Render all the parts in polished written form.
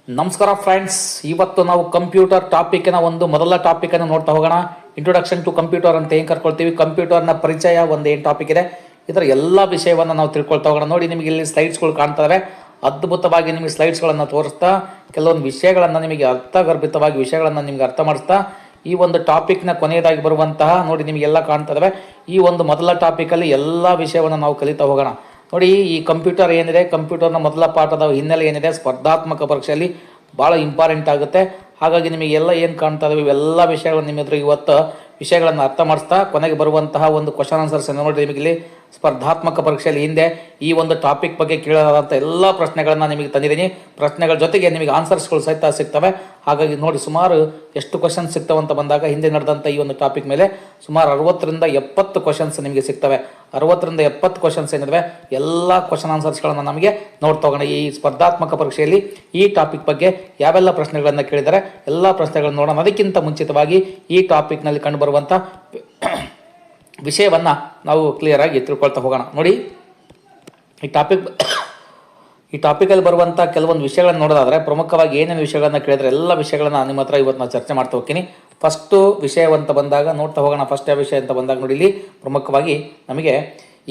ನಮಸ್ಕಾರ ಫ್ರೆಂಡ್ಸ್, ಇವತ್ತು ನಾವು ಕಂಪ್ಯೂಟರ್ ಟಾಪಿಕ್ನ ಒಂದು ಮೊದಲ ಟಾಪಿಕನ್ನು ನೋಡ್ತಾ ಹೋಗೋಣ. ಇಂಟ್ರೊಡಕ್ಷನ್ ಟು ಕಂಪ್ಯೂಟರ್ ಅಂತ ಏನು ಕರ್ಕೊಳ್ತೀವಿ, ಕಂಪ್ಯೂಟರ್ನ ಪರಿಚಯ ಒಂದು ಏನು ಟಾಪಿಕ್ ಇದೆ, ಇದರ ಎಲ್ಲ ವಿಷಯವನ್ನು ನಾವು ತಿಳ್ಕೊಳ್ತಾ ಹೋಗೋಣ. ನೋಡಿ, ನಿಮಗೆ ಇಲ್ಲಿ ಸ್ಲೈಡ್ಸ್ಗಳು ಕಾಣ್ತವೆ. ಅದ್ಭುತವಾಗಿ ನಿಮಗೆ ಸ್ಲೈಡ್ಸ್ಗಳನ್ನು ತೋರಿಸ್ತಾ ಕೆಲವೊಂದು ವಿಷಯಗಳನ್ನು ನಿಮಗೆ ಅರ್ಥಗರ್ಭಿತವಾಗಿ ವಿಷಯಗಳನ್ನು ನಿಮಗೆ ಅರ್ಥ ಮಾಡಿಸ್ತಾ ಈ ಒಂದು ಟಾಪಿಕ್ನ ಕೊನೆಯದಾಗಿ ಬರುವಂತಹ ನೋಡಿ ನಿಮಗೆಲ್ಲ ಕಾಣ್ತವೆ. ಈ ಒಂದು ಮೊದಲ ಟಾಪಿಕಲ್ಲಿ ಎಲ್ಲ ವಿಷಯವನ್ನು ನಾವು ಕಲಿತಾ ಹೋಗೋಣ. ನೋಡಿ, ಈ ಕಂಪ್ಯೂಟರ್ ಏನಿದೆ, ಕಂಪ್ಯೂಟರ್ನ ಮೊದಲ ಪಾಠದ ಹಿನ್ನೆಲೆ ಏನಿದೆ, ಸ್ಪರ್ಧಾತ್ಮಕ ಪರೀಕ್ಷೆಯಲ್ಲಿ ಭಾಳ ಇಂಪಾರ್ಟೆಂಟ್ ಆಗುತ್ತೆ. ಹಾಗಾಗಿ ನಿಮಗೆಲ್ಲ ಏನು ಕಾಣ್ತಾ ಇದಾವೆ ಇವೆಲ್ಲ ವಿಷಯಗಳನ್ನು ನಿಮ್ಮ ಎದುರು ಇವತ್ತು ವಿಷಯಗಳನ್ನು ಅರ್ಥ ಮಾಡಿಸ್ತಾ ಕೊನೆಗೆ ಬರುವಂತಹ ಒಂದು ಕ್ವಶನ್ ಆನ್ಸರ್ಸ್ ನೋಡಿ. ನಿಮಗೆ ಇಲ್ಲಿ ಸ್ಪರ್ಧಾತ್ಮಕ ಪರೀಕ್ಷೆಯಲ್ಲಿ ಹಿಂದೆ ಈ ಒಂದು ಟಾಪಿಕ್ ಬಗ್ಗೆ ಕೇಳೋದಂಥ ಎಲ್ಲ ಪ್ರಶ್ನೆಗಳನ್ನು ನಿಮಗೆ ತಂದಿದ್ದೀನಿ. ಪ್ರಶ್ನೆಗಳ ಜೊತೆಗೆ ನಿಮಗೆ ಆನ್ಸರ್ಸ್ಗಳು ಸಹಿತ ಸಿಗ್ತವೆ. ಹಾಗಾಗಿ ನೋಡಿ, ಸುಮಾರು ಎಷ್ಟು ಕ್ವಶನ್ಸ್ ಸಿಗ್ತವೆ ಬಂದಾಗ ಹಿಂದೆ ನಡೆದಂಥ ಈ ಒಂದು ಟಾಪಿಕ್ ಮೇಲೆ ಸುಮಾರು 60ರಿಂದ 70 ಕ್ವಶನ್ಸ್ ನಿಮಗೆ ಸಿಗ್ತವೆ. 60ರಿಂದ 70 ಕ್ವಶನ್ಸ್ ಏನಿವೆ ಎಲ್ಲ ಕ್ವಶನ್ ಆನ್ಸರ್ಸ್ಗಳನ್ನು ನಮಗೆ ನೋಡ್ತಾ ಹೋಗೋಣ. ಈ ಸ್ಪರ್ಧಾತ್ಮಕ ಪರೀಕ್ಷೆಯಲ್ಲಿ ಈ ಟಾಪಿಕ್ ಬಗ್ಗೆ ಯಾವೆಲ್ಲ ಪ್ರಶ್ನೆಗಳನ್ನು ಕೇಳಿದರೆ ಎಲ್ಲ ಪ್ರಶ್ನೆಗಳನ್ನು ನೋಡೋಣ. ಅದಕ್ಕಿಂತ ಮುಂಚಿತವಾಗಿ ಈ ಟಾಪಿಕ್ನಲ್ಲಿ ಕಂಡುಬರುವಂಥ ವಿಷಯವನ್ನು ನಾವು ಕ್ಲಿಯರಾಗಿ ತಿಳ್ಕೊಳ್ತಾ ಹೋಗೋಣ. ನೋಡಿ, ಈ ಟಾಪಿಕಲ್ಲಿ ಬರುವಂಥ ಕೆಲವೊಂದು ವಿಷಯಗಳನ್ನು ನೋಡೋದಾದರೆ ಪ್ರಮುಖವಾಗಿ ಏನೇನು ವಿಷಯಗಳನ್ನು ಕೇಳಿದರೆ ಎಲ್ಲ ವಿಷಯಗಳನ್ನು ನಿಮ್ಮ ಹತ್ರ ಇವತ್ತು ನಾನು ಚರ್ಚೆ ಮಾಡ್ತಾ ಹೋಗ್ತೀನಿ. ಫಸ್ಟು ವಿಷಯವಂತ ಬಂದಾಗ ನೋಡ್ತಾ ಹೋಗೋಣ. ಫಸ್ಟ್ ಯಾವ ವಿಷಯ ಅಂತ ಬಂದಾಗ ನೋಡಿ, ಇಲ್ಲಿ ಪ್ರಮುಖವಾಗಿ ನಮಗೆ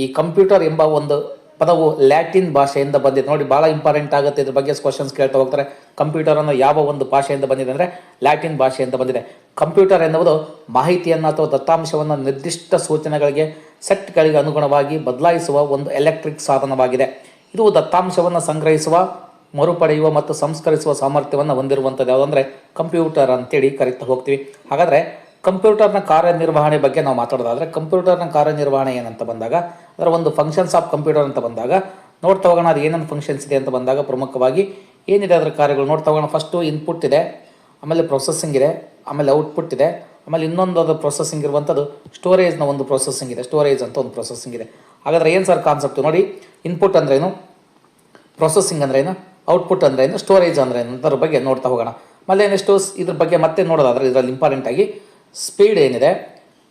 ಈ ಕಂಪ್ಯೂಟರ್ ಎಂಬ ಒಂದು ಪದವು ಲ್ಯಾಟಿನ್ ಭಾಷೆಯಿಂದ ಬಂದಿದೆ. ನೋಡಿ, ಭಾಳ ಇಂಪಾರ್ಟೆಂಟ್ ಆಗುತ್ತೆ. ಇದ್ರ ಬಗ್ಗೆ ಕ್ವಶನ್ಸ್ ಕೇಳ್ತಾ ಹೋಗ್ತಾರೆ. ಕಂಪ್ಯೂಟರ್ ಅನ್ನೋ ಯಾವ ಒಂದು ಭಾಷೆಯಿಂದ ಬಂದಿದೆ ಅಂದರೆ ಲ್ಯಾಟಿನ್ ಭಾಷೆಯಿಂದ ಬಂದಿದೆ. ಕಂಪ್ಯೂಟರ್ ಎನ್ನುವುದು ಮಾಹಿತಿಯನ್ನು ಅಥವಾ ದತ್ತಾಂಶವನ್ನು ನಿರ್ದಿಷ್ಟ ಸೂಚನೆಗಳಿಗೆ ಸೆಟ್ಗಳಿಗೆ ಅನುಗುಣವಾಗಿ ಬದಲಾಯಿಸುವ ಒಂದು ಎಲೆಕ್ಟ್ರಿಕ್ ಸಾಧನವಾಗಿದೆ. ಇದು ದತ್ತಾಂಶವನ್ನು ಸಂಗ್ರಹಿಸುವ, ಮರುಪಡೆಯುವ ಮತ್ತು ಸಂಸ್ಕರಿಸುವ ಸಾಮರ್ಥ್ಯವನ್ನು ಹೊಂದಿರುವಂಥದ್ದು ಯಾವುದಂದರೆ ಕಂಪ್ಯೂಟರ್ ಅಂತೇಳಿ ಕರಿತಾ ಹೋಗ್ತೀವಿ. ಹಾಗಾದರೆ ಕಂಪ್ಯೂಟರ್ನ ಕಾರ್ಯನಿರ್ವಹಣೆ ಬಗ್ಗೆ ನಾವು ಮಾತಾಡೋದಾದರೆ ಕಂಪ್ಯೂಟರ್ನ ಕಾರ್ಯನಿರ್ವಹಣೆ ಏನಂತ ಬಂದಾಗ ಅದರ ಒಂದು ಫಂಕ್ಷನ್ಸ್ ಆಫ್ ಕಂಪ್ಯೂಟರ್ ಅಂತ ಬಂದಾಗ ನೋಡ್ತಾ ಹೋಗೋಣ. ಅದು ಏನೇನು ಫಂಕ್ಷನ್ಸ್ ಇದೆ ಅಂತ ಬಂದಾಗ ಪ್ರಮುಖವಾಗಿ ಏನಿದೆ ಅದರ ಕಾರ್ಯಗಳು ನೋಡ್ತಾ ಹೋಗೋಣ. ಫಸ್ಟು ಇನ್ಪುಟ್ ಇದೆ, ಆಮೇಲೆ ಪ್ರೊಸೆಸಿಂಗ್ ಇದೆ, ಆಮೇಲೆ ಔಟ್ಪುಟ್ ಇದೆ, ಆಮೇಲೆ ಇನ್ನೊಂದು ಅದು ಪ್ರೊಸೆಸಿಂಗ್ ಇರುವಂಥದ್ದು ಸ್ಟೋರೇಜ್ನ ಒಂದು ಪ್ರೊಸೆಸಿಂಗ್ ಇದೆ. ಸ್ಟೋರೇಜ್ ಅಂತ ಒಂದು ಪ್ರೊಸೆಸಿಂಗ್ ಇದೆ. ಹಾಗಾದರೆ ಏನು ಸರ್ ಕಾನ್ಸೆಪ್ಟು ನೋಡಿ, ಇನ್ಪುಟ್ ಅಂದ್ರೇನು, ಪ್ರೊಸೆಸಿಂಗ್ ಅಂದ್ರೇನು, ಔಟ್ಪುಟ್ ಅಂದ್ರೇನು, ಸ್ಟೋರೇಜ್ ಅಂದ್ರೇನು ಅದರ ಬಗ್ಗೆ ನೋಡ್ತಾ ಹೋಗೋಣ. ಆಮೇಲೆ ನೆಕ್ಸ್ಟು ಇದ್ರ ಬಗ್ಗೆ ಮತ್ತೆ ನೋಡೋದಾದರೆ ಇದರಲ್ಲಿ ಇಂಪಾರ್ಟೆಂಟಾಗಿ ಸ್ಪೀಡ್ ಏನಿದೆ,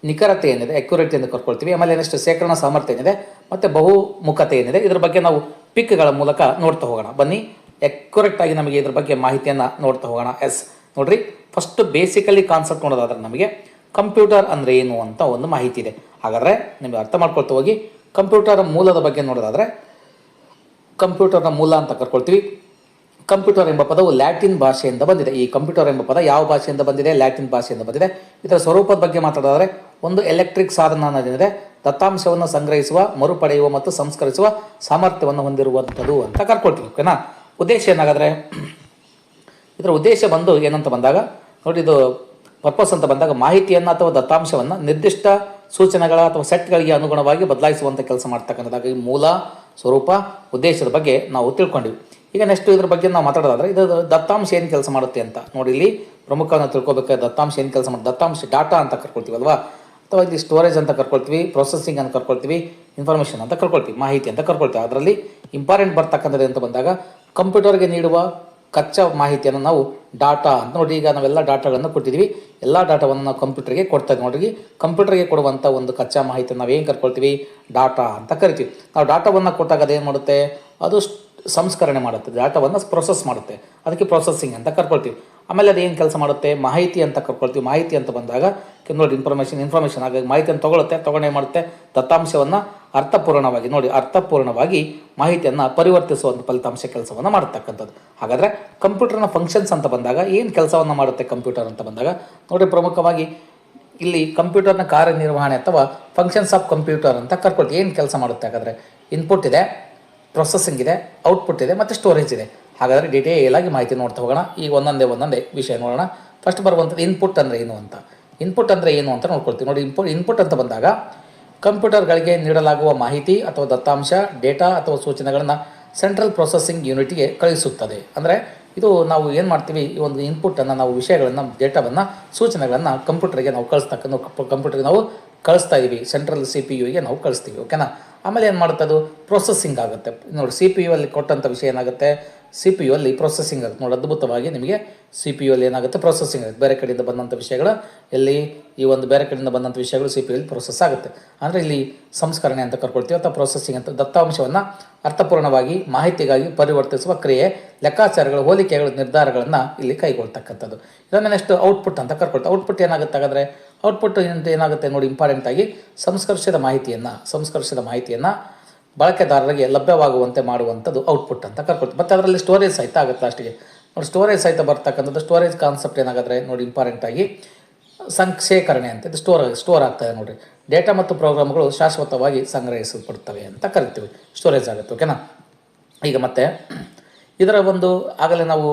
ನಿಖರತೆ ಏನಿದೆ, ಅಕ್ಯುರೇಟಿ ಅಂತ ಕರ್ಕೊಳ್ತೀವಿ. ಆಮೇಲೆ ನೆಕ್ಸ್ಟ್ ಶೇಖರಣಾ ಸಾಮರ್ಥ್ಯ ಏನಿದೆ, ಮತ್ತು ಬಹುಮುಖತೆ ಏನಿದೆ, ಇದ್ರ ಬಗ್ಗೆ ನಾವು ಪಿಕ್ಗಳ ಮೂಲಕ ನೋಡ್ತಾ ಹೋಗೋಣ. ಬನ್ನಿ, ಅಕ್ಯುರೇಟಾಗಿ ನಮಗೆ ಇದ್ರ ಬಗ್ಗೆ ಮಾಹಿತಿಯನ್ನು ನೋಡ್ತಾ ಹೋಗೋಣ. ನೋಡ್ರಿ, ಫಸ್ಟ್ ಬೇಸಿಕಲಿ ಕಾನ್ಸೆಪ್ಟ್ ನೋಡೋದಾದ್ರೆ ನಮಗೆ ಕಂಪ್ಯೂಟರ್ ಅಂದರೆ ಏನು ಅಂತ ಒಂದು ಮಾಹಿತಿ ಇದೆ. ಹಾಗಾದರೆ ನಿಮಗೆ ಅರ್ಥ ಮಾಡ್ಕೊಳ್ತಾ ಹೋಗಿ ಕಂಪ್ಯೂಟರ್ ಮೂಲದ ಬಗ್ಗೆ ನೋಡೋದಾದರೆ ಕಂಪ್ಯೂಟರ್ನ ಮೂಲ ಅಂತ ಕರ್ಕೊಳ್ತೀವಿ. ಕಂಪ್ಯೂಟರ್ ಎಂಬ ಪದವು ಲ್ಯಾಟಿನ್ ಭಾಷೆಯಿಂದ ಬಂದಿದೆ. ಈ ಕಂಪ್ಯೂಟರ್ ಎಂಬ ಪದ ಯಾವ ಭಾಷೆಯಿಂದ ಬಂದಿದೆ? ಲ್ಯಾಟಿನ್ ಭಾಷೆಯಿಂದ ಬಂದಿದೆ. ಇದರ ಸ್ವರೂಪದ ಬಗ್ಗೆ ಮಾತಾಡೋದಾದರೆ ಒಂದು ಎಲೆಕ್ಟ್ರಿಕ್ ಸಾಧನ ಅನ್ನೋದೇನಿದೆ ದತ್ತಾಂಶವನ್ನು ಸಂಗ್ರಹಿಸುವ, ಮರುಪಡೆಯುವ ಮತ್ತು ಸಂಸ್ಕರಿಸುವ ಸಾಮರ್ಥ್ಯವನ್ನು ಹೊಂದಿರುವಂಥದ್ದು ಅಂತ ಕರ್ಕೊಳ್ತೀವಿ. ಓಕೆನಾ? ಉದ್ದೇಶ ಏನಾಗಾದರೆ ಇದರ ಉದ್ದೇಶ ಬಂದು ಏನಂತ ಬಂದಾಗ ನೋಡಿ, ಇದು ಪರ್ಪಸ್ ಅಂತ ಬಂದಾಗ ಮಾಹಿತಿಯನ್ನು ಅಥವಾ ದತ್ತಾಂಶವನ್ನು ನಿರ್ದಿಷ್ಟ ಸೂಚನೆಗಳ ಅಥವಾ ಸೆಟ್ಗಳಿಗೆ ಅನುಗುಣವಾಗಿ ಬದಲಾಯಿಸುವಂಥ ಕೆಲಸ ಮಾಡ್ತಕ್ಕಂಥದ್ದು. ಈ ಮೂಲ, ಸ್ವರೂಪ, ಉದ್ದೇಶದ ಬಗ್ಗೆ ನಾವು ತಿಳ್ಕೊಂಡಿವಿ. ಈಗ ನೆಕ್ಸ್ಟ್ ಇದ್ರ ಬಗ್ಗೆ ನಾವು ಮಾತಾಡೋದಾದ್ರೆ ಇದು ದತ್ತಾಂಶ ಏನು ಕೆಲಸ ಮಾಡುತ್ತೆ ಅಂತ ನೋಡಿ. ಇಲ್ಲಿ ಪ್ರಮುಖವನ್ನು ತಿಳ್ಕೊಬೇಕಾದ್ರೆ ದತ್ತಾಂಶ ಏನು ಕೆಲಸ ಮಾಡುತ್ತೆ, ದತ್ತಾಂಶ ಡಾಟಾ ಅಂತ ಕರ್ಕೊಳ್ತೀವಿ ಅಲ್ವಾ, ಅಥವಾ ಇಲ್ಲಿ ಸ್ಟೋರೇಜ್ ಅಂತ ಕರ್ಕೊಳ್ತೀವಿ, ಪ್ರೊಸೆಸಿಂಗ್ ಅಂತ ಕರ್ಕೊಳ್ತೀವಿ, ಇನ್ಫಾರ್ಮೇಷನ್ ಅಂತ ಕರ್ಕೊಳ್ತೀವಿ, ಮಾಹಿತಿ ಅಂತ ಕರ್ಕೊಳ್ತೀವಿ. ಅದರಲ್ಲಿ ಇಂಪಾರ್ಟೆಂಟ್ ಬರ್ತಕ್ಕಂಥದ್ದು ಅಂತ ಬಂದಾಗ ಕಂಪ್ಯೂಟರ್ಗೆ ನೀಡುವ ಕಚ್ಚಾ ಮಾಹಿತಿಯನ್ನು ನಾವು ಡಾಟಾ ಅಂತ ನೋಡಿ. ಈಗ ನಾವೆಲ್ಲ ಡಾಟಾಗಳನ್ನು ಕೊಟ್ಟಿದ್ದೀವಿ, ಎಲ್ಲ ಡಾಟಾವನ್ನು ನಾವು ಕಂಪ್ಯೂಟರ್ಗೆ ಕೊಡ್ತಾ ಇದ್ದೀವಿ. ನೋಡ್ರಿ, ಕಂಪ್ಯೂಟರ್ಗೆ ಕೊಡುವಂಥ ಒಂದು ಕಚ್ಚಾ ಮಾಹಿತಿಯನ್ನು ನಾವು ಏನು ಕರ್ಕೊಳ್ತೀವಿ, ಡಾಟಾ ಅಂತ ಕರಿತೀವಿ. ನಾವು ಡಾಟಾವನ್ನು ಕೊಟ್ಟಾಗ ಅದೇನು ಮಾಡುತ್ತೆ, ಅದು ಸಂಸ್ಕರಣೆ ಮಾಡುತ್ತೆ, ಡಾಟಾವನ್ನು ಪ್ರೊಸೆಸ್ ಮಾಡುತ್ತೆ. ಅದಕ್ಕೆ ಪ್ರೊಸೆಸಿಂಗ್ ಅಂತ ಕರ್ಕೊಳ್ತೀವಿ. ಆಮೇಲೆ ಅದು ಏನು ಕೆಲಸ ಮಾಡುತ್ತೆ, ಮಾಹಿತಿ ಅಂತ ಕರ್ಕೊಳ್ತೀವಿ. ಮಾಹಿತಿ ಅಂತ ಬಂದಾಗ ನೋಡಿ ಇನ್ಫಾರ್ಮೇಷನ್ ಹಾಗಾಗಿ ಮಾಹಿತಿಯನ್ನು ತೊಗೊಂಡು ಏನು ಮಾಡುತ್ತೆ, ದತ್ತಾಂಶವನ್ನು ಅರ್ಥಪೂರ್ಣವಾಗಿ ಮಾಹಿತಿಯನ್ನು ಪರಿವರ್ತಿಸುವಂಥ ಫಲಿತಾಂಶ ಕೆಲಸವನ್ನು ಮಾಡತಕ್ಕಂಥದ್ದು. ಹಾಗಾದರೆ ಕಂಪ್ಯೂಟರ್ನ ಫಂಕ್ಷನ್ಸ್ ಅಂತ ಬಂದಾಗ ಏನು ಕೆಲಸವನ್ನು ಮಾಡುತ್ತೆ ಕಂಪ್ಯೂಟರ್ ಅಂತ ಬಂದಾಗ ನೋಡಿ, ಪ್ರಮುಖವಾಗಿ ಇಲ್ಲಿ ಕಂಪ್ಯೂಟರ್ನ ಕಾರ್ಯನಿರ್ವಹಣೆ ಅಥವಾ ಫಂಕ್ಷನ್ಸ್ ಆಫ್ ಕಂಪ್ಯೂಟರ್ ಅಂತ ಕರ್ಕೊಳ್ತೀವಿ. ಏನು ಕೆಲಸ ಮಾಡುತ್ತೆ ಹಾಗಾದರೆ, ಇನ್ಪುಟ್ ಇದೆ, ಪ್ರೊಸೆಸಿಂಗ್ ಇದೆ, ಔಟ್ಪುಟ್ ಇದೆ ಮತ್ತು ಸ್ಟೋರೇಜ್ ಇದೆ. ಹಾಗಾದರೆ ಡೀಟೇಲ್ ಆಗಿ ಮಾಹಿತಿ ನೋಡ್ತಾ ಹೋಗೋಣ. ಈಗ ಒಂದೊಂದೇ ವಿಷಯ ನೋಡೋಣ. ಫಸ್ಟ್ ಬರುವಂಥದ್ದು ಇನ್ಪುಟ್ ಅಂದರೆ ಏನು ಅಂತ. ಇನ್ಪುಟ್ ಅಂದರೆ ಏನು ಅಂತ ನೋಡ್ಕೊಳ್ತೀವಿ. ನೋಡಿ, ಇನ್ಪುಟ್ ಅಂತ ಬಂದಾಗ ಕಂಪ್ಯೂಟರ್ಗಳಿಗೆ ನೀಡಲಾಗುವ ಮಾಹಿತಿ ಅಥವಾ ದತ್ತಾಂಶ, ಡೇಟಾ ಅಥವಾ ಸೂಚನೆಗಳನ್ನು ಸೆಂಟ್ರಲ್ ಪ್ರೊಸೆಸಿಂಗ್ ಯೂನಿಟ್ಗೆ ಕಳಿಸುತ್ತದೆ. ಅಂದರೆ ಇದು ನಾವು ಏನು ಮಾಡ್ತೀವಿ, ಈ ಒಂದು ಇನ್ಪುಟ್ಟನ್ನು ನಾವು ವಿಷಯಗಳನ್ನು, ಡೇಟಾವನ್ನು, ಸೂಚನೆಗಳನ್ನು ಕಂಪ್ಯೂಟರ್ಗೆ ನಾವು ಕಂಪ್ಯೂಟರ್ಗೆ ನಾವು ಕಳಿಸ್ತಾ ಇದ್ದೀವಿ. ಸೆಂಟ್ರಲ್ CPU ನಾವು ಕಳಿಸ್ತೀವಿ. ಓಕೆನಾ? ಆಮೇಲೆ ಏನು ಮಾಡುತ್ತೆ, ಅದು ಪ್ರೊಸೆಸಿಂಗ್ ಆಗುತ್ತೆ. ನೋಡಿ, CPU ಅಲ್ಲಿ ಕೊಟ್ಟಂಥ ವಿಷಯ ಏನಾಗುತ್ತೆ, ಸಿ ಪಿ ಯು ಅಲ್ಲಿ ಪ್ರೊಸೆಸಿಂಗ್ ಆಗುತ್ತೆ ನೋಡಿ. ಅದ್ಭುತವಾಗಿ ನಿಮಗೆ ಸಿ ಪಿ ಯು ಅಲ್ಲಿ ಏನಾಗುತ್ತೆ, ಪ್ರೊಸೆಸಿಂಗ್ ಆಗುತ್ತೆ. ಬೇರೆ ಕಡೆಯಿಂದ ಬಂದಂಥ ವಿಷಯಗಳು ಎಲ್ಲಿ ಈ ಒಂದು ಬೇರೆ ಕಡೆಯಿಂದ ಬಂದಂಥ ವಿಷಯಗಳು ಸಿ ಪಿ ಯು ಅಲ್ಲಿ ಪ್ರೊಸೆಸ್ ಆಗುತ್ತೆ. ಅಂದರೆ ಇಲ್ಲಿ ಸಂಸ್ಕರಣೆ ಅಂತ ಕರ್ಕೊಳ್ತೀವಿ ಅಥವಾ ಪ್ರೊಸೆಸಿಂಗ್ ಅಂತ. ದತ್ತಾಂಶವನ್ನು ಅರ್ಥಪೂರ್ಣವಾಗಿ ಮಾಹಿತಿಗಾಗಿ ಪರಿವರ್ತಿಸುವ ಕ್ರಿಯೆ, ಲೆಕ್ಕಾಚಾರಗಳು, ಹೋಲಿಕೆಗಳು, ನಿರ್ಧಾರಗಳನ್ನು ಇಲ್ಲಿ ಕೈಗೊಳ್ತಕ್ಕಂಥದ್ದು. ಇದನ್ನು ನೆಕ್ಸ್ಟ್ ಔಟ್ಪುಟ್ ಅಂತ ಕರ್ಕೊಳ್ತೀವಿ. ಔಟ್ಪುಟ್ ಏನಾಗುತ್ತೆ ಹಾಗಾದರೆ, ಔಟ್ಪುಟ್ ಏನಾಗುತ್ತೆ ನೋಡಿ, ಇಂಪಾರ್ಟೆಂಟಾಗಿ ಸಂಸ್ಕರಿಸಿದ ಮಾಹಿತಿಯನ್ನು ಬಳಕೆದಾರರಿಗೆ ಲಭ್ಯವಾಗುವಂತೆ ಮಾಡುವಂಥದ್ದು ಔಟ್ಪುಟ್ ಅಂತ ಕರ್ಕೊಳ್ತೀವಿ. ಮತ್ತು ಅದರಲ್ಲಿ ಸ್ಟೋರೇಜ್ ಸಹಿತ ಆಗುತ್ತೆ ಲಾಸ್ಟಿಗೆ ನೋಡಿ. ಸ್ಟೋರೇಜ್ ಸಹಿತ ಬರ್ತಕ್ಕಂಥದ್ದು. ಸ್ಟೋರೇಜ್ ಕಾನ್ಸೆಪ್ಟ್ ಏನಾಗುತ್ತೆ ನೋಡಿ, ಇಂಪಾರ್ಟೆಂಟಾಗಿ ಸಂಕ್ಷೇಕರಣೆ ಅಂತ ಇದು ಸ್ಟೋರ್ ಆಗ್ತದೆ ನೋಡಿರಿ. ಡೇಟಾ ಮತ್ತು ಪ್ರೋಗ್ರಾಮ್ಗಳು ಶಾಶ್ವತವಾಗಿ ಸಂಗ್ರಹಿಸಲ್ಪಡ್ತವೆ ಅಂತ ಕರಿತೀವಿ, ಸ್ಟೋರೇಜ್ ಆಗುತ್ತೆ. ಓಕೆನಾ. ಈಗ ಮತ್ತೆ ಇದರ ಒಂದು ಆಗಲೇ ನಾವು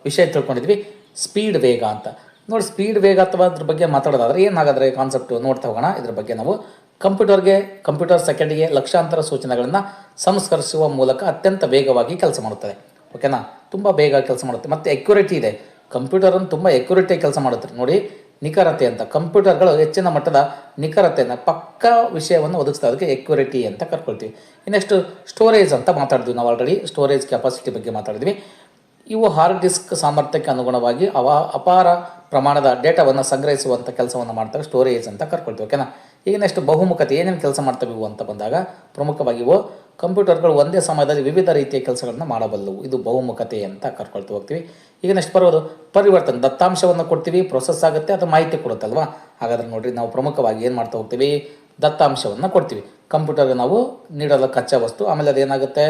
ವಿಷಯ ತಿಳ್ಕೊಂಡಿದ್ವಿ, ಸ್ಪೀಡ್ ವೇಗ ಅಂತ ನೋಡಿ. ಸ್ಪೀಡ್ ವೇಗ ಅಥವಾ ಅದ್ರ ಬಗ್ಗೆ ಮಾತಾಡೋದಾದ್ರೆ ಏನಾಗಾದ್ರೆ ಕಾನ್ಸೆಪ್ಟ್ ನೋಡ್ತಾ ಹೋಗೋಣ. ಇದ್ರ ಬಗ್ಗೆ ನಾವು ಕಂಪ್ಯೂಟರ್ ಸೆಕೆಂಡಿಗೆ ಲಕ್ಷಾಂತರ ಸೂಚನೆಗಳನ್ನು ಸಂಸ್ಕರಿಸುವ ಮೂಲಕ ಅತ್ಯಂತ ವೇಗವಾಗಿ ಕೆಲಸ ಮಾಡುತ್ತದೆ. ಓಕೆನಾ, ತುಂಬ ಬೇಗ ಕೆಲಸ ಮಾಡುತ್ತೆ. ಮತ್ತು ಎಕ್ಯುರೇಟಿ ಇದೆ. ಕಂಪ್ಯೂಟರನ್ನು ತುಂಬ ಎಕ್ಯುರೇಟಿಯಾಗಿ ಕೆಲಸ ಮಾಡುತ್ತೆ ನೋಡಿ. ನಿಖರತೆ ಅಂತ, ಕಂಪ್ಯೂಟರ್ಗಳು ಹೆಚ್ಚಿನ ಮಟ್ಟದ ನಿಖರತೆಯನ್ನು ಪಕ್ಕಾ ವಿಷಯವನ್ನು ಒದಗಿಸ್ತವೆ, ಅದಕ್ಕೆ ಎಕ್ಯುರೇಟಿ ಅಂತ ಕರ್ಕೊಳ್ತೀವಿ. ನೆಕ್ಸ್ಟ್ ಸ್ಟೋರೇಜ್ ಅಂತ ಮಾತಾಡಿದ್ವಿ ನಾವು ಆಲ್ರೆಡಿ. ಸ್ಟೋರೇಜ್ ಕೆಪಾಸಿಟಿ ಬಗ್ಗೆ ಮಾತಾಡಿದ್ವಿ. ಇವು ಹಾರ್ಡ್ ಡಿಸ್ಕ್ ಸಾಮರ್ಥ್ಯಕ್ಕೆ ಅನುಗುಣವಾಗಿ ಅಪಾರ ಪ್ರಮಾಣದ ಡೇಟಾವನ್ನು ಸಂಗ್ರಹಿಸುವಂಥ ಕೆಲಸವನ್ನು ಮಾಡ್ತವೆ, ಸ್ಟೋರೇಜ್ ಅಂತ ಕರ್ಕೊಳ್ತೀವಿ. ಓಕೆನಾ. ಈಗ ನೆಕ್ಸ್ಟ್ ಬಹುಮುಖತೆ ಏನೇನು ಕೆಲಸ ಮಾಡ್ತವೆ ಇವು ಅಂತ ಬಂದಾಗ, ಪ್ರಮುಖವಾಗಿ ಇವು ಕಂಪ್ಯೂಟರ್ಗಳು ಒಂದೇ ಸಮಯದಲ್ಲಿ ವಿವಿಧ ರೀತಿಯ ಕೆಲಸಗಳನ್ನು ಮಾಡಬಲ್ಲವು. ಇದು ಬಹುಮುಖತೆ ಅಂತ ಕರ್ಕೊಳ್ತಾ ಹೋಗ್ತೀವಿ. ಈಗ ನೆಕ್ಸ್ಟ್ ಬರೋದು ಪರಿವರ್ತನೆ. ದತ್ತಾಂಶವನ್ನು ಕೊಡ್ತೀವಿ, ಪ್ರೊಸೆಸ್ ಆಗುತ್ತೆ, ಅದು ಮಾಹಿತಿ ಕೊಡುತ್ತಲ್ವಾ. ಹಾಗಾದ್ರೆ ನೋಡಿರಿ, ನಾವು ಪ್ರಮುಖವಾಗಿ ಏನು ಮಾಡ್ತಾ ಹೋಗ್ತೀವಿ, ದತ್ತಾಂಶವನ್ನು ಕೊಡ್ತೀವಿ. ಕಂಪ್ಯೂಟರ್ಗೆ ನಾವು ನೀಡೋಲ್ಲ ಕಚ್ಚಾ ವಸ್ತು, ಆಮೇಲೆ ಅದೇನಾಗುತ್ತೆ,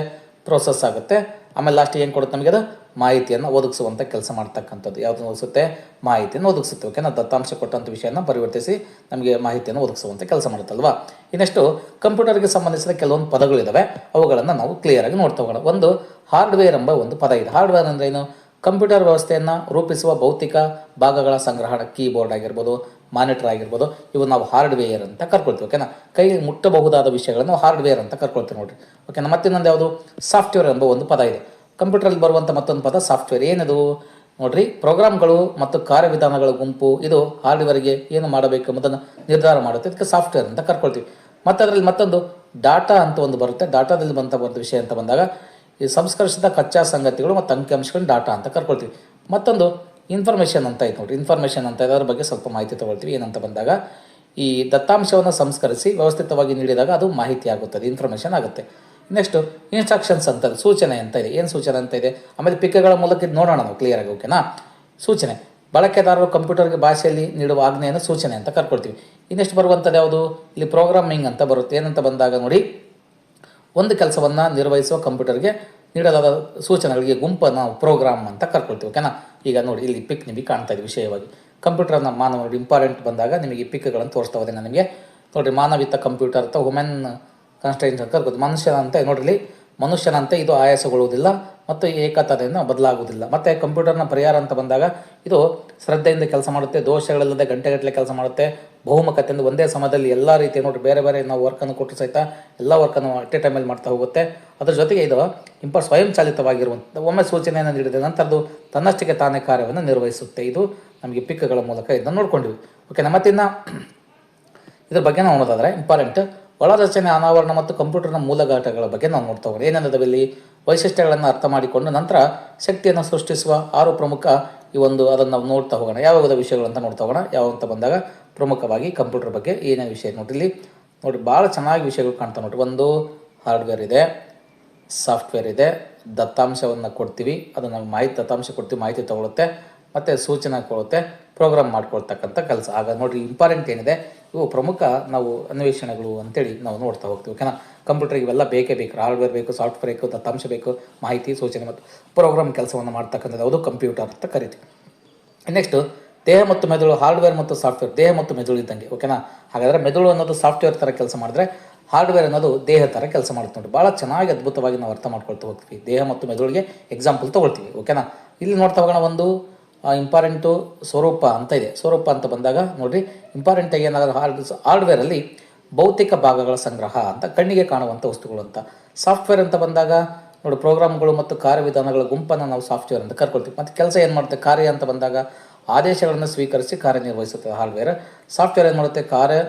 ಪ್ರೊಸೆಸ್ ಆಗುತ್ತೆ, ಆಮೇಲೆ ಲಾಸ್ಟಿಗೆ ಏನು ಕೊಡುತ್ತೆ ನಮಗೆ, ಅದು ಮಾಹಿತಿಯನ್ನು ಒದಗಿಸುವಂಥ ಕೆಲಸ ಮಾಡ್ತಕ್ಕಂಥದ್ದು. ಯಾವುದನ್ನು ಒದಗಿಸುತ್ತೆ, ಮಾಹಿತಿಯನ್ನು ಒದಗಿಸುತ್ತೆ. ಓಕೆನಾ. ದತ್ತಾಂಶ ಕೊಟ್ಟಂಥ ವಿಷಯನ ಪರಿವರ್ತಿಸಿ ನಮಗೆ ಮಾಹಿತಿಯನ್ನು ಒದಗಿಸುವಂಥ ಕೆಲಸ ಮಾಡುತ್ತಲ್ವಾ. ಇನ್ನೆಷ್ಟು ಕಂಪ್ಯೂಟರ್ಗೆ ಸಂಬಂಧಿಸಿದ ಕೆಲವೊಂದು ಪದಗಳಿದ್ದಾವೆ, ಅವುಗಳನ್ನು ನಾವು ಕ್ಲಿಯರಾಗಿ ನೋಡ್ತಾ ಹೋಗೋಣ. ಒಂದು ಹಾರ್ಡ್ವೇರ್ ಎಂಬ ಒಂದು ಪದ ಇದೆ. ಹಾರ್ಡ್ವೇರ್ ಅಂದರೆ ಏನು, ಕಂಪ್ಯೂಟರ್ ವ್ಯವಸ್ಥೆಯನ್ನು ರೂಪಿಸುವ ಭೌತಿಕ ಭಾಗಗಳ ಸಂಗ್ರಹಣ. ಕೀಬೋರ್ಡ್ ಆಗಿರ್ಬೋದು, ಮಾನಿಟರ್ ಆಗಿರ್ಬೋದು, ಇವು ನಾವು ಹಾರ್ಡ್ವೇರ್ ಅಂತ ಕರ್ಕೊಳ್ತೀವಿ. ಓಕೆನಾ. ಕೈ ಮುಟ್ಟಬಹುದಾದ ವಿಷಯಗಳನ್ನು ಹಾರ್ಡ್ವೇರ್ ಅಂತ ಕರ್ಕೊಳ್ತೀವಿ ನೋಡಿರಿ. ಓಕೆನಾ. ಮತ್ತಿನ್ನೊಂದು ಯಾವುದು, ಸಾಫ್ಟ್ವೇರ್ ಎಂಬ ಒಂದು ಪದ ಇದೆ. ಕಂಪ್ಯೂಟರಲ್ಲಿ ಬರುವಂಥ ಮತ್ತೊಂದು ಪದ ಸಾಫ್ಟ್ವೇರ್. ಏನದು ನೋಡ್ರಿ, ಪ್ರೋಗ್ರಾಮ್ಗಳು ಮತ್ತು ಕಾರ್ಯವಿಧಾನಗಳ ಗುಂಪು. ಇದು ಹಾರ್ಡ್ವೇರ್ಗೆ ಏನು ಮಾಡಬೇಕು ಎಂಬುದನ್ನು ನಿರ್ಧಾರ ಮಾಡುತ್ತೆ, ಇದಕ್ಕೆ ಸಾಫ್ಟ್ವೇರ್ ಅಂತ ಕರ್ಕೊಳ್ತೀವಿ. ಮತ್ತು ಅದರಲ್ಲಿ ಮತ್ತೊಂದು ಡಾಟಾ ಅಂತ ಒಂದು ಬರುತ್ತೆ. ಡಾಟಾದಲ್ಲಿ ಬಂದ ವಿಷಯ ಅಂತ ಬಂದಾಗ ಈ ಸಂಸ್ಕರಿಸಿದ ಕಚ್ಚಾ ಸಂಗತಿಗಳು ಮತ್ತು ಅಂಕಿಅಂಶಗಳು ಡಾಟಾ ಅಂತ ಕರ್ಕೊಳ್ತೀವಿ. ಮತ್ತೊಂದು ಇನ್ಫಾರ್ಮೇಷನ್ ಅಂತ ಐತೆ ನೋಡಿ. ಇನ್ಫಾರ್ಮೇಷನ್ ಅಂತ ಅದರ ಬಗ್ಗೆ ಸ್ವಲ್ಪ ಮಾಹಿತಿ ತೊಗೊಳ್ತೀವಿ. ಏನಂತ ಬಂದಾಗ, ಈ ದತ್ತಾಂಶವನ್ನು ಸಂಸ್ಕರಿಸಿ ವ್ಯವಸ್ಥಿತವಾಗಿ ನೀಡಿದಾಗ ಅದು ಮಾಹಿತಿ ಆಗುತ್ತದೆ, ಇನ್ಫಾರ್ಮೇಷನ್ ಆಗುತ್ತೆ. ನೆಕ್ಸ್ಟು ಇನ್ಸ್ಟ್ರಕ್ಷನ್ಸ್ ಅಂತ, ಸೂಚನೆ ಅಂತ ಇದೆ. ಏನು ಸೂಚನೆ ಅಂತ ಇದೆ, ಆಮೇಲೆ ಪಿಕ್ಗಳ ಮೂಲಕ ಇದು ನೋಡೋಣ ನಾವು ಕ್ಲಿಯರಾಗಿ. ಓಕೆನಾ. ಸೂಚನೆ, ಬಳಕೆದಾರರು ಕಂಪ್ಯೂಟರ್ಗೆ ಭಾಷೆಯಲ್ಲಿ ನೀಡುವ ಆಜ್ಞೆಯನ್ನು ಸೂಚನೆ ಅಂತ ಕರ್ಕೊಳ್ತೀವಿ. ಇನ್ನೆಷ್ಟು ಬರುವಂಥದ್ದು ಯಾವುದು, ಇಲ್ಲಿ ಪ್ರೋಗ್ರಾಮಿಂಗ್ ಅಂತ ಬರುತ್ತೆ. ಏನಂತ ಬಂದಾಗ ನೋಡಿ, ಒಂದು ಕೆಲಸವನ್ನು ನಿರ್ವಹಿಸುವ ಕಂಪ್ಯೂಟರ್ಗೆ ನೀಡಲಾದ ಸೂಚನೆಗಳಿಗೆ ಗುಂಪನ್ನು ನಾವು ಪ್ರೋಗ್ರಾಮ್ ಅಂತ ಕರ್ಕೊಳ್ತೀವಿ. ಓಕೆನಾ. ಈಗ ನೋಡಿ, ಇಲ್ಲಿ ಪಿಕ್ ನಿಮಗೆ ಕಾಣ್ತಾ ಇದೆ ವಿಷಯವಾಗಿ. ಕಂಪ್ಯೂಟರ್ನ ಮಾನವ ನೋಡಿ, ಇಂಪಾರ್ಟೆಂಟ್ ಬಂದಾಗ ನಿಮಗೆ ಪಿಕ್ಗಳನ್ನು ತೋರಿಸ್ತಾ ಹೋದೆ ನಾನು ನಿಮಗೆ. ನೋಡಿರಿ, ಮಾನವಿತ ಕಂಪ್ಯೂಟರ್ ಅಥವಾ ವುಮೆನ್ ಕಾನ್ಸ್ಟೆಂಟ್ ಅಂತ ಕರ್ಕೋದು. ಮನುಷ್ಯನಂತೆ ನೋಡಿರಿ, ಮನುಷ್ಯನಂತೆ ಇದು ಆಯಾಸಗೊಳ್ಳುವುದಿಲ್ಲ ಮತ್ತು ಏಕತಾನೆಯನ್ನು ಬದಲಾಗುವುದಿಲ್ಲ. ಮತ್ತು ಕಂಪ್ಯೂಟರ್ನ ಪರಿಹಾರ ಅಂತ ಬಂದಾಗ ಇದು ಶ್ರದ್ಧೆಯಿಂದ ಕೆಲಸ ಮಾಡುತ್ತೆ, ದೋಷಗಳಿಲ್ಲದೆ ಗಂಟೆಗಟ್ಟಲೆ ಕೆಲಸ ಮಾಡುತ್ತೆ. ಬಹುಮುಖತೆಯಿಂದ ಒಂದೇ ಸಮಯದಲ್ಲಿ ಎಲ್ಲ ರೀತಿಯ ನೋಡಿ ಬೇರೆ ಬೇರೆ ನಾವು ವರ್ಕನ್ನು ಕೊಟ್ಟು ಸಹಿತ ಎಲ್ಲ ವರ್ಕನ್ನು ಅಟ್ ಎ ಟೈಮಲ್ಲಿ ಮಾಡ್ತಾ ಹೋಗುತ್ತೆ. ಅದ್ರ ಜೊತೆಗೆ ಇದು ಸ್ವಯಂಚಾಲಿತವಾಗಿರುವಂಥ, ಒಮ್ಮೆ ಸೂಚನೆಯನ್ನು ನೀಡಿದ ನಂತರ ಅದು ತನ್ನಷ್ಟಕ್ಕೆ ತಾನೇ ಕಾರ್ಯವನ್ನು ನಿರ್ವಹಿಸುತ್ತೆ. ಇದು ನಮಗೆ ಪಿಕ್ಗಳ ಮೂಲಕ ಇದನ್ನು ನೋಡ್ಕೊಂಡಿವಿ. ಓಕೆನಾ. ಮತ್ತಿನ್ನು ಇದ್ರ ಬಗ್ಗೆ ನಾವು ನೋಡೋದಾದರೆ ಇಂಪಾರ್ಟೆಂಟ್ ಒಳರಚನೆ, ಅನಾವರಣ ಮತ್ತು ಕಂಪ್ಯೂಟರ್ನ ಮೂಲಘಟಕಗಳ ಬಗ್ಗೆ ನಾವು ನೋಡ್ತಾ ಹೋಗೋಣ. ಏನೇನದಾವೆ ಇಲ್ಲಿ, ವೈಶಿಷ್ಟ್ಯಗಳನ್ನು ಅರ್ಥ ಮಾಡಿಕೊಂಡು ನಂತರ ಶಕ್ತಿಯನ್ನು ಸೃಷ್ಟಿಸುವ 6 ಪ್ರಮುಖ ಈ ಒಂದು ಅದನ್ನು ನಾವು ನೋಡ್ತಾ ಹೋಗೋಣ. ಯಾವ್ಯಾವ ವಿಷಯಗಳು ಅಂತ ನೋಡ್ತಾ ಹೋಗೋಣ. ಯಾವ ಅಂತ ಬಂದಾಗ ಪ್ರಮುಖವಾಗಿ ಕಂಪ್ಯೂಟರ್ ಬಗ್ಗೆ ಏನೇನು ವಿಷಯ ನೋಡಿ. ಇಲ್ಲಿ ನೋಡಿ, ಭಾಳ ಚೆನ್ನಾಗಿ ವಿಷಯಗಳು ಕಾಣ್ತಾ ನೋಡಿರಿ. ಒಂದು ಹಾರ್ಡ್ವೇರ್ ಇದೆ, ಸಾಫ್ಟ್ವೇರ್ ಇದೆ, ದತ್ತಾಂಶವನ್ನು ಕೊಡ್ತೀವಿ, ಅದನ್ನು ದತ್ತಾಂಶ ಕೊಡ್ತೀವಿ, ಮಾಹಿತಿ ತೊಗೊಳುತ್ತೆ, ಮತ್ತು ಸೂಚನೆ ಕೊಡುತ್ತೆ, ಪ್ರೋಗ್ರಾಮ್ ಮಾಡ್ಕೊಳ್ತಕ್ಕಂಥ ಕೆಲಸ. ಆಗ ನೋಡಿರಿ, ಇಂಪಾರ್ಟೆಂಟ್ ಏನಿದೆ, ಇವು ಪ್ರಮುಖ ನಾವು ಅನ್ವೇಷಣೆಗಳು ಅಂತೇಳಿ ನಾವು ನೋಡ್ತಾ ಹೋಗ್ತೀವಿ. ಓಕೆನಾ. ಕಂಪ್ಯೂಟರ್ಗೆ ಇವೆಲ್ಲ ಬೇಕೇ ಬೇಕು. ಹಾರ್ಡ್ವೇರ್ ಬೇಕು, ಸಾಫ್ಟ್ವೇರ್ ಬೇಕು, ದತ್ತಾಂಶ ಬೇಕು, ಮಾಹಿತಿ, ಸೂಚನೆ ಮತ್ತು ಪ್ರೋಗ್ರಾಮ್ ಕೆಲಸವನ್ನು ಮಾಡ್ತಕ್ಕಂಥದ್ದು ಯಾವುದು ಕಂಪ್ಯೂಟರ್ ಅಂತ ಕರಿತೀವಿ. ನೆಕ್ಸ್ಟು ದೇಹ ಮತ್ತು ಮೆದುಳು. ಹಾರ್ಡ್ವೇರ್ ಮತ್ತು ಸಾಫ್ಟ್ವೇರ್ ದೇಹ ಮತ್ತು ಮೆದುಳು ಇದ್ದಂಗೆ. ಓಕೆನಾ. ಹಾಗಾದರೆ ಮೆದುಳು ಅನ್ನೋದು ಸಾಫ್ಟ್ವೇರ್ ಥರ ಕೆಲಸ ಮಾಡಿದ್ರೆ, ಹಾರ್ಡ್ವೇರ್ ಅನ್ನೋದು ದೇಹ ಥರ ಕೆಲಸ ಮಾಡುತ್ತೆ ನೋಡಿ. ಭಾಳ ಚೆನ್ನಾಗಿ ಅದ್ಭುತವಾಗಿ ನಾವು ಅರ್ಥ ಮಾಡ್ಕೊಳ್ತಾ ಹೋಗ್ತೀವಿ. ದೇಹ ಮತ್ತು ಮೆದುಳಿಗೆ ಎಕ್ಸಾಂಪಲ್ ತೊಗೊಳ್ತೀವಿ. ಓಕೆನಾ. ಇಲ್ಲಿ ನೋಡ್ತಾ ಹೋಗೋಣ. ಒಂದು ಇಂಪಾರ್ಟೆಂಟು ಸ್ವರೂಪ ಅಂತ ಇದೆ. ಸ್ವರೂಪ ಅಂತ ಬಂದಾಗ ನೋಡಿರಿ, ಇಂಪಾರ್ಟೆಂಟಾಗಿ ಏನಾದರೂ ಹಾರ್ಡ್ವೇರಲ್ಲಿ ಭೌತಿಕ ಭಾಗಗಳ ಸಂಗ್ರಹ ಅಂತ, ಕಣ್ಣಿಗೆ ಕಾಣುವಂಥ ವಸ್ತುಗಳು ಅಂತ. ಸಾಫ್ಟ್ವೇರ್ ಅಂತ ಬಂದಾಗ ನೋಡಿ, ಪ್ರೋಗ್ರಾಮ್ಗಳು ಮತ್ತು ಕಾರ್ಯವಿಧಾನಗಳ ಗುಂಪನ್ನು ನಾವು ಸಾಫ್ಟ್ವೇರ್ ಅಂತ ಕರ್ಕೊಳ್ತೀವಿ. ಮತ್ತು ಕೆಲಸ ಏನು ಮಾಡುತ್ತೆ, ಕಾರ್ಯ ಅಂತ ಬಂದಾಗ ಆದೇಶಗಳನ್ನು ಸ್ವೀಕರಿಸಿ ಕಾರ್ಯನಿರ್ವಹಿಸುತ್ತದೆ ಹಾರ್ಡ್ವೇರ್. ಸಾಫ್ಟ್ವೇರ್ ಏನು ಮಾಡುತ್ತೆ,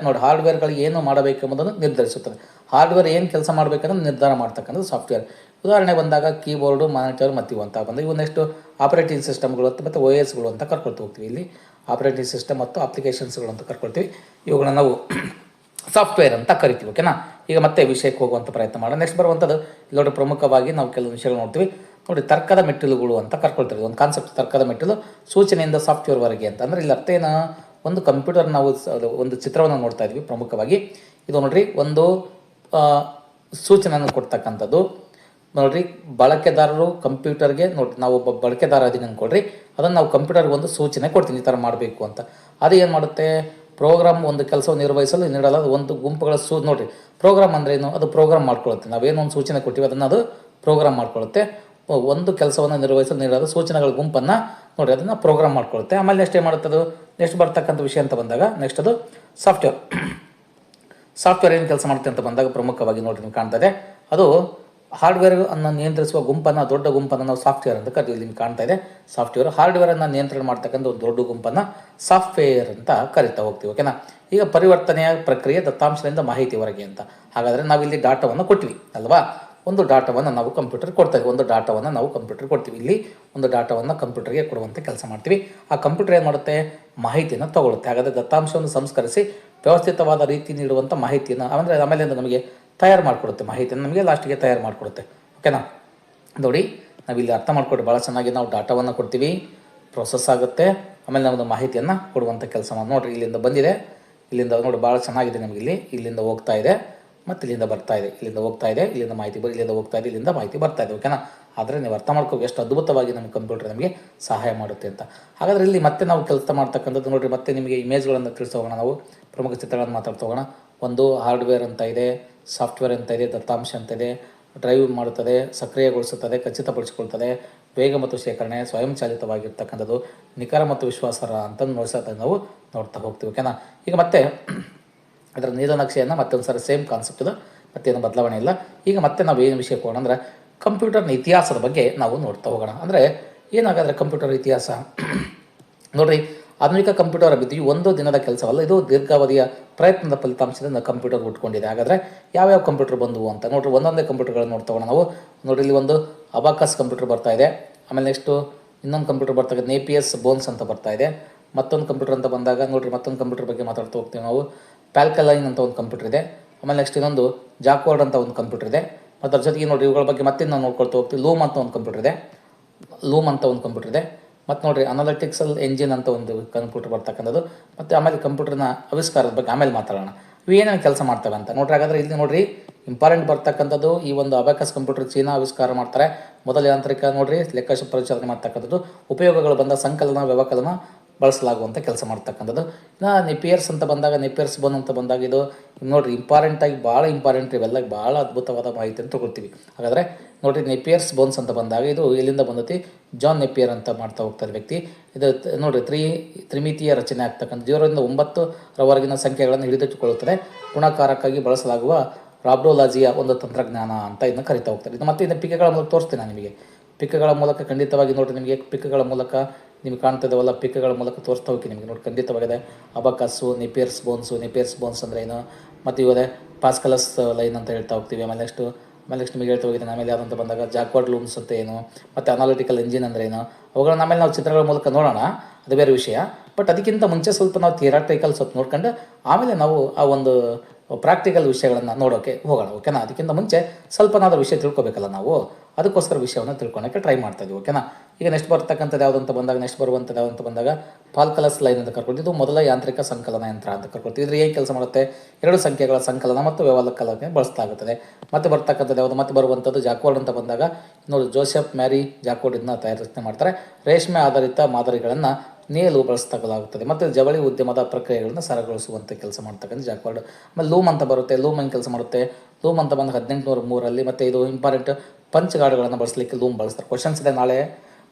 ನೋಡಿ ಹಾರ್ಡ್ವೇರ್ಗಳಿಗೆ ಏನು ಮಾಡಬೇಕೆಂಬುದನ್ನು ನಿರ್ಧರಿಸುತ್ತದೆ. ಹಾರ್ಡ್ವೇರ್ ಏನು ಕೆಲಸ ಮಾಡಬೇಕಂದ್ರೆ ನಿರ್ಧಾರ ಮಾಡ್ತಕ್ಕಂಥದ್ದು ಸಾಫ್ಟ್ವೇರ್. ಉದಾಹರಣೆ ಬಂದಾಗ ಕೀಬೋರ್ಡು, ಮಾನಿಟರ್ ಮತ್ತು ಇವು ಅಂತ ಬಂದಾಗ ಇವು ನೆಕ್ಸ್ಟು ಆಪರೇಟಿಂಗ್ ಸಿಸ್ಟಮ್ಗಳು ಮತ್ತು ಒ ಎಸ್ಗಳು ಅಂತ ಕರ್ಕೊಳ್ತಾ ಹೋಗ್ತೀವಿ. ಇಲ್ಲಿ ಆಪರೇಟಿಂಗ್ ಸಿಸ್ಟಮ್ ಮತ್ತು ಅಪ್ಲಿಕೇಶನ್ಸ್ಗಳು ಅಂತ ಕರ್ಕೊಳ್ತೀವಿ. ಇವುಗಳನ್ನ ನಾವು ಸಾಫ್ಟ್ವೇರ್ ಅಂತ ಕರಿತೀವಿ. ಓಕೆನಾ. ಈಗ ಮತ್ತೆ ವಿಷಯಕ್ಕೆ ಹೋಗುವಂಥ ಪ್ರಯತ್ನ ಮಾಡೋಣ. ನೆಕ್ಸ್ಟ್ ಬರುವಂಥದ್ದು ಇಲ್ಲಿ ನೋಡಿ, ಪ್ರಮುಖವಾಗಿ ನಾವು ಕೆಲವು ವಿಷಯಗಳು ನೋಡ್ತೀವಿ. ನೋಡಿ, ತರ್ಕದ ಮೆಟ್ಟಿಲುಗಳು ಅಂತ ಕರ್ಕೊಳ್ತೀವಿ. ಒಂದು ಕಾನ್ಸೆಪ್ಟ್ ತರ್ಕದ ಮೆಟ್ಟಿಲು, ಸೂಚನೆಯಿಂದ ಸಾಫ್ಟ್ವೇರ್ವರೆಗೆ ಅಂತ. ಅಂದರೆ ಇಲ್ಲಿ ಅರ್ಥ ಏನು, ಒಂದು ಕಂಪ್ಯೂಟರ್ ನಾವು ಒಂದು ಚಿತ್ರವನ್ನು ನೋಡ್ತಾ ಇದ್ವಿ. ಪ್ರಮುಖವಾಗಿ ಇದು ನೋಡ್ರಿ, ಒಂದು ಸೂಚನೆಯನ್ನು ಕೊಡ್ತಕ್ಕಂಥದ್ದು. ನೋಡ್ರಿ, ಬಳಕೆದಾರರು ಕಂಪ್ಯೂಟರ್ಗೆ ನೋಡಿ, ನಾವು ಒಬ್ಬ ಬಳಕೆದಾರ ಅದೀನಿ ಅಂದ್ಕೊಳ್ರಿ, ಅದನ್ನು ನಾವು ಕಂಪ್ಯೂಟರ್ಗೆ ಒಂದು ಸೂಚನೆ ಕೊಡ್ತೀನಿ ಈ ಥರ ಮಾಡಬೇಕು ಅಂತ. ಅದು ಏನು ಮಾಡುತ್ತೆ, ಪ್ರೋಗ್ರಾಮ್ ಒಂದು ಕೆಲಸವನ್ನು ನಿರ್ವಹಿಸಲು ನೀಡಲಾದ ಒಂದು ಗುಂಪುಗಳ ನೋಡಿರಿ, ಪ್ರೋಗ್ರಾಮ್ ಅಂದ್ರೆ ಏನು, ಅದು ಪ್ರೋಗ್ರಾಮ್ ಮಾಡ್ಕೊಳ್ಳುತ್ತೆ. ನಾವೇನೋ ಒಂದು ಸೂಚನೆ ಕೊಟ್ಟಿವಿ ಅದನ್ನು ಅದು ಪ್ರೋಗ್ರಾಮ್ ಮಾಡ್ಕೊಳ್ಳುತ್ತೆ. ಒಂದು ಕೆಲಸವನ್ನು ನಿರ್ವಹಿಸಲು ನೀಡಲಾದ ಸೂಚನೆಗಳ ಗುಂಪನ್ನು ನೋಡಿ ಅದನ್ನು ಪ್ರೋಗ್ರಾಮ್ ಮಾಡ್ಕೊಳ್ಳುತ್ತೆ. ಆಮೇಲೆ ನೆಕ್ಸ್ಟ್ ಏನು ಮಾಡುತ್ತೆ, ಅದು ನೆಕ್ಸ್ಟ್ ಬರ್ತಕ್ಕಂಥ ವಿಷಯ ಅಂತ ಬಂದಾಗ ನೆಕ್ಸ್ಟ್ ಅದು ಸಾಫ್ಟ್ವೇರ್ ಏನು ಕೆಲಸ ಮಾಡುತ್ತೆ ಅಂತ ಬಂದಾಗ ಪ್ರಮುಖವಾಗಿ ನೋಡಿ ನಿಮ್ಗೆ ಕಾಣ್ತಾ ಇದೆ, ಅದು ಹಾರ್ಡ್ವೇರ್ ಅನ್ನು ನಿಯಂತ್ರಿಸುವ ಗುಂಪನ್ನು, ದೊಡ್ಡ ಗುಂಪನ್ನು ನಾವು ಸಾಫ್ಟ್ವೇರ್ ಅಂತ ಕರಿತೀವಿ. ನಿಮ್ಗೆ ಕಾಣ್ತಾ ಇದೆ ಸಾಫ್ಟ್ವೇರ್. ಹಾರ್ಡ್ವೇರನ್ನು ನಿಯಂತ್ರಣ ಮಾಡ್ತಕ್ಕಂಥ ಒಂದು ದೊಡ್ಡ ಗುಂಪನ್ನು ಸಾಫ್ಟ್ವೇರ್ ಅಂತ ಕರಿತಾ ಹೋಗ್ತೀವಿ. ಓಕೆನಾ. ಈಗ ಪರಿವರ್ತನೆಯ ಪ್ರಕ್ರಿಯೆ ದತ್ತಾಂಶದಿಂದ ಮಾಹಿತಿವರೆಗೆ ಅಂತ. ಹಾಗಾದರೆ ನಾವಿಲ್ಲಿ ಡಾಟಾವನ್ನು ಕೊಟ್ಟಿವಿ ಅಲ್ವಾ, ಒಂದು ಡಾಟಾವನ್ನು ನಾವು ಕಂಪ್ಯೂಟರ್ ಕೊಡ್ತಾ ಇದ್ದೀವಿ. ಒಂದು ಡಾಟಾವನ್ನು ನಾವು ಕಂಪ್ಯೂಟರ್ ಕೊಡ್ತೀವಿ. ಇಲ್ಲಿ ಒಂದು ಡಾಟಾವನ್ನು ಕಂಪ್ಯೂಟರ್ಗೆ ಕೊಡುವಂಥ ಕೆಲಸ ಮಾಡ್ತೀವಿ. ಆ ಕಂಪ್ಯೂಟರ್ ಏನು ಮಾಡುತ್ತೆ, ಮಾಹಿತಿಯನ್ನು ತಗೊಳುತ್ತೆ. ಹಾಗಾದರೆ ದತ್ತಾಂಶವನ್ನು ಸಂಸ್ಕರಿಸಿ ವ್ಯವಸ್ಥಿತವಾದ ರೀತಿ ನೀಡುವಂಥ ಮಾಹಿತಿಯನ್ನು ಅಂದರೆ ಆಮೇಲೆ ನಮಗೆ ತಯಾರು ಮಾಡಿಕೊಡುತ್ತೆ. ಮಾಹಿತಿಯನ್ನು ನಮಗೆ ಲಾಸ್ಟಿಗೆ ತಯಾರು ಮಾಡಿಕೊಡುತ್ತೆ. ಓಕೆನಾ. ನೋಡಿ, ನಾವಿಲ್ಲಿ ಅರ್ಥ ಮಾಡಿಕೊಟ್ಟು ಭಾಳ ಚೆನ್ನಾಗಿ ನಾವು ಡಾಟಾವನ್ನು ಕೊಡ್ತೀವಿ, ಪ್ರೊಸೆಸ್ ಆಗುತ್ತೆ, ಆಮೇಲೆ ನಮ್ಮದು ಮಾಹಿತಿಯನ್ನು ಕೊಡುವಂಥ ಕೆಲಸ ನೋಡಿರಿ. ಇಲ್ಲಿಂದ ಬಂದಿದೆ, ಇಲ್ಲಿಂದ ನೋಡಿ ಭಾಳ ಚೆನ್ನಾಗಿದೆ ನಮಗೆ. ಇಲ್ಲಿಂದ ಹೋಗ್ತಾ ಇದೆ ಮತ್ತು ಇಲ್ಲಿಂದ ಬರ್ತಾ ಇದೆ, ಇಲ್ಲಿಂದ ಹೋಗ್ತಾ ಇದೆ, ಇಲ್ಲಿಂದ ಮಾಹಿತಿ ಇಲ್ಲಿಂದ ಹೋಗ್ತಾ ಇದೆ, ಇಲ್ಲಿಂದ ಮಾಹಿತಿ ಬರ್ತಾ ಇದೆ. ಓಕೆನಾ. ಆದರೆ ನೀವು ಅರ್ಥ ಮಾಡ್ಕೋಬೇಕು ಎಷ್ಟು ಅದ್ಭುತವಾಗಿ ನಮ್ಮ ಕಂಪ್ಯೂಟರ್ ನಮಗೆ ಸಹಾಯ ಮಾಡುತ್ತೆ ಅಂತ. ಹಾಗಾದರೆ ಇಲ್ಲಿ ಮತ್ತೆ ನಾವು ಕೆಲಸ ಮಾಡ್ತಕ್ಕಂಥದ್ದು ನೋಡಿರಿ, ಮತ್ತೆ ನಿಮಗೆ ಇಮೇಜ್ಗಳನ್ನು ತಿಳಿಸಿ ಹೋಗೋಣ. ನಾವು ಪ್ರಮುಖ ಚಿತ್ರಗಳನ್ನು ಮಾತಾಡ್ತಾ ಹೋಗೋಣ. ಒಂದು ಹಾರ್ಡ್ವೇರ್ ಅಂತ ಇದೆ, ಸಾಫ್ಟ್ವೇರ್ ಅಂತ ಇದೆ, ದತ್ತಾಂಶ ಅಂತ ಇದೆ, ಡ್ರೈವ್ ಮಾಡುತ್ತದೆ, ಸಕ್ರಿಯಗೊಳಿಸುತ್ತದೆ, ಖಚಿತಪಡಿಸಿಕೊಳ್ತದೆ, ವೇಗ ಮತ್ತು ಶೇಖರಣೆ, ಸ್ವಯಂಚಾಲಿತವಾಗಿರ್ತಕ್ಕಂಥದ್ದು, ನಿಖರ ಮತ್ತು ವಿಶ್ವಾಸಾರ್ಹ ಅಂತ ನಾವು ನೋಡ್ತಾ ಹೋಗ್ತೀವಿ. ಓಕೆನಾ. ಈಗ ಮತ್ತೆ ಅದರ ನೀಲನಕ್ಷೆಯನ್ನು ಮತ್ತೊಂದು ಸಾರಿ ಸೇಮ್ ಕಾನ್ಸೆಪ್ಟ್ ಇದೆ, ಮತ್ತೇನು ಬದಲಾವಣೆ ಇಲ್ಲ. ಈಗ ಮತ್ತೆ ನಾವು ಏನು ವಿಷಯಕ್ಕೆ ಹೋಗೋಣ ಅಂದರೆ ಕಂಪ್ಯೂಟರ್ನ ಇತಿಹಾಸದ ಬಗ್ಗೆ ನಾವು ನೋಡ್ತಾ ಹೋಗೋಣ. ಅಂದರೆ ಏನಾಗಾದರೆ ಕಂಪ್ಯೂಟರ್ ಇತಿಹಾಸ ನೋಡಿರಿ, ಆಧುನಿಕ ಕಂಪ್ಯೂಟರ್ ಅಭಿವೃದ್ಧಿಯು ಒಂದು ದಿನದ ಕೆಲಸವಲ್ಲ, ಇದು ದೀರ್ಘಾವಧಿಯ ಪ್ರಯತ್ನದ ಫಲಿತಾಂಶದಿಂದ ಕಂಪ್ಯೂಟರ್ ಹುಟ್ಕೊಂಡಿದೆ. ಹಾಗಾದರೆ ಯಾವ್ಯಾವ ಕಂಪ್ಯೂಟರ್ ಬಂದವು ಅಂತ ನೋಡಿರಿ, ಒಂದೊಂದೇ ಕಂಪ್ಯೂಟರ್ಗಳನ್ನು ನೋಡ್ತಾ ಹೋಗೋಣ ನಾವು. ನೋಡಿರಿ, ಇಲ್ಲಿ ಒಂದು ಅಬಾಕಸ್ ಕಂಪ್ಯೂಟರ್ ಬರ್ತಾ ಇದೆ. ಆಮೇಲೆ ನೆಕ್ಸ್ಟು ಇನ್ನೊಂದು ಕಂಪ್ಯೂಟರ್ ಬರ್ತಾ ಇದೆ, ನೇಪಿಯಸ್ ಬೋನ್ಸ್ ಅಂತ ಬರ್ತಾ ಇದೆ. ಮತ್ತೊಂದು ಕಂಪ್ಯೂಟರ್ ಅಂತ ಬಂದಾಗ ನೋಡಿರಿ, ಮತ್ತೊಂದು ಕಂಪ್ಯೂಟರ್ ಬಗ್ಗೆ ಮಾತಾಡ್ತಾ ಹೋಗ್ತೀವಿ ನಾವು. ಪ್ಯಾಲ್ಕಲೈನ್ ಅಂತ ಒಂದು ಕಂಪ್ಯೂಟರ್ ಇದೆ. ಆಮೇಲೆ ನೆಕ್ಸ್ಟ್ ಇನ್ನೊಂದು ಜಾಕ್ವರ್ಡ್ ಅಂತ ಒಂದು ಕಂಪ್ಯೂಟರ್ ಇದೆ. ಮತ್ತು ಅದ್ರ ಜೊತೆಗೆ ನೋಡಿ ಇವುಗಳ ಬಗ್ಗೆ ಮತ್ತೆ ನಾವು ನೋಡ್ಕೊಳ್ತಾ ಹೋಗ್ತೀವಿ. ಲೂಮ್ ಅಂತ ಒಂದು ಕಂಪ್ಯೂಟರ್ ಇದೆ. ಮತ್ತು ನೋಡಿರಿ, ಅನಾಲಿಟಿಕ್ಸಲ್ ಎಂಜಿನ್ ಅಂತ ಒಂದು ಕಂಪ್ಯೂಟರ್ ಬರ್ತಕ್ಕಂಥದ್ದು. ಮತ್ತು ಆಮೇಲೆ ಕಂಪ್ಯೂಟರ್ನ ಆವಿಷ್ಕಾರದ ಬಗ್ಗೆ ಆಮೇಲೆ ಮಾತಾಡೋಣ. ಇವು ಏನೇನು ಕೆಲಸ ಮಾಡ್ತವೆ ಅಂತ ನೋಡ್ರಿ. ಹಾಗಾದರೆ ಇಲ್ಲಿ ನೋಡಿರಿ, ಇಂಪಾರ್ಟೆಂಟ್ ಬರ್ತಕ್ಕಂಥದ್ದು ಈ ಒಂದು ಅಬಾಕಸ್ ಕಂಪ್ಯೂಟರ್ ಚೀನಾ ಆವಿಷ್ಕಾರ ಮಾಡ್ತಾರೆ. ಮೊದಲ ಯಾಂತ್ರಿಕ ನೋಡಿರಿ ಲೆಕ್ಕ ಪರಿಶೋಧನೆ ಮಾಡ್ತಕ್ಕಂಥದ್ದು, ಉಪಯೋಗಗಳು ಬಂದ ಸಂಕಲನ ವ್ಯವಕಲನ ಬಳಸಲಾಗುವಂಥ ಕೆಲಸ ಮಾಡ್ತಕ್ಕಂಥದ್ದು. ಇನ್ನು ನೆಪಿಯರ್ಸ್ ಅಂತ ಬಂದಾಗ, ನೆಪಿಯರ್ಸ್ ಬೋನ್ ಅಂತ ಬಂದಾಗ ಇದು ನೋಡಿರಿ ಇಂಪಾರ್ಟೆಂಟಾಗಿ ಭಾಳ ಇಂಪಾರ್ಟೆಂಟ್, ಇವೆಲ್ಲ ಭಾಳ ಅದ್ಭುತವಾದ ಮಾಹಿತಿಯನ್ನು ತೊಗೊಳ್ತೀವಿ. ಹಾಗಾದರೆ ನೋಡಿರಿ, ನೆಪಿಯರ್ಸ್ ಬೋನ್ಸ್ ಅಂತ ಬಂದಾಗ ಇದು ಎಲ್ಲಿಂದ ಬಂದತಿ, ಜಾನ್ ನೆಪಿಯರ್ ಅಂತ ಮಾಡ್ತಾ ಹೋಗ್ತಾರೆ ವ್ಯಕ್ತಿ. ಇದು ನೋಡಿರಿ ತ್ರಿಮಿತೀಯ ರಚನೆ ಆಗ್ತಕ್ಕಂಥ 0 ರಿಂದ 9ರವರೆಗಿನ ಸಂಖ್ಯೆಗಳನ್ನು ಹಿಡಿದಿಟ್ಟುಕೊಳ್ಳುತ್ತದೆ. ಗುಣಕಾರಕ್ಕಾಗಿ ಬಳಸಲಾಗುವ ರಾಬ್ಡೋಲಾಜಿಯ ಒಂದು ತಂತ್ರಜ್ಞಾನ ಅಂತ ಇದನ್ನು ಕರಿತಾ ಹೋಗ್ತಾರೆ. ಇದು ಮತ್ತೆ ಇದನ್ನು ಪಿಕ್ಗಳ ಮೂಲಕ ತೋರಿಸ್ತೀನಿ ನಾನು ನಿಮಗೆ. ಪಿಕ್ಗಳ ಮೂಲಕ ಖಂಡಿತವಾಗಿ ನೋಡಿರಿ, ನಿಮಗೆ ಪಿಕ್ಗಳ ಮೂಲಕ ನಿಮ್ಗೆ ಕಾಣ್ತಿದ್ದಾವಲ್ಲ, ಪಿಕ್ಗಳ ಮೂಲಕ ತೋರಿಸ್ತಾ ಹೋಗಿ ನಿಮಗೆ ನೋಡಿ ಖಂಡಿತವಾಗಿದೆ. ಅಬಾಕಸ್ಸು, ನೆಪಿಯರ್ಸ್ ಬೋನ್ಸ್ ಅಂದರೆ ಏನು, ಮತ್ತು ಇವಾಗ ಪಾಸ್ಕಲಸ್ ಲೈನ್ ಅಂತ ಹೇಳ್ತಾ ಹೋಗ್ತೀವಿ. ಆಮೇಲೆ ನೆಕ್ಸ್ಟ್ ನಿಮಗೆ ಹೇಳ್ತಾ ಹೋಗಿದ್ದೀನಿ. ಆಮೇಲೆ ಯಾವಂತ ಬಂದಾಗ ಜಾಕ್ವರ್ಡ್ ಲೂಮ್ಸ್ ಅಂತ ಏನು, ಮತ್ತು ಅನಾಲಿಟಿಕಲ್ ಎಂಜಿನ್ ಅಂದರೆ ಏನು, ಅವುಗಳನ್ನ ಆಮೇಲೆ ನಾವು ಚಿತ್ರಗಳ ಮೂಲಕ ನೋಡೋಣ, ಅದು ಬೇರೆ ವಿಷಯ. ಬಟ್ ಅದಕ್ಕಿಂತ ಮುಂಚೆ ಸ್ವಲ್ಪ ನಾವು ಥಿಯರಾಟಿಕಲ್ ಸ್ವಲ್ಪ ನೋಡ್ಕೊಂಡು ಆಮೇಲೆ ನಾವು ಆ ಒಂದು ಪ್ರಾಕ್ಟಿಕಲ್ ವಿಷಯಗಳನ್ನು ನೋಡೋಕ್ಕೆ ಹೋಗೋಣ. ಓಕೆನಾ. ಅದಕ್ಕಿಂತ ಮುಂಚೆ ಸ್ವಲ್ಪನಾದರೂ ವಿಷಯ ತಿಳ್ಕೊಬೇಕಲ್ಲ ನಾವು, ಅದಕ್ಕೋಸ್ಕರ ವಿಷಯವನ್ನು ತಿಳ್ಕೊಳಕ್ಕೆ ಟ್ರೈ ಮಾಡ್ತಾ ಇದ್ದೀವಿ. ಓಕೆನಾ. ಈಗ ನೆಕ್ಸ್ಟ್ ಬರ್ತಕ್ಕಂಥದ್ದು ಯಾವುದಂತ ಬಂದಾಗ ಪಾಲ್ಕಲಸ್ ಲೈನ್ ಅಂತ ಕರ್ಕೊಳ್ತೀವಿ. ಇದು ಮೊದಲ ಯಾಂತ್ರಿಕ ಸಂಕಲನ ಯಂತ್ರ ಅಂತ ಕರ್ಕೊಳ್ತೀವಿ. ಇದ್ರ ಏನು ಕೆಲಸ ಮಾಡುತ್ತೆ, 2 ಸಂಖ್ಯೆಗಳ ಸಂಕಲನ ಮತ್ತು ವ್ಯವಕಲನಕ್ಕೆ ಬಳಸಲಾಗುತ್ತದೆ. ಮತ್ತೆ ಬರ್ತಕ್ಕಂಥದ್ದು ಯಾವುದು, ಮತ್ತೆ ಬರುವಂಥದ್ದು ಜಾಕ್ವರ್ಡ್ ಅಂತ ಬಂದಾಗ ನೋಡಿ, ಜೋಸೆಫ್ ಮ್ಯಾರಿ ಜಾಕ್ವರ್ಡ್ ಇದನ್ನ ರಚನೆ ಮಾಡ್ತಾರೆ. ರೇಷ್ಮೆ ಆಧಾರಿತ ಮಾದರಿಗಳನ್ನು ನೇಲು ಬಳಸಲಾಗುತ್ತದೆ ಮತ್ತು ಜವಳಿ ಉದ್ಯಮದ ಪ್ರಕ್ರಿಯೆಗಳನ್ನು ಸರಗೊಳಿಸುವಂಥ ಕೆಲಸ ಮಾಡ್ತಕ್ಕಂಥ ಜಾಕ್ವರ್ಡ್. ಆಮೇಲೆ ಲೂಮ್ ಅಂತ ಬರುತ್ತೆ. ಲೂಮ್ ಹೆಂಗೆ ಕೆಲಸ ಮಾಡುತ್ತೆ, ಲೂಮ್ ಅಂತ ಬಂದು 1803 ಮತ್ತು ಇದು ಇಂಪಾರ್ಟೆಂಟ್ ಪಂಚ್ ಗಾರ್ಡ್ಗಳನ್ನು ಬಳಸಲಿಕ್ಕೆ ಲೂಮ್ ಬಳಸ್ತಾರೆ. ಕ್ವಶನ್ಸ್ ಇದೆ, ನಾಳೆ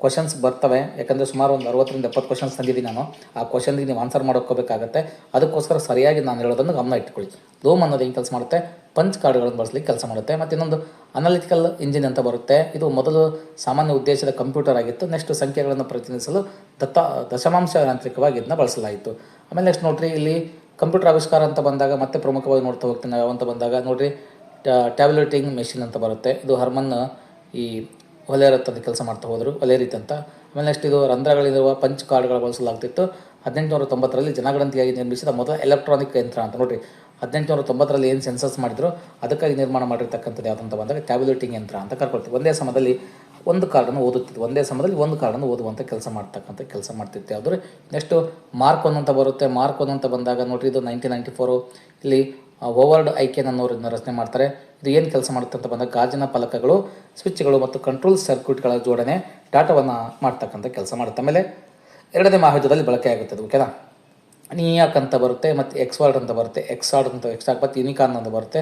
ಕ್ವಶನ್ಸ್ ಬರ್ತವೆ. ಯಾಕಂದರೆ ಸುಮಾರು ಒಂದು 60 ರಿಂದ 70 ಕ್ವಶನ್ಸ್ ತಂದಿದ್ದೀನಿ ನಾನು. ಆ ಕ್ವಶನ್ಗೆ ನೀವು ಆನ್ಸರ್ ಮಾಡ್ಕೋಬೇಕಾಗತ್ತೆ. ಅದಕ್ಕೋಸ್ಕರ ಸರಿಯಾಗಿ ನಾನು ಹೇಳೋದನ್ನು ಗಮನ ಇಟ್ಕೊಳ್ಳಿ. ಲೂಮ್ ಅನ್ನೋದು ಏನು ಕೆಲಸ ಮಾಡುತ್ತೆ, ಪಂಚ್ ಕಾರ್ಡ್ಗಳನ್ನು ಬಳಸಲಿಕ್ಕೆ ಕೆಲಸ ಮಾಡುತ್ತೆ. ಮತ್ತು ಇನ್ನೊಂದು ಅನಾಲಿಟಿಕಲ್ ಇಂಜಿನ್ ಅಂತ ಬರುತ್ತೆ. ಇದು ಮೊದಲು ಸಾಮಾನ್ಯ ಉದ್ದೇಶದ ಕಂಪ್ಯೂಟರ್ ಆಗಿತ್ತು. ನೆಕ್ಸ್ಟ್ ಸಂಖ್ಯೆಗಳನ್ನು ಪ್ರತಿನಿಧಿಸಲು ದಶಮಾಂಶ ಯಾಂತ್ರಿಕವಾಗಿ ಇದನ್ನ ಬಳಸಲಾಯಿತು. ಆಮೇಲೆ ನೆಕ್ಸ್ಟ್ ನೋಡ್ರಿ, ಇಲ್ಲಿ ಕಂಪ್ಯೂಟರ್ ಆವಿಷ್ಕಾರ ಅಂತ ಬಂದಾಗ ಮತ್ತೆ ಪ್ರಮುಖವಾಗಿ ನೋಡ್ತಾ ಹೋಗ್ತೀನಿ. ಯಾವಂತ ಬಂದಾಗ ನೋಡ್ರಿ, ಟ್ಯಾಬ್ಲೆಟಿಂಗ್ ಮೆಷಿನ್ ಅಂತ ಬರುತ್ತೆ. ಇದು ಹರ್ಮನ್ ಈ ಒಲೆ ರಥದ ಕೆಲಸ ಮಾಡ್ತಾ ಹೋದರು, ಒಲೆ ರೀತಿ ಅಂತ. ಆಮೇಲೆ ನೆಕ್ಸ್ಟ್ ಇದು ರಂಧ್ರಗಳಿರುವ ಪಂಚ್ ಕಾರ್ಡ್ಗಳು ಬಳಸಲಾಗ್ತಿತ್ತು. 1890ರಲ್ಲಿ ಜನಗಣತಿಯಾಗಿ ನಿರ್ಮಿಸಿದ ಮೊದಲ ಎಲೆಕ್ಟ್ರಾನಿಕ್ ಯಂತ್ರ ಅಂತ ನೋಡಿರಿ. 1890ರಲ್ಲಿ ಏನು ಸೆನ್ಸಸ್ ಮಾಡಿದ್ರು ಅದಕ್ಕಾಗಿ ನಿರ್ಮಾಣ ಮಾಡಿರ್ತಕ್ಕಂಥದ್ದು ಯಾವುದಂತ ಬಂದಾಗ ಟ್ಯಾಬ್ಯುಲೇಟಿಂಗ್ ಯಂತ್ರ ಅಂತ ಕರ್ಕೊಳ್ತೀವಿ. ಒಂದೇ ಸಮಯದಲ್ಲಿ ಒಂದು ಕಾರ್ಡನ್ನು ಓದುತ್ತಿತ್ತು, ಒಂದೇ ಸಮಯದಲ್ಲಿ ಒಂದು ಕಾರ್ಡನ್ನು ಓದುವಂಥ ಕೆಲಸ ಮಾಡ್ತಿತ್ತು ಯಾವುದ್ರೆ. ನೆಕ್ಸ್ಟು ಮಾರ್ಕ್ 1 ಅಂತ ಬರುತ್ತೆ. ಮಾರ್ಕ್ 1 ಅಂತ ಬಂದಾಗ ನೋಡಿರಿ, ಇದು 1994 ಇಲ್ಲಿ ಓವರ್ಡ್ ಐಕೆನ್ ಅನ್ನೋರನ್ನ ರಚನೆ ಮಾಡ್ತಾರೆ. ಇದು ಏನು ಕೆಲಸ ಮಾಡುತ್ತೆ ಅಂತ ಬಂದಾಗ ಗಾಜಿನ ಫಲಕಗಳು, ಸ್ವಿಚ್ಗಳು ಮತ್ತು ಕಂಟ್ರೋಲ್ ಸರ್ಕ್ಯೂಟ್ಗಳ ಜೋಡಣೆ ಡಾಟಾವನ್ನು ಮಾಡ್ತಕ್ಕಂಥ ಕೆಲಸ ಮಾಡುತ್ತೆ. ಆಮೇಲೆ 2ನೇ ಮಹಾಯುದ್ಧದಲ್ಲಿ ಬಳಕೆ ಆಗುತ್ತೆ ಅದು, ಓಕೆನಾ. ನಿಯಾಕ್ ಅಂತ ಬರುತ್ತೆ ಮತ್ತು ಎಕ್ಸ್ವಾರ್ಡ್ ಅಂತ ಬರುತ್ತೆ, ಎಕ್ಸಾರ್ಡ್ ಮತ್ತು ಯುನಿಕಾನ್ ಅಂತ ಬರುತ್ತೆ,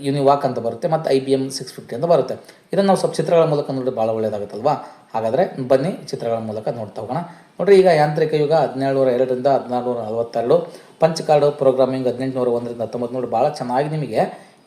ಯುನಿವಾಕ್ ಅಂತ ಬರುತ್ತೆ, ಮತ್ತು IBM 650 ಅಂತ ಬರುತ್ತೆ. ಇದನ್ನು ನಾವು ಸ್ವಲ್ಪ ಚಿತ್ರಗಳ ಮೂಲಕ ನೋಡಿ ಭಾಳ ಒಳ್ಳೆಯದಾಗುತ್ತಲ್ವಾ. ಹಾಗಾದರೆ ಬನ್ನಿ ಚಿತ್ರಗಳ ಮೂಲಕ ನೋಡ್ತಾ ಹೋಗೋಣ. ನೋಡಿರಿ, ಈಗ ಯಾಂತ್ರಿಕ ಯುಗ 1702ರಿಂದ 1642, ಪಂಚ್ ಕಾರ್ಡ್ ಪ್ರೋಗ್ರಾಮಿಂಗ್ 1801ರಿಂದ 19 ನೋಡಿ. ಭಾಳ ಚೆನ್ನಾಗಿ ನಿಮಗೆ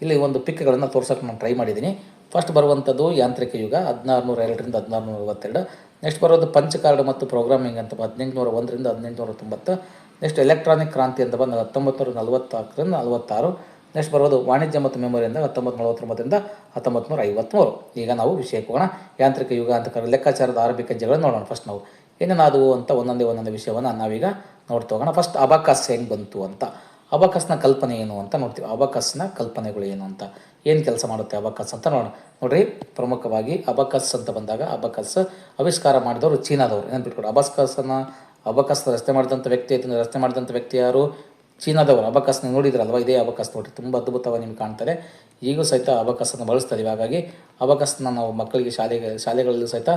ಇಲ್ಲಿ ಒಂದು ಪಿಕ್ಗಳನ್ನು ತೋರ್ಸೋಕ್ಕೆ ನಾನು ಟ್ರೈ ಮಾಡಿದ್ದೀನಿ. ಫಸ್ಟ್ ಬರುವಂಥದ್ದು ಯಾಂತ್ರಿಕ ಯುಗ 1602ರಿಂದ 1642. ನೆಕ್ಸ್ಟ್ ಬರೋದು ಪಂಚ್ ಕಾರ್ಡ್ ಮತ್ತು ಪ್ರೋಗ್ರಾಮಿಂಗ್ ಅಂತ 1801ರಿಂದ 1890. ನೆಕ್ಸ್ಟ್ ಎಲೆಕ್ಟ್ರಾನಿಕ್ ಕ್ರಾಂತಿ ಅಂತ ಬಂದು 1944ರಿಂದ 46. ನೆಕ್ಸ್ಟ್ ಬರೋದು ವಾಣಿಜ್ಯ ಮತ್ತು ಮೆಮೊರಿಯಿಂದ 1949ರಿಂದ 1953. ಈಗ ನಾವು ವಿಷಯಕ್ಕೆ ಹೋಗೋಣ. ಯಾಂತ್ರಿಕ ಯುಗ ಅಂತ ಲೆಕ್ಕಾಚಾರದ ಆರಂಭಿಕ ಹೆಜ್ಜೆಗಳನ್ನು ನೋಡೋಣ. ಫಸ್ಟ್ ನಾವು ಏನೇನಾದವು ಅಂತ ಒಂದೊಂದೇ ವಿಷಯವನ್ನು ನಾವೀಗ ನೋಡ್ತಾ ಹೋಗೋಣ. ಫಸ್ಟ್ ಅಬಾಕಸ್ ಹೆಂಗೆ ಬಂತು ಅಂತ, ಅಬಾಕಸ್ನ ಕಲ್ಪನೆ ಏನು ಅಂತ ನೋಡ್ತೀವಿ. ಅಬಾಕಸ್ನ ಕಲ್ಪನೆಗಳು ಏನು ಅಂತ, ಏನು ಕೆಲಸ ಮಾಡುತ್ತೆ ಅಬಾಕಸ್ ಅಂತ ನೋಡೋಣ. ನೋಡಿರಿ, ಪ್ರಮುಖವಾಗಿ ಅಬಾಕಸ್ ಅಂತ ಬಂದಾಗ ಅಬಾಕಸ್ ಆವಿಷ್ಕಾರ ಮಾಡಿದವರು ಚೀನಾದವರು. ನೆನ್ಪಿಟ್ಕೊಡಿ, ಅಬಾಕಸ್ನ ರಚನೆ ಮಾಡಿದಂಥ ವ್ಯಕ್ತಿ ಯಾರು? ಚೀನಾದವರು. ಅಬಾಕಸ್ನ ನೋಡಿದ್ರಲ್ವ, ಇದೇ ಅಬಾಕಸ್ ನೋಡಿರಿ, ತುಂಬ ಅದ್ಭುತವಾಗಿ ನಿಮ್ಗೆ ಕಾಣ್ತಾರೆ. ಈಗೂ ಸಹಿತ ಅಬಾಕಸ್ಸನ್ನು ಬಳಸ್ತಾ ಇದೀವಿ. ಹಾಗಾಗಿ ಅಬಾಕಸ್ನ ನಾವು ಮಕ್ಕಳಿಗೆ ಶಾಲೆಗಳಲ್ಲೂ ಸಹಿತ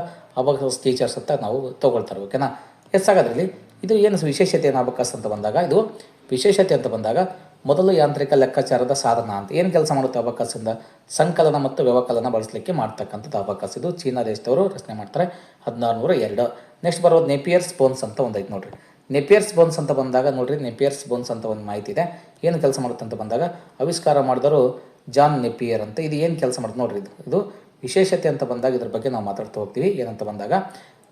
ಅಬಾಕಸ್ ಟೀಚರ್ಸ್ ಅಂತ ನಾವು ತೊಗೊಳ್ತಾರೆ, ಓಕೆನಾ. ಹಾಗಾದ್ರಲ್ಲಿ ಇದು ಏನು ವಿಶೇಷತೆ ಏನು ಅಬಾಕಸ್ ಅಂತ ಬಂದಾಗ, ಇದು ವಿಶೇಷತೆ ಅಂತ ಬಂದಾಗ ಮೊದಲು ಯಾಂತ್ರಿಕ ಲೆಕ್ಕಾಚಾರದ ಸಾಧನ ಅಂತ. ಏನು ಕೆಲಸ ಮಾಡುತ್ತೆ ಅಬಾಕಸ್ಸಿಂದ? ಸಂಕಲನ ಮತ್ತು ವ್ಯವಕಲನ ಬಳಸಲಿಕ್ಕೆ ಮಾಡ್ತಕ್ಕಂಥದ್ದು ಅಬಾಕಸ್. ಇದು ಚೀನಾ ದೇಶದವರು ರಚನೆ ಮಾಡ್ತಾರೆ 1602. ನೆಕ್ಸ್ಟ್ ಬರೋದು ನೆಪಿಯರ್ಸ್ ಬೋನ್ಸ್ ಅಂತ ಒಂದೈತೆ ನೋಡಿರಿ. ನೆಪಿಯರ್ಸ್ ಬೋನ್ಸ್ ಅಂತ ಬಂದಾಗ ನೋಡಿರಿ, ನೆಪಿಯರ್ಸ್ ಬೋನ್ಸ್ ಅಂತ ಒಂದು ಮಾಹಿತಿ ಇದೆ. ಏನು ಕೆಲಸ ಮಾಡುತ್ತೆ ಅಂತ ಬಂದಾಗ ಆವಿಷ್ಕಾರ ಮಾಡಿದವರು ಜಾನ್ ನೆಪಿಯರ್ ಅಂತ. ಇದು ಏನು ಕೆಲಸ ಮಾಡುತ್ತೆ ನೋಡಿರಿ, ಇದು ವಿಶೇಷತೆ ಅಂತ ಬಂದಾಗ ಇದ್ರ ಬಗ್ಗೆ ನಾವು ಮಾತಾಡ್ತಾ ಹೋಗ್ತೀವಿ. ಏನಂತ ಬಂದಾಗ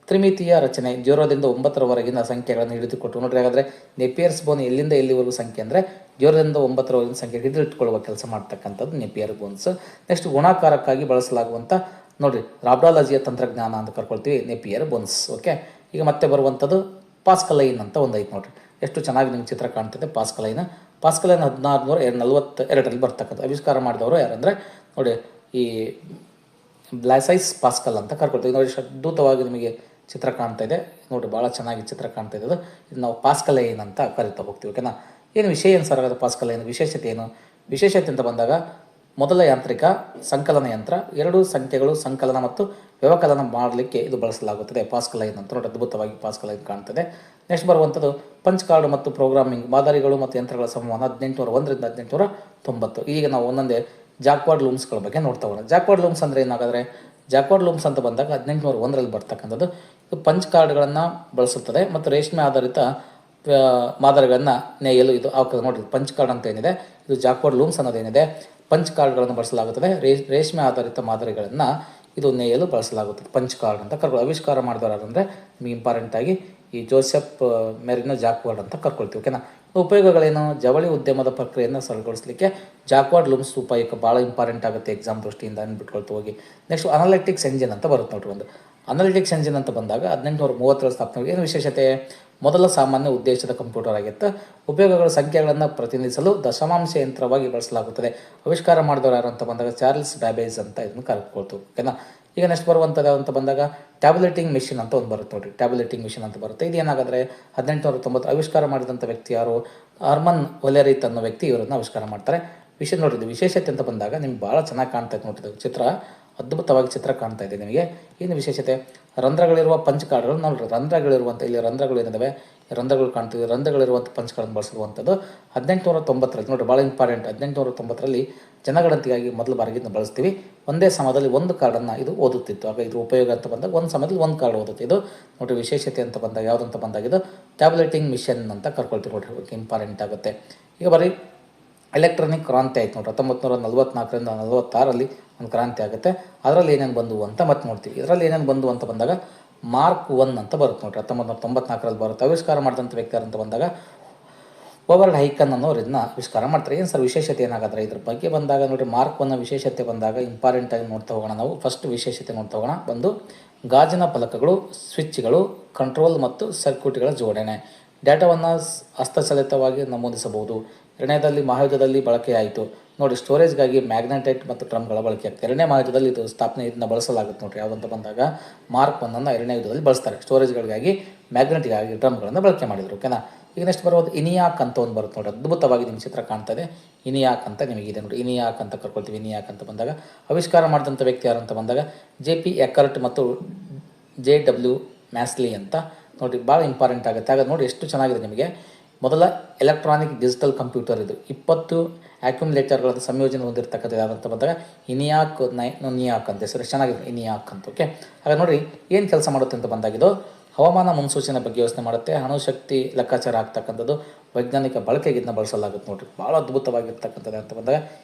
ತ್ರಿಮಿತೀಯ ರಚನೆ, 0ರಿಂದ 9ರವರೆಗಿನ ಸಂಖ್ಯೆಗಳನ್ನು ಹಿಡಿದುಕೊಟ್ಟು ನೋಡ್ರಿ. ಹಾಗಾದರೆ ನೆಪಿಯರ್ಸ್ ಬೋನ್ ಎಲ್ಲಿಂದ ಎಲ್ಲಿವರೆಗೂ ಸಂಖ್ಯೆ ಅಂದರೆ 0ರಿಂದ 9ರವರೆಗಿನ ಸಂಖ್ಯೆ ಹಿಡಿದಿಟ್ಟುಕೊಳ್ಳುವ ಕೆಲಸ ಮಾಡ್ತಕ್ಕಂಥದ್ದು ನೆಪಿಯರ್ ಬೋನ್ಸ್. ನೆಕ್ಸ್ಟ್ ಗುಣಾಕಾರಕ್ಕಾಗಿ ಬಳಸಲಾಗುವಂಥ ನೋಡಿರಿ ರಾಬ್ಡಾಲಜಿಯ ತಂತ್ರಜ್ಞಾನ ಅಂತ ಕರ್ಕೊಳ್ತೀವಿ, ನೆಪಿಯರ್ ಬೋನ್ಸ್, ಓಕೆ. ಈಗ ಮತ್ತೆ ಬರುವಂಥದ್ದು ಪಾಸ್ಕಲೈನ್ ಅಂತ ಒಂದು ಐತೆ ನೋಡಿರಿ. ಎಷ್ಟು ಚೆನ್ನಾಗಿ ನಿಮ್ಗೆ ಚಿತ್ರ ಕಾಣ್ತದೆ ಪಾಸ್ಕಲೈನ್. 1642ರಲ್ಲಿ ಬರ್ತಕ್ಕಂಥ ಆವಿಷ್ಕಾರ ಮಾಡಿದವರು ಯಾರಂದರೆ ನೋಡಿ, ಈ ಬ್ಲಾಸೈಸ್ ಪಾಸ್ಕಲ್ ಅಂತ ಕರ್ಕೊಳ್ತೀವಿ. ನೋಡಿ, ಅದ್ಭುತವಾಗಿ ನಿಮಗೆ ಚಿತ್ರ ಕಾಣ್ತಾ ಇದೆ ನೋಡಿ, ಭಾಳ ಚೆನ್ನಾಗಿ ಚಿತ್ರ ಕಾಣ್ತಾ ಇದೆ. ಇದು ನಾವು ಪಾಸ್ಕಲೈನ್ ಅಂತ ಕರಿತಾ ಹೋಗ್ತೀವಿ, ಓಕೆನಾ. ಏನು ವಿಷಯ ಏನು ಸರ್ ಅದು ಪಾಸ್ಕಲೈನ್? ವಿಶೇಷತೆ ಏನು? ವಿಶೇಷತೆ ಅಂತ ಬಂದಾಗ ಮೊದಲ ಯಾಂತ್ರಿಕ ಸಂಕಲನ ಯಂತ್ರ, 2 ಸಂಖ್ಯೆಗಳು ಸಂಕಲನ ಮತ್ತು ವ್ಯವಕಲನ ಮಾಡಲಿಕ್ಕೆ ಇದು ಬಳಸಲಾಗುತ್ತದೆ ಪಾಸ್ಕಲೈನ್ ಅಂತ ನೋಡಿ. ಅದ್ಭುತವಾಗಿ ಪಾಸ್ಕಲೈನ್ ಕಾಣ್ತದೆ. ನೆಕ್ಸ್ಟ್ ಬರುವಂಥದ್ದು ಪಂಚ್ ಕಾರ್ಡ್ ಮತ್ತು ಪ್ರೋಗ್ರಾಮಿಂಗ್ ಮಾದರಿಗಳು ಮತ್ತು ಯಂತ್ರಗಳ ಸಂವಹನ 1801ರಿಂದ 1890. ಈಗ ನಾವು ಒಂದೊಂದೇ ಜಾಕ್ವಾರ್ಡ್ ಲೂಮ್ಸ್ಗಳ ಬಗ್ಗೆ ನೋಡ್ತಾ ಹೋಗೋಣ. ಜಾಕ್ವಾರ್ಡ್ ಲೂಮ್ಸ್ ಅಂದರೆ ಏನಾಗಾದರೆ, ಜಾಕ್ವಾರ್ಡ್ ಲೂಮ್ಸ್ ಅಂತ ಬಂದಾಗ 1801ರಲ್ಲಿ ಬರ್ತಕ್ಕಂಥದ್ದು. ಇದು ಪಂಚ್ ಕಾರ್ಡ್ಗಳನ್ನು ಬಳಸುತ್ತದೆ ಮತ್ತು ರೇಷ್ಮೆ ಆಧಾರಿತ ಮಾದರಿಗಳನ್ನು ನೇಯಲು ಇದು ಆಗ್ತದೆ ನೋಡಿರಿ. ಪಂಚ್ ಕಾರ್ಡ್ ಅಂತ ಏನಿದೆ, ಇದು ಜಾಕ್ವಾರ್ಡ್ ಲೂಮ್ಸ್ ಅನ್ನೋದೇನಿದೆ, ಪಂಚ್ ಕಾರ್ಡ್ಗಳನ್ನು ಬಳಸಲಾಗುತ್ತದೆ. ರೇಷ್ಮೆ ಆಧಾರಿತ ಮಾದರಿಗಳನ್ನು ಇದು ನೇಯಲು ಬಳಸಲಾಗುತ್ತದೆ. ಪಂಚ್ ಕಾರ್ಡ್ ಅಂತ ಆವಿಷ್ಕಾರ ಮಾಡಿದವರು ಅಂದರೆ ನಿಮಗೆ ಇಂಪಾರ್ಟೆಂಟಾಗಿ ಈ ಜೋಸೆಫ್ ಮೆರಿನೋ ಜಾಕ್ವಾರ್ಡ್ ಅಂತ ಕರ್ಕೊಳ್ತೀವಿ, ಓಕೆನಾ. ಉಪಯೋಗಗಳೇನು? ಜವಳಿ ಉದ್ಯಮದ ಪ್ರಕ್ರಿಯೆಯನ್ನು ಸರಳಗೊಳಿಸಲಿಕ್ಕೆ ಜಾಕ್ವಾರ್ಡ್ ಲೂಮ್ಸ್ ಉಪಯೋಗ ಭಾಳ ಇಂಪಾರ್ಟೆಂಟ್ ಆಗುತ್ತೆ ಎಕ್ಸಾಮ್ ದೃಷ್ಟಿಯಿಂದ ಅಂದ್ಬಿಟ್ಕೊಳ್ತು ಹೋಗಿ. ನೆಕ್ಸ್ಟ್ ಅನಾಲಿಟಿಕ್ಸ್ ಎಂಜಿನ್ ಅಂತ ಬರುತ್ತೆ ನೋಡ್ರಿ. ಒಂದು ಅನಾಲಿಟಿಕ್ಸ್ ಎಂಜಿನ್ ಅಂತ ಬಂದಾಗ 1830 ಸ್ಥಾಪನೆ. ಏನು ವಿಶೇಷತೆ? ಮೊದಲ ಸಾಮಾನ್ಯ ಉದ್ದೇಶದ ಕಂಪ್ಯೂಟರ್ ಆಗಿತ್ತು. ಉಪಯೋಗಗಳ ಸಂಖ್ಯೆಗಳನ್ನು ಪ್ರತಿನಿಧಿಸಲು ದಶಮಾಂಶ ಯಂತ್ರವಾಗಿ ಬಳಸಲಾಗುತ್ತದೆ. ಆವಿಷ್ಕಾರ ಮಾಡಿದವರು ಯಾರು ಅಂತ ಬಂದಾಗ ಚಾರ್ಲ್ಸ್ ಬ್ಯಾಬೇಜ್ ಅಂತ ಇದನ್ನು ಕರ್ಕೊಳ್ತೀವಿ, ಓಕೆನಾ. ಈಗ ನೆಕ್ಸ್ಟ್ ಬರುವಂಥದ್ದು ಅಂತ ಬಂದಾಗ ಟ್ಯಾಬ್ಲೆಟಿಂಗ್ ಮಿಷಿನ್ ಅಂತ ಒಂದು ಬರುತ್ತೆ ನೋಡಿ. ಟ್ಯಾಬ್ಲೆಟಿಂಗ್ ಮಿಷಿನ್ ಅಂತ ಬರುತ್ತೆ. ಇದು ಏನಾಗಾದರೆ 1890 ಆವಿಷ್ಕಾರ ಮಾಡಿದಂಥ ವ್ಯಕ್ತಿ ಯಾರು? ಹರ್ಮನ್ ಒಲೆರಿತ್ ಅನ್ನೋ ವ್ಯಕ್ತಿ ಇವರನ್ನು ಆವಿಷ್ಕಾರ ಮಾಡ್ತಾರೆ. ನೋಡಿದ್ದು ವಿಶೇಷತೆ ಅಂತ ಬಂದಾಗ ನಿಮ್ಗೆ ಭಾಳ ಚೆನ್ನಾಗಿ ಕಾಣ್ತಾ ಇದೆ ನೋಡಿದ್ದು ಚಿತ್ರ, ಅದ್ಭುತವಾಗಿ ಚಿತ್ರ ಕಾಣ್ತಾ ಇದೆ ನಿಮಗೆ. ಏನು ವಿಶೇಷತೆ? ರಂಧ್ರಗಳಿರುವ ಪಂಚ್ ಕಾರ್ಡ್ಗಳು ನೋಡಿರಿ. ರಂಧ್ರಗಳಿರುವಂಥ ಇಲ್ಲಿ ರಂಧ್ರಗಳು ಏನಿದ್ದಾವೆ, ರಂಧ್ರಗಳು ಕಾಣ್ತಿವೆ. ರಂಧ್ರಗಳಿರುವಂಥ ಪಂಚ್ ಕಾರ್ಡ್ಗಳನ್ನು ಬಳಸಿರುವಂಥದ್ದು 1890ರಲ್ಲಿ ನೋಡಿ, ಭಾಳ ಇಂಪಾರ್ಟೆಂಟ್. 1890ರಲ್ಲಿ ಜನಗಣತಿಗಾಗಿ ಮೊದಲ ಬಾರಿಗೆ ಇದನ್ನು ಬಳಸ್ತೀವಿ. ಒಂದೇ ಸಮಯದಲ್ಲಿ ಒಂದು ಕಾರ್ಡನ್ನು ಇದು ಓದುತ್ತಿತ್ತು. ಆಗ ಇದು ಉಪಯೋಗ ಅಂತ ಬಂದಾಗ ಒಂದು ಸಮಯದಲ್ಲಿ ಒಂದು ಕಾರ್ಡ್ ಓದುತ್ತೆ. ಇದು ನೋಡಿ ವಿಶೇಷತೆ ಅಂತ ಬಂದಾಗ ಯಾವುದಂತ ಬಂದಾಗ ಇದು ಟ್ಯಾಬ್ಲೆಟಿಂಗ್ ಮಿಷನ್ ಅಂತ ಕರ್ಕೊಳ್ತೀವಿ ನೋಡಿರಿ, ಇಂಪಾರ್ಟೆಂಟ್ ಆಗುತ್ತೆ. ಈಗ ಬರೀ ಎಲೆಕ್ಟ್ರಾನಿಕ್ ಕ್ರಾಂತಿ ಆಯ್ತು ನೋಡ್ರಿ. 1944ರಿಂದ 46ರಲ್ಲಿ ಒಂದು ಕ್ರಾಂತಿ ಆಗುತ್ತೆ. ಅದರಲ್ಲಿ ಏನೇನು ಬಂದವು ಅಂತ ಮತ್ತೆ ನೋಡ್ತೀವಿ. ಇದರಲ್ಲಿ ಏನೇನು ಬಂದವು ಅಂತ ಬಂದಾಗ ಮಾರ್ಕ್ 1 ಅಂತ ಬರುತ್ತೆ ನೋಡ್ರಿ. 1994ರಲ್ಲಿ ಬರುತ್ತೆ. ಆವಿಷ್ಕಾರ ಮಾಡಿದಂಥ ವ್ಯಕ್ತಿ ಅಂತ ಬಂದಾಗ ಓವರ್ಡ್ ಹೈಕನ್ ಅನ್ನೋರು ಇದನ್ನ ಆವಿಷ್ಕಾರ ಮಾಡ್ತಾರೆ. ಏನು ಸರ್ ವಿಶೇಷತೆ ಏನಾಗುತ್ತೆ ಇದ್ರ ಬಗ್ಗೆ ಬಂದಾಗ ನೋಡಿರಿ, ಮಾರ್ಕ್ 1 ವಿಶೇಷತೆ ಬಂದಾಗ ಇಂಪಾರ್ಟೆಂಟಾಗಿ ನೋಡ್ತಾ ಹೋಗೋಣ. ನಾವು ಫಸ್ಟ್ ವಿಶೇಷತೆ ನೋಡ್ತಾ ಹೋಗೋಣ. ಬಂದು ಗಾಜಿನ ಫಲಕಗಳು, ಸ್ವಿಚ್ಗಳು, ಕಂಟ್ರೋಲ್ ಮತ್ತು ಸರ್ಕ್ಯೂಟ್ಗಳ ಜೋಡಣೆ, ಡೇಟಾವನ್ನು ಹಸ್ತಚಾಲಿತವಾಗಿ ನಮೂದಿಸಬಹುದು. ಎರಡನೇದಲ್ಲಿ ಮಹಾಯುದ್ಧದಲ್ಲಿ ಬಳಕೆಯಾಯಿತು ನೋಡಿ, ಸ್ಟೋರೇಜ್ಗಾಗಿ ಮ್ಯಾಗ್ನೆಟೈಟ್ ಮತ್ತು ಡ್ರಮ್ಗಳ ಬಳಕೆ ಆಗ್ತದೆ. ಎರಡನೇ ಮಹಾಯುದ್ಧದಲ್ಲಿ ಇದು ಸ್ಥಾಪನೆ ಇದನ್ನ ಬಳಸಲಾಗುತ್ತೆ ನೋಡಿರಿ. ಯಾವುದಂತ ಬಂದಾಗ ಮಾರ್ಕ್ 1 ಎರಡನೇ ಯುದ್ಧದಲ್ಲಿ ಬಳಸ್ತಾರೆ. ಸ್ಟೋರೇಜ್ಗಳಿಗಾಗಿ ಮ್ಯಾಗ್ನೆಟಿಗಾಗಿ ಡ್ರಮ್ಗಳನ್ನು ಬಳಕೆ ಮಾಡಿದರು. ಓಕೆನಾ. ಈಗ ನೆಕ್ಸ್ಟ್ ಬರೋದು ಇನಿಯಾಕ್ ಅಂತ ಒಂದು ಬರುತ್ತೆ ನೋಡಿ, ಅದ್ಭುತವಾಗಿ ನಿಮ್ಮ ಚಿತ್ರ ಕಾಣ್ತದೆ. ಇನಿಯಾಕ್ ಅಂತ ನಿಮಗಿದೆ ನೋಡಿ, ಇನಿಯಾಕ್ ಅಂತ ಕರ್ಕೊಳ್ತೀವಿ. ಇನಿಯಾಕ್ ಅಂತ ಬಂದಾಗ ಆವಿಷ್ಕಾರ ಮಾಡಿದಂಥ ವ್ಯಕ್ತಿ ಯಾರು ಅಂತ ಬಂದಾಗ JP ಎಕರ್ಟ್ ಮತ್ತು JW ಮ್ಯಾಸ್ಲಿ ಅಂತ ನೋಡಿ. ಭಾಳ ಇಂಪಾರ್ಟೆಂಟ್ ಆಗುತ್ತೆ. ಹಾಗಾದ್ರೆ ನೋಡಿ ಎಷ್ಟು ಚೆನ್ನಾಗಿದೆ ನಿಮಗೆ. ಮೊದಲ ಎಲೆಕ್ಟ್ರಾನಿಕ್ ಡಿಜಿಟಲ್ ಕಂಪ್ಯೂಟರ್ ಇದು. 20 ಅಕ್ಯುಮುಲೇಟರ್ಗಳ ಸಂಯೋಜನೆ ಹೊಂದಿರತಕ್ಕಂಥದ್ದು ಯಾವಂತ ಬಂದಾಗ ನಿಯಾಕ್ ಅಂತ ಹೆಸರು ಚೆನ್ನಾಗಿದೆ, ಇನಿಯಾಕ್ ಅಂತ. ಓಕೆ. ಹಾಗೆ ನೋಡಿ ಏನು ಕೆಲಸ ಮಾಡುತ್ತೆ ಅಂತ ಬಂದಾಗಿದ್ದು, ಹವಾಮಾನ ಮುನ್ಸೂಚನೆ ಬಗ್ಗೆ ಯೋಚನೆ ಮಾಡುತ್ತೆ. ಅಣುಶಕ್ತಿ ಲೆಕ್ಕಾಚಾರ ಆಗ್ತಕ್ಕಂಥದ್ದು, ವೈಜ್ಞಾನಿಕ ಬಳಕೆಗೆ ಇದನ್ನ ಬಳಸಲಾಗುತ್ತೆ ನೋಡಿರಿ. ಭಾಳ ಅದ್ಭುತವಾಗಿರ್ತಕ್ಕಂಥದ್ದು ಅಂತ ಬಂದಾಗ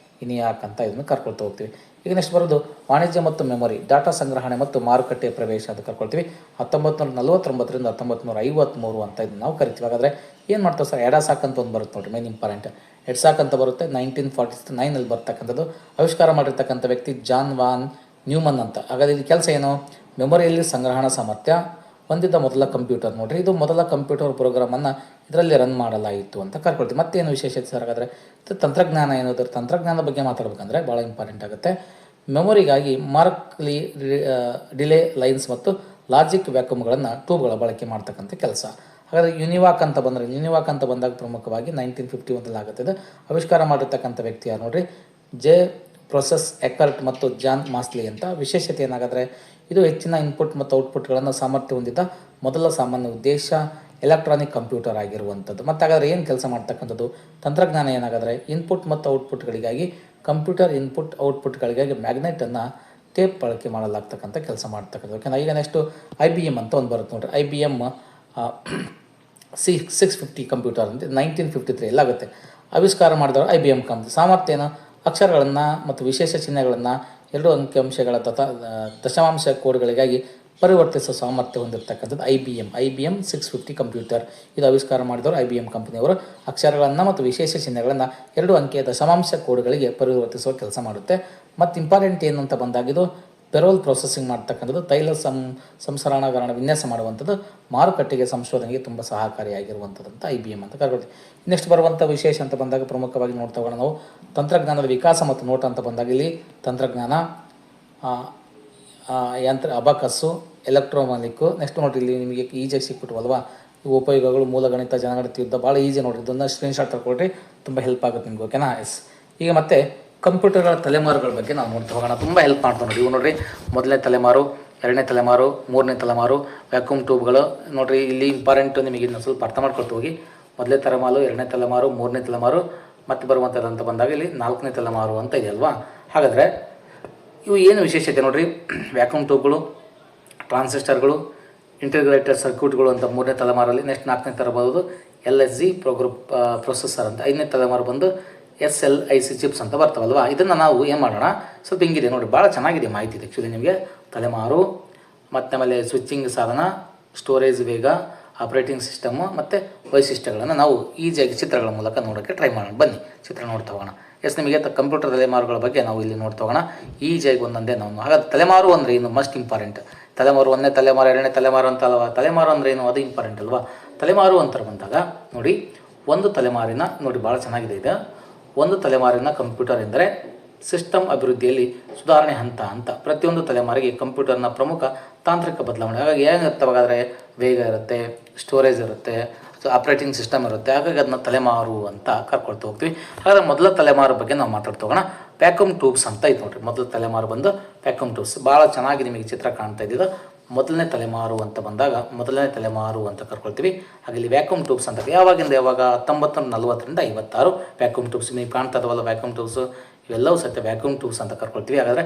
ಇನಿಯಾಕ್ ಅಂತ ಇದನ್ನು ಕರ್ಕೊಳ್ತಾ ಹೋಗ್ತೀವಿ. ಈಗ ನೆಕ್ಸ್ಟ್ ಬರೋದು ವಾಣಿಜ್ಯ ಮತ್ತು ಮೆಮೊರಿ, ಡಾಟಾ ಸಂಗ್ರಹಣೆ ಮತ್ತು ಮಾರುಕಟ್ಟೆ ಪ್ರವೇಶ ಅಂತ ಕರ್ಕೊಳ್ತೀವಿ. 1949ರಿಂದ 1953 ಅಂತ ಇದನ್ನು ನಾವು ಕರಿತೀವಿ. ಹಾಗಾದರೆ ಏನು ಮಾಡ್ತಾವೆ ಸರ್, ಎಡಾಸಾಕ್ ಅಂತ ಒಂದು ಬರುತ್ತೆ ನೋಡಿರಿ, ಮೇನ್ ಇಂಪಾರ್ಟೆಂಟ್. ಎಡ್ಸಾಕ್ ಅಂತ ಬರುತ್ತೆ, 1949 ಬರ್ತಕ್ಕಂಥದ್ದು. ಆವಿಷ್ಕಾರ ಮಾಡಿರ್ತಕ್ಕಂಥ ವ್ಯಕ್ತಿ ಜಾನ್ ವಾನ್ ನ್ಯೂಮನ್ ಅಂತ. ಹಾಗಾದರೆ ಇದು ಕೆಲಸ ಏನು, ಮೆಮೊರಿಯಲ್ಲಿ ಸಂಗ್ರಹಣಾ ಸಾಮರ್ಥ್ಯ ಹೊಂದಿದ್ದ ಮೊದಲ ಕಂಪ್ಯೂಟರ್ ನೋಡಿರಿ. ಇದು ಮೊದಲ ಕಂಪ್ಯೂಟರ್ ಪ್ರೋಗ್ರಾಮನ್ನು ಇದರಲ್ಲಿ ರನ್ ಮಾಡಲಾಯಿತು ಅಂತ ಕರ್ಕೊಳ್ತೀವಿ. ಮತ್ತೇನು ವಿಶೇಷತೆ ಸರ್ ಹಾಗಾದರೆ, ಇದು ತಂತ್ರಜ್ಞಾನ ಏನಾದರೂ ತಂತ್ರಜ್ಞಾನದ ಬಗ್ಗೆ ಮಾತಾಡಬೇಕಂದ್ರೆ ಭಾಳ ಇಂಪಾರ್ಟೆಂಟ್ ಆಗುತ್ತೆ. ಮೆಮೊರಿಗಾಗಿ ಮಾರ್ಕ್ಲಿ ಡಿಲೇ ಲೈನ್ಸ್ ಮತ್ತು ಲಾಜಿಕ್ ವ್ಯಾಕ್ಯೂಮ್ಗಳನ್ನು ಟ್ಯೂಬ್ಗಳ ಬಳಕೆ ಮಾಡ್ತಕ್ಕಂಥ ಕೆಲಸ. ಹಾಗಾದರೆ ಯುನಿವಾಕ್ ಅಂತ ಬಂದರೆ, ಯುನಿವಾಕ್ ಅಂತ ಬಂದಾಗ ಪ್ರಮುಖವಾಗಿ 1951 ಆಗುತ್ತೆ. ಇದು ಆವಿಷ್ಕಾರ ಮಾಡಿರ್ತಕ್ಕಂಥ ವ್ಯಕ್ತಿ ಯಾರು ನೋಡಿರಿ, ಜೆ ಪ್ರೊಸೆಸ್ ಎಕರ್ಟ್ ಮತ್ತು ಜಾನ್ ಮಾಸ್ಲಿ ಅಂತ. ವಿಶೇಷತೆ ಏನಾಗಾದರೆ ಇದು ಹೆಚ್ಚಿನ ಇನ್ಪುಟ್ ಮತ್ತು ಔಟ್ಪುಟ್ಗಳನ್ನು ಸಾಮರ್ಥ್ಯ ಹೊಂದಿದ್ದ ಮೊದಲ ಸಾಮಾನ್ಯ ಉದ್ದೇಶ ಎಲೆಕ್ಟ್ರಾನಿಕ್ ಕಂಪ್ಯೂಟರ್ ಆಗಿರುವಂಥದ್ದು. ಮತ್ತು ಹಾಗಾದರೆ ಏನು ಕೆಲಸ ಮಾಡ್ತಕ್ಕಂಥದ್ದು, ತಂತ್ರಜ್ಞಾನ ಏನಾಗಾದರೆ ಇನ್ಪುಟ್ ಮತ್ತು ಔಟ್ಪುಟ್ಗಳಿಗಾಗಿ ಕಂಪ್ಯೂಟರ್ ಇನ್ಪುಟ್ ಔಟ್ಪುಟ್ಗಳಿಗಾಗಿ ಮ್ಯಾಗ್ನೆಟನ್ನು ಟೇಪ್ ಬಳಕೆ ಮಾಡಲಾಗ್ತಕ್ಕಂಥ ಕೆಲಸ ಮಾಡ್ತಕ್ಕಂಥದ್ದು. ಓಕೆನಾ. ಈಗ ನೆಕ್ಸ್ಟು IBM ಅಂತ ಒಂದು ಬರುತ್ತೆ ನೋಡಿರಿ. IBM 650 ಕಂಪ್ಯೂಟರ್ ಅಂತ 1953 ಎಲ್ಲಾಗುತ್ತೆ. ಆವಿಷ್ಕಾರ ಮಾಡಿದವರು IBM ಕಂಪ್ನಿ. ಸಾಮರ್ಥ್ಯ ಏನು, ಅಕ್ಷರಗಳನ್ನು ಮತ್ತು ವಿಶೇಷ ಚಿಹ್ನೆಗಳನ್ನು 2 ಅಂಕಿಅಂಶಗಳ ದಶಮಾಂಶ ಕೋಡ್ಗಳಿಗಾಗಿ ಪರಿವರ್ತಿಸುವ ಸಾಮರ್ಥ್ಯ ಹೊಂದಿರತಕ್ಕಂಥದ್ದು IBM 650 ಕಂಪ್ಯೂಟರ್. ಇದು ಆವಿಷ್ಕಾರ ಮಾಡಿದವರು IBM ಕಂಪನಿಯವರು. ಅಕ್ಷರಗಳನ್ನು ಮತ್ತು ವಿಶೇಷ ಚಿಹ್ನೆಗಳನ್ನು 2 ಅಂಕೆಯ ದಶಮಾಂಶ ಕೋಡ್ಗಳಿಗೆ ಪರಿವರ್ತಿಸುವ ಕೆಲಸ ಮಾಡುತ್ತೆ. ಮತ್ತು ಇಂಪಾರ್ಟೆಂಟ್ ಏನು ಅಂತ ಬಂದಾಗಿದ್ದು, ಪೆರೋಲ್ ಪ್ರೊಸೆಸಿಂಗ್ ಮಾಡ್ತಕ್ಕಂಥದ್ದು, ತೈಲ ಸಂಸ್ಕರಣಾಗಾರಣ ವಿನ್ಯಾಸ ಮಾಡುವಂಥದ್ದು, ಮಾರುಕಟ್ಟೆಗೆ ಸಂಶೋಧನೆಗೆ ತುಂಬ ಸಹಕಾರಿಯಾಗಿರುವಂಥದ್ದು ಅಂತ IBM ಅಂತ ಕರ್ಕೊಳ್ತೀವಿ. ನೆಕ್ಸ್ಟ್ ಬರುವಂಥ ವಿಶೇಷ ಅಂತ ಬಂದಾಗ ಪ್ರಮುಖವಾಗಿ ನೋಡ್ತಾ ಹೋಗೋಣ ನಾವು. ತಂತ್ರಜ್ಞಾನದ ವಿಕಾಸ ಮತ್ತು ನೋಟ ಅಂತ ಬಂದಾಗ ಇಲ್ಲಿ ತಂತ್ರಜ್ಞಾನ, ಯಂತ್ರ, ಅಬಕಸ್ಸು, ಎಲೆಕ್ಟ್ರೋಮಾನಿಕ್ಕು. ನೆಕ್ಸ್ಟ್ ನೋಡಿರಿ ಇಲ್ಲಿ ನಿಮಗೆ ಈಜಿಯಾಗಿ ಸಿಕ್ಬಿಟ್ವಲ್ವಾ ಇವು ಉಪಯೋಗಗಳು, ಮೂಲಗಣಿತ, ಜನಗಣಿತ, ಯುದ್ಧ, ಭಾಳ ಈಜಿ ನೋಡಿರಿ. ಇದನ್ನು ಸ್ಕ್ರೀನ್ಶಾಟ್ ತಗೊಳ್ರಿ, ತುಂಬ ಹೆಲ್ಪ್ ಆಗುತ್ತೆ ನಿಮ್ಗೆ. ಓಕೆನಾ. ಎಸ್. ಈಗ ಮತ್ತೆ ಕಂಪ್ಯೂಟರ್ಗಳ ತಲೆಮಾರುಗಳ ಬಗ್ಗೆ ನಾವು ನೋಡ್ತಾ ಹೋಗೋಣ. ತುಂಬ ಹೆಲ್ಪ್ ಮಾಡ್ತಾವೆ ನೋಡಿ. ಇವು ನೋಡಿರಿ, ಮೊದಲನೇ ತಲೆಮಾರು, ಎರಡನೇ ತಲೆಮಾರು, ಮೂರನೇ ತಲೆಮಾರು, ವ್ಯಾಕ್ಯೂಮ್ ಟ್ಯೂಬ್ಗಳು ನೋಡಿರಿ. ಇಲ್ಲಿ ಇಂಪಾರ್ಟೆಂಟು ನಿಮಗೆ ಇದನ್ನ ಸ್ವಲ್ಪ ಅರ್ಥ ಮಾಡ್ಕೊಳ್ತಾ ಹೋಗಿ. ಮೊದಲನೇ ತಲೆಮಾರು, ಎರಡನೇ ತಲೆಮಾರು, ಮೂರನೇ ತಲೆಮಾರು, ಮತ್ತು ಬರುವಂಥದ್ದು ಅಂತ ಬಂದಾಗ ಇಲ್ಲಿ 4ನೇ ತಲೆಮಾರು ಅಂತ ಇದೆಯಲ್ವಾ. ಹಾಗಾದರೆ ಇವು ಏನು ವಿಶೇಷತೆ ನೋಡಿರಿ, ವ್ಯಾಕ್ಯೂಮ್ ಟ್ಯೂಬ್ಗಳು, ಟ್ರಾನ್ಸಿಸ್ಟರ್ಗಳು, ಇಂಟಿಗ್ರೇಟೆಡ್ ಸರ್ಕ್ಯೂಟ್ಗಳು ಅಂತ 3ನೇ ತಲೆಮಾರಲ್ಲಿ. ನೆಕ್ಸ್ಟ್ 4ನೇ ತಲೆಮಾರು LSG ಪ್ರೊಸೆಸರ್ ಅಂತ. 5ನೇ ತಲೆಮಾರು ಬಂದು SLIC ಚಿಪ್ಸ್ ಅಂತ ಬರ್ತಾವಲ್ವಾ. ಇದನ್ನು ನಾವು ಏನು ಮಾಡೋಣ, ಸ್ವಲ್ಪ ಹಿಂಗಿದೆ ನೋಡಿ, ಭಾಳ ಚೆನ್ನಾಗಿದೆ ಮಾಹಿತಿ ಇದೆ ಆ್ಯಕ್ಚುಲಿ ನಿಮಗೆ. ತಲೆಮಾರು ಮತ್ತು ಆಮೇಲೆ ಸ್ವಿಚ್ಚಿಂಗ್ ಸಾಧನ, ಸ್ಟೋರೇಜ್ ವೇಗ, ಆಪ್ರೇಟಿಂಗ್ ಸಿಸ್ಟಮು ಮತ್ತು ವೈಶಿಷ್ಟ್ಯಗಳನ್ನು ನಾವು ಈಸಿಯಾಗಿ ಚಿತ್ರಗಳ ಮೂಲಕ ನೋಡೋಕ್ಕೆ ಟ್ರೈ ಮಾಡೋಣ. ಬನ್ನಿ ಚಿತ್ರ ನೋಡ್ತಾ ಹೋಗೋಣ. ಎಸ್, ನಿಮಗೆ ಕಂಪ್ಯೂಟರ್ ತಲೆಮಾರುಗಳ ಬಗ್ಗೆ ನಾವು ಇಲ್ಲಿ ನೋಡ್ತಾ ಹೋಗೋಣ ಈಜಿಯಾಗಿ ಒಂದೊಂದೇ ನಾವು. ಹಾಗಾದ್ರೆ ತಲೆಮಾರು ಅಂದರೆ ಏನು, ಮಸ್ಟ್ ಇಂಪಾರ್ಟೆಂಟ್. ತಲೆಮಾರು 1ನೇ ತಲೆಮಾರು, 2ನೇ ತಲೆಮಾರು ಅಂತ ಅಲ್ವಾ. ತಲೆಮಾರು ಅಂದರೆ ಏನು, ಅದು ಇಂಪಾರ್ಟೆಂಟ್ ಅಲ್ವಾ. ತಲೆಮಾರು ಅಂತ ಬಂದಾಗ ನೋಡಿ, ಒಂದು ತಲೆಮಾರಿನ ನೋಡಿ ಭಾಳ ಚೆನ್ನಾಗಿದೆ ಇದು. ಒಂದು ತಲೆಮಾರಿನ ಕಂಪ್ಯೂಟರ್ ಎಂದರೆ ಸಿಸ್ಟಮ್ ಅಭಿವೃದ್ಧಿಯಲ್ಲಿ ಸುಧಾರಣೆ ಹಂತ ಅಂತ. ಪ್ರತಿಯೊಂದು ತಲೆಮಾರಿಗೆ ಕಂಪ್ಯೂಟರ್ನ ಪ್ರಮುಖ ತಾಂತ್ರಿಕ ಬದಲಾವಣೆ. ಹಾಗಾಗಿ ಏನಿರುತ್ತೆ ಅವಾಗಾದರೆ ವೇಗ ಇರುತ್ತೆ, ಸ್ಟೋರೇಜ್ ಇರುತ್ತೆ, ಆಪ್ರೇಟಿಂಗ್ ಸಿಸ್ಟಮ್ ಇರುತ್ತೆ. ಹಾಗಾಗಿ ಅದನ್ನ ತಲೆಮಾರು ಅಂತ ಕರ್ಕೊಳ್ತಾ ಹೋಗ್ತೀವಿ. ಹಾಗಾದರೆ ಮೊದಲ ತಲೆಮಾರು ಬಗ್ಗೆ ನಾವು ಮಾತಾಡ್ತಾ ಹೋಗೋಣ. ವ್ಯಾಕ್ಯೂಮ್ ಟ್ಯೂಬ್ಸ್ ಅಂತ ಇದು ನೋಡಿರಿ. ಮೊದಲ ತಲೆಮಾರು ಬಂದು ವ್ಯಾಕ್ಯೂಮ್ ಟ್ಯೂಬ್ಸ್. ಭಾಳ ಚೆನ್ನಾಗಿ ನಿಮಗೆ ಚಿತ್ರ ಕಾಣ್ತಾ ಇದ್ದಿದ್ದು. ಮೊದಲನೇ ತಲೆಮಾರು ಅಂತ ಬಂದಾಗ ಮೊದಲನೇ ತಲೆಮಾರು ಅಂತ ಕರ್ಕೊಳ್ತೀವಿ. ಹಾಗೆ ಇಲ್ಲಿ ವ್ಯಾಕ್ಯೂಮ್ ಟ್ಯೂಬ್ಸ್ ಅಂತ ಯಾವಾಗಿಂದ ಯಾವಾಗ 1940ರಿಂದ 56 ವ್ಯಾಕ್ಯೂಮ್ ಟ್ಯೂಬ್ಸ್ ನೀವು ಕಾಣ್ತಾ ಇದಾವಲ್ಲ. ವ್ಯಾಕ್ಯೂಮ್ ಟ್ಯೂಬ್ಸು ಇವೆಲ್ಲವೂ ಸತ್ಯ ವ್ಯಾಕ್ಯೂಮ್ ಟ್ಯೂಬ್ಸ್ ಅಂತ ಕರ್ಕೊಳ್ತೀವಿ. ಹಾಗಾದರೆ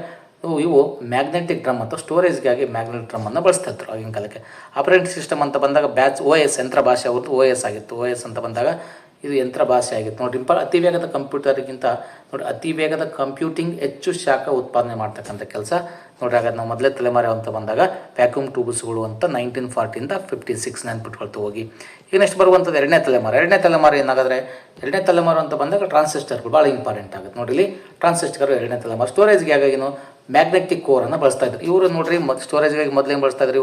ಇವು ಮ್ಯಾಗ್ನೆಟಿಕ್ ಡ್ರಮ್ ಮತ್ತು ಸ್ಟೋರೇಜ್ಗಾಗಿ ಮ್ಯಾಗ್ನೆಟಿಕ್ ಡ್ರಮ್ಮನ್ನು ಬಳಸ್ತಾ ಇದ್ರು ಆಗಿನ ಕಾಲಕ್ಕೆ. ಆಪರೇಟಿಂಗ್ ಸಿಸ್ಟಮ್ ಅಂತ ಬಂದಾಗ OS ಯಂತ್ರ ಭಾಷೆ ಅವ್ರದ್ದು OS ಆಗಿತ್ತು. OS ಅಂತ ಬಂದಾಗ ಇದು ಯಂತ್ರ ಭಾಷೆ ಆಗಿತ್ತು ನೋಡಿ. ಅತಿ ವೇಗದ ಕಂಪ್ಯೂಟರ್ಗಿಂತ ನೋಡಿ, ಅತಿ ವೇಗದ ಕಂಪ್ಯೂಟಿಂಗ್ ಹೆಚ್ಚು ಶಾಖ ಉತ್ಪಾದನೆ ಮಾಡ್ತಕ್ಕಂಥ ಕೆಲಸ ನೋಡ್ರಿ. ಹಾಗಾದ್ರೆ ನಾವು ಮೊದಲೇ ತಲೆಮಾರು ಅಂತ ಬಂದಾಗ ವ್ಯಾಕ್ಯೂಮ್ ಟ್ಯೂಬ್ಸ್ಗಳು ಅಂತ 1940 56 ನೆನ್ಪಿಟ್ಕೊಳ್ತು ಹೋಗಿ. ಈಗ ನೆಕ್ಸ್ಟ್ ಬರುವಂಥದ್ದು ಎರಡನೇ ತಲೆಮಾರು ಏನಾಗಾದರೆ ಎರಡನೇ ತಲೆಮಾರು ಅಂತ ಬಂದಾಗ ಟ್ರಾನ್ಸಿಸ್ಟರ್ಗಳು ಭಾಳ ಇಂಪಾರ್ಟೆಂಟ್ ಆಗುತ್ತೆ. ನೋಡಿರಿ, ಇಲ್ಲಿ ಟ್ರಾನ್ಸಿಸ್ಟರ್ ಎರಡನೇ ತಲೆಮಾರು. ಸ್ಟೋರೇಜ್ಗೆ ಆಗಾಗಿನು ಮ್ಯಾಗ್ನೆಟಿಕ್ ಕೋರನ್ನು ಬಳಸ್ತಾ ಇದ್ರು ಇವರು. ನೋಡ್ರಿ, ಸ್ಟೋರೇಜ್ಗಾಗಿ ಮೊದಲೇನು ಬಳಸ್ತಾ ಇದ್ರು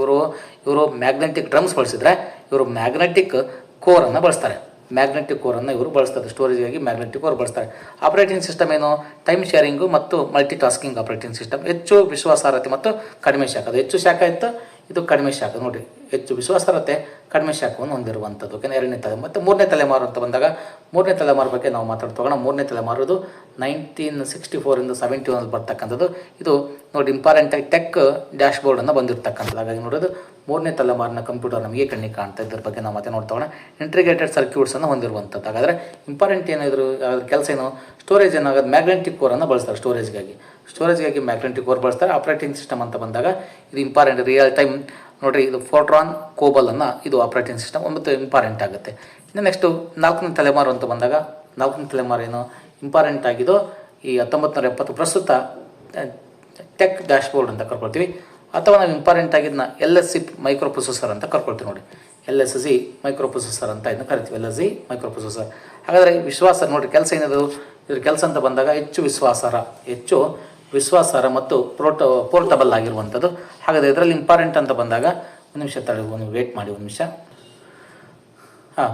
ಇವರು ಮ್ಯಾಗ್ನೆಟಿಕ್ ಡ್ರಮ್ಸ್ ಬಳಸಿದ್ರೆ ಇವರು ಮ್ಯಾಗ್ನೆಟಿಕ್ ಕೋರನ್ನು ಬಳಸ್ತಾರೆ. ಮ್ಯಾಗ್ನೆಟಿಕ್ ಕೋರನ್ನು ಇವರು ಬಳಸ್ತಾರೆ. ಸ್ಟೋರೇಜ್ಗಾಗಿ ಮ್ಯಾಗ್ನೆಟಿಕ್ ಕೋರ್ ಬಳಸ್ತಾರೆ. ಆಪರೇಟಿಂಗ್ ಸಿಸ್ಟಮ್ ಏನು? ಟೈಮ್ ಶೇರಿಂಗು ಮತ್ತು ಮಲ್ಟಿ ಟಾಸ್ಕಿಂಗ್ ಆಪರೇಟಿಂಗ್ ಸಿಸ್ಟಮ್. ಹೆಚ್ಚು ವಿಶ್ವಾಸಾರ್ಹತೆ ಮತ್ತು ಕಡಿಮೆ ಶಾಖ. ಅದು ಹೆಚ್ಚು ಶಾಖ ಇತ್ತು, ಇದು ಕಡಿಮೆ ಶಾಖ. ನೋಡಿರಿ, ಹೆಚ್ಚು ವಿಶ್ವಾಸಾರ್ಹತೆ, ಕಡಿಮೆ ಶಾಖವನ್ನು ಹೊಂದಿರುವಂಥದ್ದು. ಓಕೆ, ಎರಡನೇ ತಲೆಮಾರು. ಮತ್ತು ಮೂರನೇ ತಲೆಮಾರು ಅಂತ ಬಂದಾಗ ಮೂರನೇ ತಲೆಮಾರು ಬಗ್ಗೆ ನಾವು ಮಾತಾಡ್ತೋಗೋಣ. ಮೂರನೇ ತಲೆಮಾರು 1964 71 ಬರ್ತಕ್ಕಂಥದ್ದು. ಇದು ನೋಡಿ ಇಂಪಾರ್ಟೆಂಟಾಗಿ ಟೆಕ್ ಡ್ಯಾಶ್ ಬೋರ್ಡನ್ನು ಬಂದಿರತಕ್ಕಂಥದ್ದು. ಹಾಗಾಗಿ ನೋಡೋದು ಮೂರನೇ ತಲೆಮಾರಿನ ಕಂಪ್ಯೂಟರ್ ನಮಗೆ ಕಣ್ಣಿಗೆ ಕಾಣ್ತಾ ಇದ್ರ ಬಗ್ಗೆ ನಾವು ಮತ್ತೆ ನೋಡ್ತೋಗೋಣ. ಇಂಟಿಗ್ರೇಟೆಡ್ ಸರ್ಕ್ಯೂಟ್ಸನ್ನು ಹೊಂದಿರುವಂಥದ್ದು. ಹಾಗಾದರೆ ಇಂಪಾರ್ಟೆಂಟ್ ಏನಿದ್ರು ಅದ್ರ ಕೆಲಸ ಏನು? ಸ್ಟೋರೇಜ್ ಏನಾಗೋದು ಮ್ಯಾಗ್ನೆಟಿಕ್ ಕೋರನ್ನು ಬಳಸ್ತಾರೆ ಸ್ಟೋರೇಜ್ಗಾಗಿ ಮ್ಯಾಗ್ನೆಟಿಕ್ ಕೋರ್ ಬಳಸ್ತಾರೆ. ಆಪರೇಟಿಂಗ್ ಸಿಸ್ಟಮ್ ಅಂತ ಬಂದಾಗ ಇದು ಇಂಪಾರ್ಟೆಂಟ್, ರಿಯಲ್ ಟೈಮ್. ನೋಡಿರಿ, ಇದು ಫೋರ್ಟ್ರಾನ್ ಕೋಬಲನ್ನು ಇದು ಆಪರೇಟಿಂಗ್ ಸಿಸ್ಟಮ್ ಒಂದು ಇಂಪಾರ್ಟೆಂಟ್ ಆಗುತ್ತೆ. ಇನ್ನು ನೆಕ್ಸ್ಟು ನಾಲ್ಕನೇ ತಲೆಮಾರು ಅಂತ ಬಂದಾಗ ನಾಲ್ಕನೇ ತಲೆಮಾರು ಏನು ಇಂಪಾರ್ಟೆಂಟ್ ಆಗಿದೋ ಈ 1970 ಪ್ರಸ್ತುತ ಟೆಕ್ ಡ್ಯಾಶ್ ಬೋರ್ಡ್ ಅಂತ ಕರ್ಕೊಳ್ತೀವಿ. ಅಥವಾ ನಾವು ಇಂಪಾರ್ಟೆಂಟ್ ಆಗಿದ್ದನ್ನ LSC ಮೈಕ್ರೋ ಪ್ರೊಸೆಸರ್ ಅಂತ ಕರ್ಕೊಳ್ತೀವಿ. ನೋಡಿ, LSC ಮೈಕ್ರೋ ಪ್ರೊಸೆಸರ್ ಅಂತ ಇದನ್ನು ಕರಿತೀವಿ, LSC ಮೈಕ್ರೋ ಪ್ರೊಸೆಸರ್. ಹಾಗಾದರೆ ವಿಶ್ವಾಸ ನೋಡಿರಿ, ಕೆಲಸ ಏನಿದು? ಇದ್ರ ಕೆಲಸ ಅಂತ ಬಂದಾಗ ಹೆಚ್ಚು ವಿಶ್ವಾಸಾರ್ಹ ಮತ್ತು ಪೋರ್ಟಬಲ್ ಆಗಿರುವಂಥದ್ದು. ಹಾಗಾದರೆ ಇದರಲ್ಲಿ ಇಂಪಾರ್ಟೆಂಟ್ ಅಂತ ಬಂದಾಗ ಒಂದು ನಿಮಿಷ ವೇಟ್ ಮಾಡಿ ಒಂದು ನಿಮಿಷ.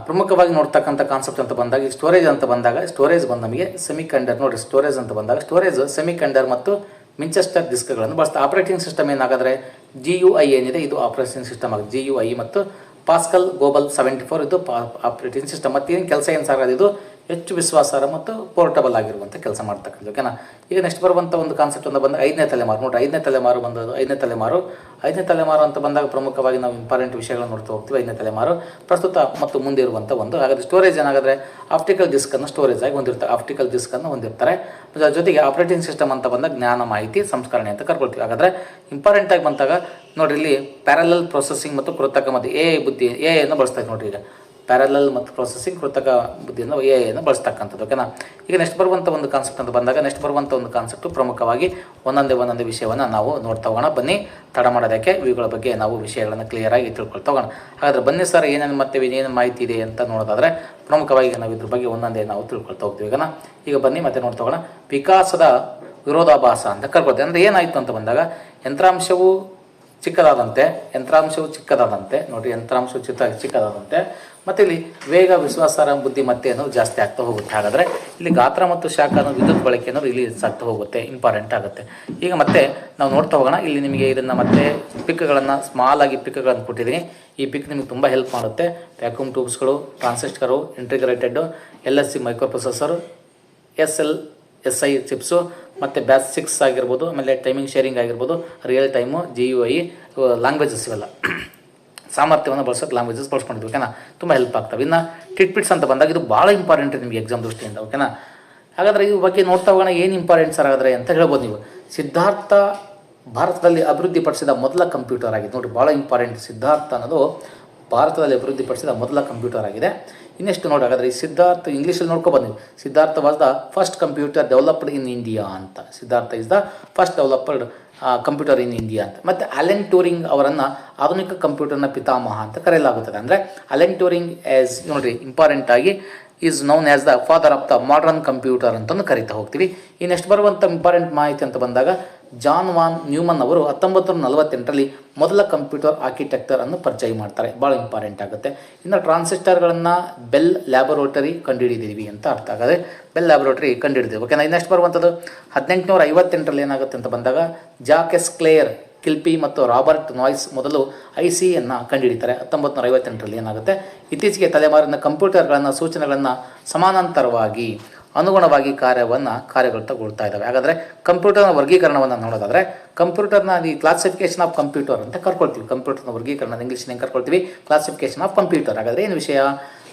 ಪ್ರಮುಖವಾಗಿ ನೋಡ್ತಕ್ಕಂಥ ಕಾನ್ಸೆಪ್ಟ್ ಅಂತ ಬಂದಾಗ ಈ ಸ್ಟೋರೇಜ್ ಅಂತ ಬಂದಾಗ ಸ್ಟೋರೇಜ್ ಬಂದು ನಮಗೆ ಸೆಮಿಕಂಡರ್. ನೋಡಿ, ಸ್ಟೋರೇಜ್ ಅಂತ ಬಂದಾಗ ಸ್ಟೋರೇಜ್ ಸೆಮಿಕಂಡರ್ ಮತ್ತು ವಿಂಚೆಸ್ಟರ್ ಡಿಸ್ಕ್ಗಳನ್ನು ಬಳಸ್ತಾರೆ. ಆಪರೇಟಿಂಗ್ ಸಿಸ್ಟಮ್ ಏನಾಗಾದರೆ GUI ಏನಿದೆ ಇದು ಆಪರೇಟಿಂಗ್ ಸಿಸ್ಟಮ್ ಆಗುತ್ತೆ. GUI ಮತ್ತು ಪಾಸ್ಕಲ್ ಗ್ಲೋಬಲ್ 74 ಇದು ಆಪರೇಟಿಂಗ್ ಸಿಸ್ಟಮ್. ಮತ್ತು ಏನು ಕೆಲಸ ಏನು ಸಾರ್? ಇದು ಹೆಚ್ಚು ವಿಶ್ವಾಸಾರ್ಹ ಮತ್ತು ಪೋರ್ಟಬಲ್ ಆಗಿರುವಂಥ ಕೆಲಸ ಮಾಡ್ತಕ್ಕಂಥ. ಓಕೆನಾ? ಈಗ ನೆಕ್ಸ್ಟ್ ಬರುವಂಥ ಒಂದು ಕಾನ್ಸೆಪ್ಟ್ ಅಂತ ಬಂದಾಗ ಐದನೇ ತಲೆಮಾರು. ನೋಡಿ, ಐದನೇ ತಲೆಮಾರು ಬಂದದ್ದು. ಐದನೇ ತಲೆಮಾರು ಅಂತ ಬಂದಾಗ ಪ್ರಮುಖವಾಗಿ ನಾವು ಇಂಪಾರ್ಟೆಂಟ್ ವಿಷಯಗಳನ್ನು ನೋಡ್ತಾ ಹೋಗ್ತೀವಿ. ಐದನೇ ತಲೆಮಾರು ಪ್ರಸ್ತುತ ಮತ್ತು ಮುಂದೆ ಇರುವಂಥ ಒಂದು. ಹಾಗಾದರೆ ಸ್ಟೋರೇಜ್ ಏನಾಗಾದರೆ ಆಪ್ಟಿಕಲ್ ಡಿಸ್ಕನ್ನು ಸ್ಟೋರೇಜ್ ಆಗಿ ಹೊಂದಿರ್ತಾರೆ. ಜೊತೆಗೆ ಆಪರೇಟಿಂಗ್ ಸಿಸ್ಟಮ್ ಅಂತ ಬಂದಾಗ ಜ್ಞಾನ, ಮಾಹಿತಿ, ಸಂಸ್ಕರಣೆ ಅಂತ ಕರ್ಕೊಳ್ತೀವಿ. ಹಾಗಾದರೆ ಇಂಪಾರ್ಟೆಂಟಾಗಿ ಬಂದಾಗ ನೋಡಿರಿ, ಇಲ್ಲಿ ಪ್ಯಾರಲಲ್ ಪ್ರೊಸೆಸಿಂಗ್ ಮತ್ತು ಕೃತಕ ಮತ್ತು AI ಬಳಸ್ತಾ ಇದ್ದೀವಿ. ನೋಡಿರಿ, ಈಗ ಪ್ಯಾರಲಲ್ ಮತ್ತು ಪ್ರೊಸೆಸಿಂಗ್ ಕೃತಕ ಬುದ್ಧಿಯನ್ನು AI ಬಳಸ್ತಕ್ಕಂಥದ್ದು. ಓಕೆನಾ? ಈಗ ನೆಕ್ಸ್ಟ್ ಬರುವಂಥ ಒಂದು ಕಾನ್ಸೆಪ್ಟ್ ಅಂತ ಬಂದಾಗ ಕಾನ್ಸೆಪ್ಟು ಪ್ರಮುಖವಾಗಿ ಒಂದೊಂದೇ ವಿಷಯವನ್ನು ನಾವು ನೋಡ್ತಾ ಹೋಗೋಣ. ಬನ್ನಿ, ತಡ ಮಾಡೋದಕ್ಕೆ ಇವುಗಳ ಬಗ್ಗೆ ನಾವು ವಿಷಯಗಳನ್ನು ಕ್ಲಿಯರಾಗಿ ತಿಳ್ಕೊಳ್ತಾ ಹೋಗೋಣ. ಹಾಗಾದರೆ ಬನ್ನಿ ಸರ್, ಏನೇನು ಮಾಹಿತಿ ಇದೆ ಅಂತ ನೋಡೋದಾದರೆ ಪ್ರಮುಖವಾಗಿ ನಾವು ಇದ್ರ ಬಗ್ಗೆ ಒಂದೊಂದೇ ನಾವು ತಿಳ್ಕೊಳ್ತಾ ಹೋಗ್ತೀವಿ. ಈಗ ಬನ್ನಿ ಮತ್ತೆ ನೋಡ್ತಾ ಹೋಗೋಣ. ವಿಕಾಸದ ವಿರೋಧಾಭಾಸ ಅಂತ ಕರ್ಕೊಳ್ತೀವಿ. ಅಂದರೆ ಏನಾಯಿತು ಅಂತ ಬಂದಾಗ ಯಂತ್ರಾಂಶವು ಚಿಕ್ಕದಾದಂತೆ ನೋಡಿ, ಯಂತ್ರಾಂಶವು ಚಿಕ್ಕದಾದಂತೆ ಮತ್ತು ಇಲ್ಲಿ ವೇಗ, ವಿಶ್ವಾಸಾರ್ಹ, ಬುದ್ಧಿಮತ್ತೆಯನ್ನು ಜಾಸ್ತಿ ಆಗ್ತಾ ಹೋಗುತ್ತೆ. ಹಾಗಾದರೆ ಇಲ್ಲಿ ಗಾತ್ರ ಮತ್ತು ಶಾಖ ವಿದ್ಯುತ್ ಬಳಕೆ ಅನ್ನೋದು ಇಲ್ಲಿ ಆಗ್ತಾ ಹೋಗುತ್ತೆ, ಇಂಪಾರ್ಟೆಂಟ್ ಆಗುತ್ತೆ. ಈಗ ಮತ್ತೆ ನಾವು ನೋಡ್ತಾ ಹೋಗೋಣ. ಇಲ್ಲಿ ನಿಮಗೆ ಇದನ್ನು ಮತ್ತೆ ಪಿಕ್ಗಳನ್ನು ಸ್ಮಾಲ್ ಆಗಿ ಪಿಕ್ಗಳನ್ನು ಕೊಟ್ಟಿದ್ದೀನಿ. ಈ ಪಿಕ್ ನಿಮಗೆ ತುಂಬ ಹೆಲ್ಪ್ ಮಾಡುತ್ತೆ. ವ್ಯಾಕ್ಯೂಮ್ ಟ್ಯೂಬ್ಸ್ಗಳು, transistor, integrated, LSC microprocessor, SI chips ಮತ್ತು BAS6 ಆಗಿರ್ಬೋದು. ಆಮೇಲೆ ಟೈಮಿಂಗ್ ಶೇರಿಂಗ್ ಆಗಿರ್ಬೋದು, ರಿಯಲ್ ಟೈಮು, GUI, ಲ್ಯಾಂಗ್ವೇಜಸ್ ಇವೆಲ್ಲ ಸಾಮರ್ಥ್ಯವನ್ನು ಬಳಸೋಕೆ ಲ್ಯಾಂಗ್ವೇಜಸ್ ಬಳಸ್ಕೊಂಡಿದ್ವಿ. ಓಕೆನಾ? ತುಂಬ ಹೆಲ್ಪ್ ಆಗ್ತವೆ. ಇನ್ನು ಟಿಟ್ಬಿಟ್ಸ್ ಅಂತ ಬಂದಾಗ ಇದು ಭಾಳ ಇಂಪಾರ್ಟೆಂಟ್ ನಿಮಗೆ ಎಕ್ಸಾಮ್ ದೃಷ್ಟಿಯಿಂದ. ಓಕೆನಾ? ಹಾಗಾದರೆ ಈ ಬಗ್ಗೆ ನೋಡ್ತಾ ಹೋಗೋಣ. ಏನು ಇಂಪಾರ್ಟೆಂಟ್ ಸರ್ ಹಾಗಾದರೆ ಅಂತ ಹೇಳ್ಬೋದು ನೀವು. ಸಿದ್ಧಾರ್ಥ ಭಾರತದಲ್ಲಿ ಅಭಿವೃದ್ಧಿಪಡಿಸಿದ ಮೊದಲ ಕಂಪ್ಯೂಟರ್ ಆಗಿದೆ. ನೋಡಿ, ಭಾಳ ಇಂಪಾರ್ಟೆಂಟ್. ಸಿದ್ಧಾರ್ಥ ಅನ್ನೋದು ಭಾರತದಲ್ಲಿ ಅಭಿವೃದ್ಧಿಪಡಿಸಿದ ಮೊದಲ ಕಂಪ್ಯೂಟರ್ ಆಗಿದೆ. ಇನ್ನೆಷ್ಟು ನೋಡಿ, ಹಾಗಾದರೆ ಈ ಸಿದ್ಧಾರ್ಥ ಇಂಗ್ಲೀಷಲ್ಲಿ ನೋಡ್ಕೊಬೋದು ನೀವು. Siddhartha was the first computer developed in India ಅಂತ. Siddhartha is the first developed computer in India ಅಂತ. ಮತ್ತು ಅಲೆನ್ ಟ್ಯೂರಿಂಗ್ ಅವರನ್ನು ಆಧುನಿಕ ಕಂಪ್ಯೂಟರ್ನ ಪಿತಾಮಹ ಅಂತ ಕರೆಯಲಾಗುತ್ತದೆ. ಅಂದರೆ ಅಲೆನ್ ಟ್ಯೂರಿಂಗ್ ಆ್ಯಸ್ ನೋಡಿರಿ ಇಂಪಾರ್ಟೆಂಟ್ ಆಗಿ is known as the father of the modern computer ಅಂತಂದು ಕರಿತಾ ಹೋಗ್ತೀವಿ. ಈ ನೆಕ್ಸ್ಟ್ ಬರುವಂಥ ಇಂಪಾರ್ಟೆಂಟ್ ಮಾಹಿತಿ ಅಂತ ಬಂದಾಗ ಜಾನ್ ವಾನ್ ನ್ಯೂಮನ್ ಅವರು 1948ರಲ್ಲಿ ಮೊದಲ ಕಂಪ್ಯೂಟರ್ ಆರ್ಕಿಟೆಕ್ಚರ್ ಅನ್ನು ಪರಿಚಯ ಮಾಡ್ತಾರೆ. ಭಾಳ ಇಂಪಾರ್ಟೆಂಟ್ ಆಗುತ್ತೆ. ಇನ್ನು ಟ್ರಾನ್ಸಿಸ್ಟರ್ಗಳನ್ನು ಬೆಲ್ ಲ್ಯಾಬೊರೇಟರಿ ಕಂಡುಹಿಡಿದೀವಿ ಅಂತ ಅರ್ಥ ಆಗದೆ. ಬೆಲ್ ಲ್ಯಾಬೊರೇಟರಿ ಕಂಡುಹಿಡಿದೀವಿ. ಓಕೆನಾ? ನೆಕ್ಸ್ಟ್ ಬರುವಂಥದ್ದು 1858ರಲ್ಲಿ ಏನಾಗುತ್ತೆ ಅಂತ ಬಂದಾಗ ಜಾಕೆಸ್ ಕ್ಲೇಯರ್ ಕಿಲ್ಪಿ ಮತ್ತು ರಾಬರ್ಟ್ ನಾಯ್ಸ್ ಮೊದಲು ICಯನ್ನು ಕಂಡುಹಿಡಿತಾರೆ. 1958ರಲ್ಲಿ ಏನಾಗುತ್ತೆ, ಇತ್ತೀಚೆಗೆ ತಲೆಮಾರಿನ ಕಂಪ್ಯೂಟರ್ಗಳನ್ನು ಸೂಚನೆಗಳನ್ನು ಸಮಾನಾಂತರವಾಗಿ ಅನುಗುಣವಾಗಿ ಕಾರ್ಯಗತಗೊಳ್ತಾ ಇದ್ದಾವೆ. ಹಾಗಾದರೆ ಕಂಪ್ಯೂಟರ್ನ ವರ್ಗೀಕರಣವನ್ನು ನೋಡೋದಾದರೆ ಕಂಪ್ಯೂಟರ್ನ ಈ ಕ್ಲಾಸಿಫಿಕೇಶನ್ ಆಫ್ ಕಂಪ್ಯೂಟರ್ ಅಂತ ಕರ್ಕೊಳ್ತೀವಿ. ಕಂಪ್ಯೂಟರ್ನ ವರ್ಗೀಕರಣ ಇಂಗ್ಲೀಷ್ನ ಹೆಂಗೆ ಕರ್ಕೊಳ್ತೀವಿ? Classification of computer. ಹಾಗಾದರೆ ಏನು ವಿಷಯ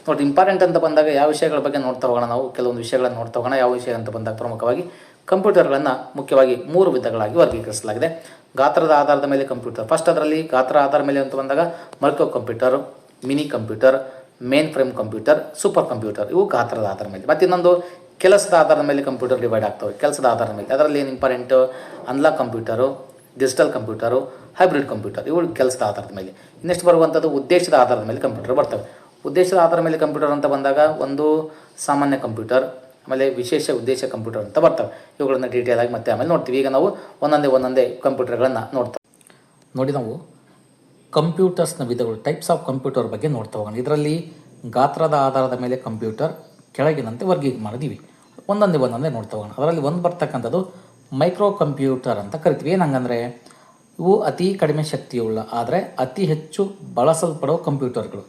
ನೋಡಿ, ಇಂಪಾರ್ಟೆಂಟ್ ಅಂತ ಬಂದಾಗ ಯಾವ ವಿಷಯಗಳ ಬಗ್ಗೆ ನೋಡ್ತಾ ಹೋಗೋಣ. ನಾವು ಕೆಲವೊಂದು ವಿಷಯಗಳನ್ನು ನೋಡ್ತಾ ಹೋಗೋಣ. ಯಾವ ವಿಷಯ ಅಂತ ಬಂದಾಗ ಪ್ರಮುಖವಾಗಿ ಕಂಪ್ಯೂಟರ್ಗಳನ್ನು ಮುಖ್ಯವಾಗಿ 3 ವಿಧಗಳಾಗಿ ವರ್ಗೀಕರಿಸಲಾಗಿದೆ. ಗಾತ್ರದ ಆಧಾರದ ಮೇಲೆ ಕಂಪ್ಯೂಟರ್ ಫಸ್ಟ್. ಅದರಲ್ಲಿ ಗಾತ್ರ ಆಧಾರದ ಮೇಲೆ ಅಂತ ಬಂದಾಗ micro computer, mini computer, main frame computer, super computer. ಇವು ಗಾತ್ರದ ಆಧಾರದ ಮೇಲೆ. ಮತ್ತು ಇನ್ನೊಂದು ಕೆಲಸದ ಆಧಾರದ ಮೇಲೆ ಕಂಪ್ಯೂಟರ್ ಡಿವೈಡ್ ಆಗ್ತವೆ. ಕೆಲಸದ ಆಧಾರದ ಮೇಲೆ ಅದರಲ್ಲಿ ಏನು important? Analog computer, digital computer, hybrid computer, ಇವು ಕೆಲಸದ ಆಧಾರದ ಮೇಲೆ. ಇನ್ನೆಷ್ಟು ಬರುವಂಥದ್ದು ಉದ್ದೇಶದ ಆಧಾರದ ಮೇಲೆ ಕಂಪ್ಯೂಟರ್ ಬರ್ತವೆ. ಉದ್ದೇಶದ ಆಧಾರದ ಮೇಲೆ ಕಂಪ್ಯೂಟರ್ ಅಂತ ಬಂದಾಗ ಒಂದು ಸಾಮಾನ್ಯ ಕಂಪ್ಯೂಟರ್, ಆಮೇಲೆ ವಿಶೇಷ ಉದ್ದೇಶ ಕಂಪ್ಯೂಟರ್ ಅಂತ ಬರ್ತವೆ. ಇವುಗಳನ್ನು ಡೀಟೇಲ್ ಆಗಿ ಮತ್ತೆ ಆಮೇಲೆ ನೋಡ್ತೀವಿ. ಈಗ ನಾವು ಒಂದೊಂದೇ ಕಂಪ್ಯೂಟರ್ಗಳನ್ನು ನೋಡ್ತಾ ನೋಡಿ. ನಾವು ಕಂಪ್ಯೂಟರ್ಸ್ನ ವಿಧಗಳು, ಟೈಪ್ಸ್ ಆಫ್ ಕಂಪ್ಯೂಟರ್ ಬಗ್ಗೆ ನೋಡ್ತಾ ಹೋಗೋಣ. ಇದರಲ್ಲಿ ಗಾತ್ರದ ಆಧಾರದ ಮೇಲೆ ಕಂಪ್ಯೂಟರ್ ಕೆಳಗಿನಂತೆ ವರ್ಗೀಕರಣ ಮಾಡಿದ್ದೀವಿ. ಒಂದೊಂದೇ ನೋಡ್ತಾ ಹೋಗೋಣ. ಅದರಲ್ಲಿ ಒಂದು ಬರ್ತಕ್ಕಂಥದ್ದು ಮೈಕ್ರೋ ಕಂಪ್ಯೂಟರ್ ಅಂತ ಕರಿತೀವಿ. ಏನಂಗಂದರೆ ಇವು ಅತಿ ಕಡಿಮೆ ಶಕ್ತಿಯುಳ್ಳ ಆದರೆ ಅತಿ ಹೆಚ್ಚು ಬಳಸಲ್ಪಡೋ ಕಂಪ್ಯೂಟರ್ಗಳು.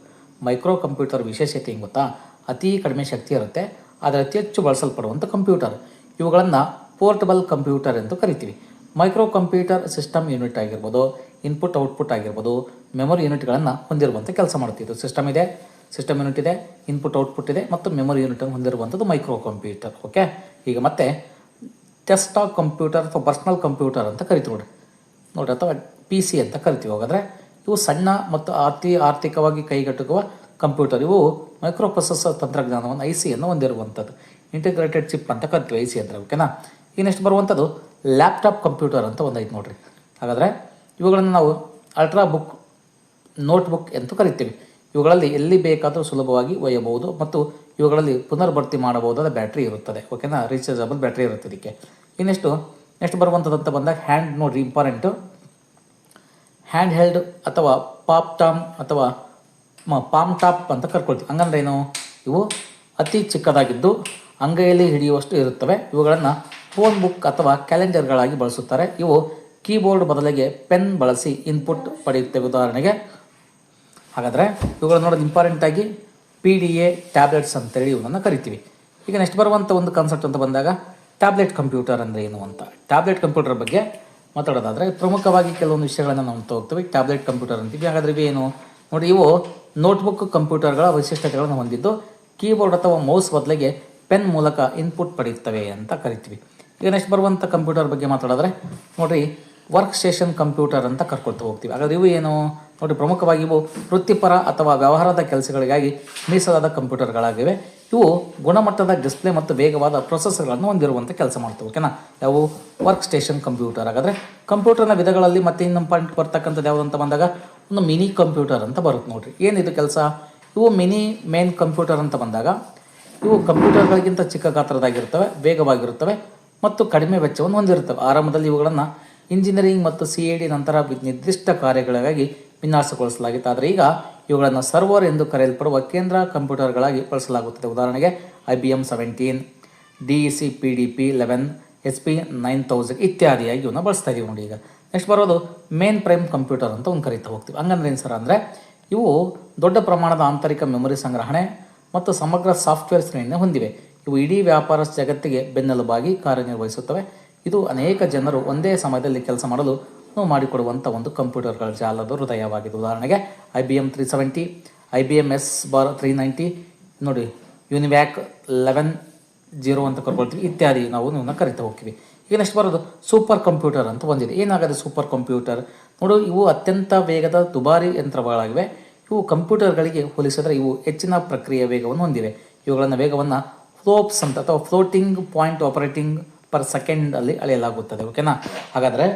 ಮೈಕ್ರೋ ಕಂಪ್ಯೂಟರ್ ವಿಶೇಷತೆ ಏನು ಗೊತ್ತಾ? ಅತಿ ಕಡಿಮೆ ಶಕ್ತಿ ಇರುತ್ತೆ ಆದರೆ ಅತಿ ಹೆಚ್ಚು ಬಳಸಲ್ಪಡುವಂಥ ಕಂಪ್ಯೂಟರ್. ಇವುಗಳನ್ನು ಪೋರ್ಟಬಲ್ ಕಂಪ್ಯೂಟರ್ ಎಂದು ಕರಿತೀವಿ. ಮೈಕ್ರೋ ಕಂಪ್ಯೂಟರ್ ಸಿಸ್ಟಮ್ ಯೂನಿಟ್ ಆಗಿರ್ಬೋದು, ಇನ್ಪುಟ್ ಔಟ್ಪುಟ್ ಆಗಿರ್ಬೋದು, ಮೆಮೊರಿ ಯೂನಿಟ್ಗಳನ್ನು ಹೊಂದಿರುವಂಥ ಕೆಲಸ ಮಾಡ್ತಿದ್ದು. ಸಿಸ್ಟಮ್ ಯೂನಿಟ್ ಇದೆ, ಇನ್ಪುಟ್ ಔಟ್ಪುಟ್ ಇದೆ ಮತ್ತು ಮೆಮೊರಿ ಯೂನಿಟನ್ನು ಹೊಂದಿರುವಂಥದ್ದು ಮೈಕ್ರೋ ಕಂಪ್ಯೂಟರ್. ಓಕೆ, ಈಗ ಮತ್ತೆ ಡೆಸ್ಕ್ಟಾಪ್ ಕಂಪ್ಯೂಟರ್ ಅಥವಾ ಪರ್ಸ್ನಲ್ ಕಂಪ್ಯೂಟರ್ ಅಂತ ಕರಿತೀವಿ ನೋಡಿ, ಅಥವಾ PC ಅಂತ ಕರಿತೀವಿ. ಹಾಗಾದರೆ ಇವು ಸಣ್ಣ ಮತ್ತು ಆರ್ಥಿಕವಾಗಿ ಕೈಗೆಟುಕುವ ಕಂಪ್ಯೂಟರ್. ಇವು ಮೈಕ್ರೋ ಪ್ರೊಸೆಸರ್ ತಂತ್ರಜ್ಞಾನವನ್ನು ICಯನ್ನು ಹೊಂದಿರುವಂಥದ್ದು. ಇಂಟಿಗ್ರೇಟೆಡ್ ಚಿಪ್ ಅಂತ ಕರಿತೀವಿ IC ಅಂದರೆ. ಓಕೆನಾ? ಇನ್ನೆಷ್ಟು ಬರುವಂಥದ್ದು ಲ್ಯಾಪ್ಟಾಪ್ ಕಂಪ್ಯೂಟರ್ ಅಂತ ಒಂದು ಐತೆ ನೋಡಿರಿ. ಹಾಗಾದರೆ ಇವುಗಳನ್ನು ನಾವು ಅಲ್ಟ್ರಾ ಬುಕ್, ನೋಟ್ಬುಕ್ ಎಂದು ಕರಿತೀವಿ. ಇವುಗಳಲ್ಲಿ ಎಲ್ಲಿ ಬೇಕಾದರೂ ಸುಲಭವಾಗಿ ಒಯ್ಯಬಹುದು ಮತ್ತು ಇವುಗಳಲ್ಲಿ ಪುನರ್ಭರ್ತಿ ಮಾಡಬಹುದಾದ ಬ್ಯಾಟ್ರಿ ಇರುತ್ತದೆ. ಓಕೆನಾ? ರೀಚಾರ್ಜಬಲ್ ಬ್ಯಾಟ್ರಿ ಇರುತ್ತೆ ಇದಕ್ಕೆ. ನೆಕ್ಸ್ಟ್ ಬರುವಂಥದ್ದು ಅಂತ ಬಂದಾಗ ಹ್ಯಾಂಡ್ ನೋಡ್ರಿ, ಇಂಪಾರ್ಟೆಂಟು. ಹ್ಯಾಂಡ್ ಹೆಲ್ಡ್ ಅಥವಾ ಪಾಮ್ ಟಾಪ್ ಅಂತ ಕರ್ಕೊಳ್ತೀವಿ. ಹಂಗಂದ್ರೆ ಏನು? ಇವು ಅತಿ ಚಿಕ್ಕದಾಗಿದ್ದು ಅಂಗೈಯಲ್ಲಿ ಹಿಡಿಯುವಷ್ಟು ಇರುತ್ತವೆ. ಇವುಗಳನ್ನು ಫೋನ್ ಬುಕ್ ಅಥವಾ ಕ್ಯಾಲೆಂಡರ್ಗಳಾಗಿ ಬಳಸುತ್ತಾರೆ. ಇವು ಕೀಬೋರ್ಡ್ ಬದಲಿಗೆ ಪೆನ್ ಬಳಸಿ ಇನ್ಪುಟ್ ಪಡೆಯುತ್ತವೆ. ಉದಾಹರಣೆಗೆ ಹಾಗಾದರೆ ಇವುಗಳು ನೋಡೋದು ಇಂಪಾರ್ಟೆಂಟಾಗಿ PDA ಟ್ಯಾಬ್ಲೆಟ್ಸ್ ಅಂತೇಳಿ ಇವನ್ನ ಕರಿತೀವಿ. ಈಗ ನೆಕ್ಸ್ಟ್ ಬರುವಂಥ ಒಂದು ಕಾನ್ಸೆಪ್ಟ್ ಅಂತ ಬಂದಾಗ ಟ್ಯಾಬ್ಲೆಟ್ ಕಂಪ್ಯೂಟರ್ ಅಂದರೆ ಏನು ಅಂತ. ಟ್ಯಾಬ್ಲೆಟ್ ಕಂಪ್ಯೂಟರ್ ಬಗ್ಗೆ ಮಾತಾಡೋದಾದರೆ ಪ್ರಮುಖವಾಗಿ ಕೆಲವೊಂದು ವಿಷಯಗಳನ್ನು ನಾವು ಹೋಗ್ತೀವಿ. ಟ್ಯಾಬ್ಲೆಟ್ ಕಂಪ್ಯೂಟರ್ ಅಂತೀವಿ. ಹಾಗಾದರೆ ಇವೇನು ನೋಡಿ, ಇವು ನೋಟ್ಬುಕ್ ಕಂಪ್ಯೂಟರ್ಗಳ ವೈಶಿಷ್ಟ್ಯತೆಗಳನ್ನು ಹೊಂದಿದ್ದು ಕೀಬೋರ್ಡ್ ಅಥವಾ ಮೌಸ್ ಬದಲಿಗೆ ಪೆನ್ ಮೂಲಕ ಇನ್ಪುಟ್ ಪಡೆಯುತ್ತವೆ ಅಂತ ಕರಿತೀವಿ. ಈಗ ನೆಕ್ಸ್ಟ್ ಬರುವಂಥ ಕಂಪ್ಯೂಟರ್ ಬಗ್ಗೆ ಮಾತಾಡಿದ್ರೆ ನೋಡಿರಿ, ವರ್ಕ್ ಸ್ಟೇಷನ್ ಕಂಪ್ಯೂಟರ್ ಅಂತ ಕರ್ಕೊಳ್ತಾ ಹೋಗ್ತೀವಿ. ಹಾಗಾದರೆ ಇವು ಏನು ನೋಡಿ, ಪ್ರಮುಖವಾಗಿ ಇವು ವೃತ್ತಿಪರ ಅಥವಾ ವ್ಯವಹಾರದ ಕೆಲಸಗಳಿಗಾಗಿ ಮೀಸಲಾದ ಕಂಪ್ಯೂಟರ್ಗಳಾಗಿವೆ. ಇವು ಗುಣಮಟ್ಟದ ಡಿಸ್ಪ್ಲೇ ಮತ್ತು ವೇಗವಾದ ಪ್ರೊಸೆಸರ್ಗಳನ್ನು ಹೊಂದಿರುವಂಥ ಕೆಲಸ ಮಾಡ್ತವೆ. ಓಕೆನಾ? ಯಾವ ವರ್ಕ್ ಸ್ಟೇಷನ್ ಕಂಪ್ಯೂಟರ್. ಹಾಗಾದರೆ ಕಂಪ್ಯೂಟರ್ನ ವಿಧಗಳಲ್ಲಿ ಮತ್ತೆ ಇನ್ನೊಂದು ಪಾಯಿಂಟ್ ಬರ್ತಕ್ಕಂಥದ್ದು ಯಾವುದು ಅಂತ ಬಂದಾಗ ಒಂದು ಮಿನಿ ಕಂಪ್ಯೂಟರ್ ಅಂತ ಬರುತ್ತೆ ನೋಡಿರಿ. ಏನಿದು ಕೆಲಸ? ಇವು ಮೇನ್ ಕಂಪ್ಯೂಟರ್ ಅಂತ ಬಂದಾಗ ಇವು ಕಂಪ್ಯೂಟರ್ಗಳಿಗಿಂತ ಚಿಕ್ಕ ಗಾತ್ರದಾಗಿರ್ತವೆ, ವೇಗವಾಗಿರುತ್ತವೆ ಮತ್ತು ಕಡಿಮೆ ವೆಚ್ಚವನ್ನು ಹೊಂದಿರುತ್ತವೆ. ಆರಂಭದಲ್ಲಿ ಇವುಗಳನ್ನು ಇಂಜಿನಿಯರಿಂಗ್ ಮತ್ತು CAD ನಂತರ ನಿರ್ದಿಷ್ಟ ಕಾರ್ಯಗಳಿಗಾಗಿ ವಿನ್ಯಾಸಗೊಳಿಸಲಾಗಿತ್ತು. ಆದರೆ ಈಗ ಇವುಗಳನ್ನು ಸರ್ವರ್ ಎಂದು ಕರೆಯಲ್ಪಡುವ ಕೇಂದ್ರ ಕಂಪ್ಯೂಟರ್ಗಳಾಗಿ ಬಳಸಲಾಗುತ್ತದೆ. ಉದಾಹರಣೆಗೆ IBM 17, DEC PDP-11, HP 9000 ಇತ್ಯಾದಿಯಾಗಿ ಇವನ್ನ ಬಳಸ್ತಾ ಇದೀವಿ ನೋಡಿ. ಈಗ ನೆಕ್ಸ್ಟ್ ಬರೋದು ಮೇನ್ ಪ್ರೈಮ್ ಕಂಪ್ಯೂಟರ್ ಅಂತ ಒಂದು ಕರಿತಾ ಹೋಗ್ತೀವಿ. ಹಂಗಂದ್ರೆ ಏನು ಸರ್ ಅಂದರೆ ಇವು ದೊಡ್ಡ ಪ್ರಮಾಣದ ಆಂತರಿಕ ಮೆಮೊರಿ ಸಂಗ್ರಹಣೆ ಮತ್ತು ಸಮಗ್ರ ಸಾಫ್ಟ್ವೇರ್ ಶ್ರೇಣಿಯನ್ನು ಹೊಂದಿವೆ. ಇವು ಇಡೀ ವ್ಯಾಪಾರ ಜಗತ್ತಿಗೆ ಬೆನ್ನೆಲುಬಾಗಿ ಕಾರ್ಯನಿರ್ವಹಿಸುತ್ತವೆ. ಇದು ಅನೇಕ ಜನರು ಒಂದೇ ಸಮಯದಲ್ಲಿ ಕೆಲಸ ಮಾಡಲು ಮಾಡಿಕೊಡುವಂಥ ಒಂದು ಕಂಪ್ಯೂಟರ್ಗಳ ಜಾಲದ ಹೃದಯವಾಗಿದೆ. ಉದಾಹರಣೆಗೆ IBM 370, IBM S-390 ನೋಡಿ, ಯುನಿವ್ಯಾಕ್ 1100 ಅಂತ ಕರ್ಕೊಳ್ತೀವಿ ಇತ್ಯಾದಿ ನಾವು ಇವನ್ನ ಕರಿತಾ ಹೋಗ್ತೀವಿ. ಈಗ ನೆಕ್ಸ್ಟ್ ಬರೋದು ಸೂಪರ್ ಕಂಪ್ಯೂಟರ್ ಅಂತ ಬಂದಿದೆ. ಏನಾಗುತ್ತೆ ಸೂಪರ್ ಕಂಪ್ಯೂಟರ್? ನೋಡು, ಇವು ಅತ್ಯಂತ ವೇಗದ ದುಬಾರಿ ಯಂತ್ರಗಳಾಗಿವೆ. ಇವು ಕಂಪ್ಯೂಟರ್ಗಳಿಗೆ ಹೋಲಿಸಿದರೆ ಇವು ಹೆಚ್ಚಿನ ಪ್ರಕ್ರಿಯೆ ವೇಗವನ್ನು ಹೊಂದಿವೆ. ಇವುಗಳನ್ನು ವೇಗವನ್ನು ಫ್ಲೋಪ್ಸ್ ಅಂತ ಅಥವಾ ಫ್ಲೋಟಿಂಗ್ ಪಾಯಿಂಟ್ ಆಪರೇಟಿಂಗ್ ಪರ್ ಸೆಕೆಂಡಲ್ಲಿ ಅಳೆಯಲಾಗುತ್ತದೆ. ಓಕೆನಾ? ಹಾಗಾದರೆ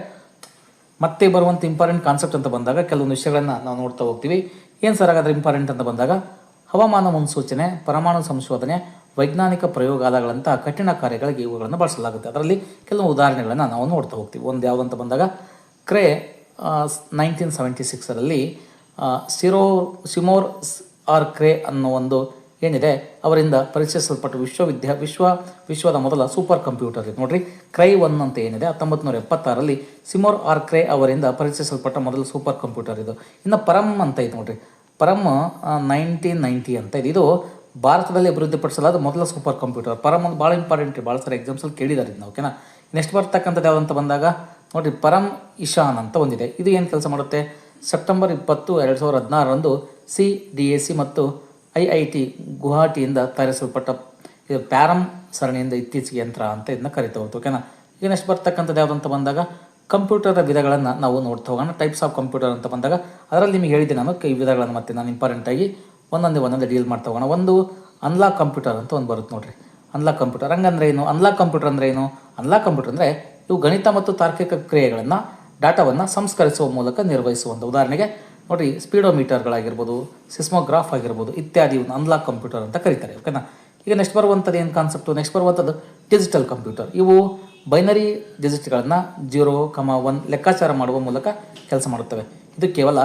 ಮತ್ತೆ ಬರುವಂಥ ಇಂಪಾರ್ಟೆಂಟ್ ಕಾನ್ಸೆಪ್ಟ್ ಅಂತ ಬಂದಾಗ ಕೆಲವೊಂದು ವಿಷಯಗಳನ್ನು ನಾವು ನೋಡ್ತಾ ಹೋಗ್ತೀವಿ. ಏನು ಸರ್ ಹಾಗಾದರೆ ಇಂಪಾರ್ಟೆಂಟ್ ಅಂತ ಬಂದಾಗ ಹವಾಮಾನ ಮುನ್ಸೂಚನೆ, ಪರಮಾಣು ಸಂಶೋಧನೆ, ವೈಜ್ಞಾನಿಕ ಪ್ರಯೋಗಾಲಯಗಳಂಥ ಕಠಿಣ ಕಾರ್ಯಗಳಿಗೆ ಇವುಗಳನ್ನು ಬಳಸಲಾಗುತ್ತೆ. ಅದರಲ್ಲಿ ಕೆಲವು ಉದಾಹರಣೆಗಳನ್ನು ನಾವು ನೋಡ್ತಾ ಹೋಗ್ತೀವಿ. ಒಂದು ಯಾವುದಂತ ಬಂದಾಗ ಕ್ರೇ 1976ರಲ್ಲಿ ಸಿಮೋರ್ ಆರ್ ಕ್ರೇ ಅನ್ನೋ ಒಂದು ಏನಿದೆ ಅವರಿಂದ ಪರಿಚಯಿಸಲ್ಪಟ್ಟ ವಿಶ್ವದ ಮೊದಲ ಸೂಪರ್ ಕಂಪ್ಯೂಟರ್ ಇದು ನೋಡ್ರಿ. ಕ್ರೈ 1 ಅಂತ ಏನಿದೆ 1976ರಲ್ಲಿ ಸಿಮೋರ್ ಆರ್ ಕ್ರೇ ಅವರಿಂದ ಪರಿಚಯಿಸಲ್ಪಟ್ಟ ಮೊದಲ ಸೂಪರ್ ಕಂಪ್ಯೂಟರ್ ಇದು. ಇನ್ನು ಪರಮ್ ಅಂತ ಇದೆ ನೋಡ್ರಿ, ಪರಮ್ 1990 ಅಂತ ಇದೆ. ಇದು ಭಾರತದಲ್ಲಿ ಅಭಿವೃದ್ಧಿಪಡಿಸಲಾದ ಮೊದಲ ಸೂಪರ್ ಕಂಪ್ಯೂಟರ್. ಪರಮ್ ಒಂದು ಭಾಳ ಇಂಪಾರ್ಟೆಂಟ್, ಭಾಳ ಸಾರಿ ಎಕ್ಸಾಮ್ಸಲ್ಲಿ ಕೇಳಿದ್ದಾರೆ ಇದನ್ನ. ಓಕೆನಾ? ನೆಕ್ಸ್ಟ್ ಬರ್ತಕ್ಕಂಥದ್ದು ಯಾವುದಂತ ಬಂದಾಗ ನೋಡಿರಿ, ಪರಮ್ ಇಶಾನ್ ಅಂತ ಒಂದಿದೆ. ಇದು ಏನು ಕೆಲಸ ಮಾಡುತ್ತೆ? ಸೆಪ್ಟೆಂಬರ್ 20, 2016ರಂದು CDAC ಮತ್ತು IIT ಗುವಾಹಟಿಯಿಂದ ತಯಾರಿಸಲ್ಪಟ್ಟ ಇದು ಪ್ಯಾರಮ್ ಸರಣಿಯಿಂದ ಇತ್ತೀಚೆಗೆ ಯಂತ್ರ ಅಂತ ಇದನ್ನ ಕರಿತಾ ಹೋಗ್ತು. ಓಕೆನಾ? ಈಗ ನೆಕ್ಸ್ಟ್ ಬರ್ತಕ್ಕಂಥದ್ದು ಯಾವುದಂತ ಬಂದಾಗ ಕಂಪ್ಯೂಟರ್ ವಿಧಗಳನ್ನು ನಾವು ನೋಡ್ತಾ ಹೋಗೋಣ. ಟೈಪ್ಸ್ ಆಫ್ ಕಂಪ್ಯೂಟರ್ ಅಂತ ಬಂದಾಗ ಅದರಲ್ಲಿ ನಿಮಗೆ ಹೇಳಿದ್ದೆ ನಾನು ಈ ವಿಧಗಳನ್ನು ಮತ್ತೆ ನಾನು ಇಂಪಾರ್ಟೆಂಟಾಗಿ ಒಂದೊಂದೇ ಡೀಲ್ ಮಾಡ್ತಾ ಹೋಗೋಣ. ಒಂದು ಅನ್ಲಾಕ್ ಕಂಪ್ಯೂಟರ್ ಅಂತ ಒಂದು ಬರುತ್ತೆ ನೋಡ್ರಿ. ಅನ್ಲಾಕ್ ಕಂಪ್ಯೂಟರ್ ಹಂಗಂದ್ರೆ ಏನು? ಅನ್ಲಾಕ್ ಕಂಪ್ಯೂಟರ್ ಅಂದರೆ ಏನು? ಅನ್ಲಾಕ್ ಕಂಪ್ಯೂಟರ್ ಅಂದರೆ ಇವು ಗಣಿತ ಮತ್ತು ತಾರ್ಕಿಕ ಕ್ರಿಯೆಗಳನ್ನು ಡಾಟಾವನ್ನು ಸಂಸ್ಕರಿಸುವ ಮೂಲಕ ನಿರ್ವಹಿಸುವಂಥ. ಉದಾಹರಣೆಗೆ ನೋಡಿ, ಸ್ಪೀಡೋಮೀಟರ್ಗಳಾಗಿರ್ಬೋದು, ಸಿಸ್ಮೋಗ್ರಾಫ್ ಆಗಿರ್ಬೋದು ಇತ್ಯಾದಿ ಅನ್ಲಾಕ್ ಕಂಪ್ಯೂಟರ್ ಅಂತ ಕರೀತಾರೆ. ಓಕೆನಾ. ಈಗ ನೆಕ್ಸ್ಟ್ ಬರುವಂಥದ್ದು ಏನು ಕಾನ್ಸೆಪ್ಟು, ನೆಕ್ಸ್ಟ್ ಬರುವಂಥದ್ದು ಡಿಜಿಟಲ್ ಕಂಪ್ಯೂಟರ್. ಇವು ಬೈನರಿ ಡಿಜಿಟ್ಗಳನ್ನು 0, 1 ಲೆಕ್ಕಾಚಾರ ಮಾಡುವ ಮೂಲಕ ಕೆಲಸ ಮಾಡುತ್ತವೆ. ಇದು ಕೇವಲ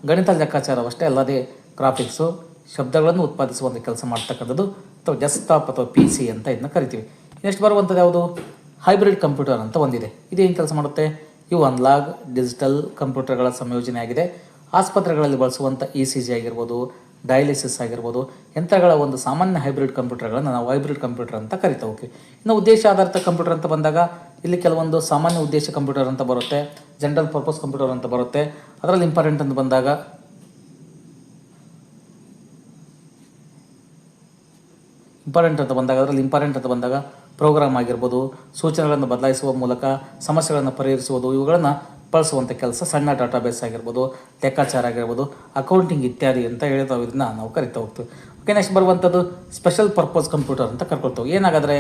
ಗಣಿತ ಲೆಕ್ಕಾಚಾರವಷ್ಟೇ ಅಲ್ಲದೆ ಗ್ರಾಫಿಕ್ಸು, ಶಬ್ದಗಳನ್ನು ಉತ್ಪಾದಿಸುವಂಥ ಕೆಲಸ ಮಾಡ್ತಕ್ಕಂಥದ್ದು, ಅಥವಾ ಡೆಸ್ಕ್ಟಾಪ್ ಅಥವಾ PC ಅಂತ ಇದನ್ನ ಕರಿತೀವಿ. ನೆಕ್ಸ್ಟ್ ಬರುವಂಥದ್ದು ಯಾವುದು, ಹೈಬ್ರಿಡ್ ಕಂಪ್ಯೂಟರ್ ಅಂತ ಒಂದಿದೆ. ಇದು ಏನು ಕೆಲಸ ಮಾಡುತ್ತೆ, ಇವು ಅನ್ಲಾಗ್ ಡಿಜಿಟಲ್ ಕಂಪ್ಯೂಟರ್ಗಳ ಸಂಯೋಜನೆ ಆಗಿದೆ. ಆಸ್ಪತ್ರೆಗಳಲ್ಲಿ ಬಳಸುವಂಥ ECG ಆಗಿರ್ಬೋದು, ಡಯಾಲಿಸಿಸ್ ಆಗಿರ್ಬೋದು ಯಂತ್ರಗಳ ಒಂದು ಸಾಮಾನ್ಯ ಹೈಬ್ರಿಡ್ ಕಂಪ್ಯೂಟರ್ಗಳನ್ನು ನಾವು ಹೈಬ್ರಿಡ್ ಕಂಪ್ಯೂಟರ್ ಅಂತ ಕರಿತಾ ಹೋಗ್ತೀವಿ. ಇನ್ನು ಉದ್ದೇಶ ಆಧಾರಿತ ಕಂಪ್ಯೂಟರ್ ಅಂತ ಬಂದಾಗ ಇಲ್ಲಿ ಕೆಲವೊಂದು ಸಾಮಾನ್ಯ ಉದ್ದೇಶ ಕಂಪ್ಯೂಟರ್ ಅಂತ ಬರುತ್ತೆ, ಜನರಲ್ ಪರ್ಪಸ್ ಕಂಪ್ಯೂಟರ್ ಅಂತ ಬರುತ್ತೆ. ಅದರಲ್ಲಿ ಇಂಪಾರ್ಟೆಂಟ್ ಅಂತ ಬಂದಾಗ ಪ್ರೋಗ್ರಾಮ್ ಆಗಿರ್ಬೋದು, ಸೂಚನೆಗಳನ್ನು ಬದಲಾಯಿಸುವ ಮೂಲಕ ಸಮಸ್ಯೆಗಳನ್ನು ಪರಿಹರಿಸುವುದು, ಇವುಗಳನ್ನು ಬಳಸುವಂಥ ಕೆಲಸ. ಸಣ್ಣ ಡಾಟಾಬೇಸ್ ಆಗಿರ್ಬೋದು, ಲೆಕ್ಕಾಚಾರ ಆಗಿರ್ಬೋದು, ಅಕೌಂಟಿಂಗ್ ಇತ್ಯಾದಿ ಅಂತ ಹೇಳಿದ ಇದನ್ನ ನಾವು ಕರಿತಾ ಹೋಗ್ತೀವಿ. ಓಕೆ. ನೆಕ್ಸ್ಟ್ ಬರುವಂಥದ್ದು ಸ್ಪೆಷಲ್ ಪರ್ಪಸ್ ಕಂಪ್ಯೂಟರ್ ಅಂತ ಕರ್ಕೊಳ್ತೀವಿ. ಏನಾಗಾದರೆ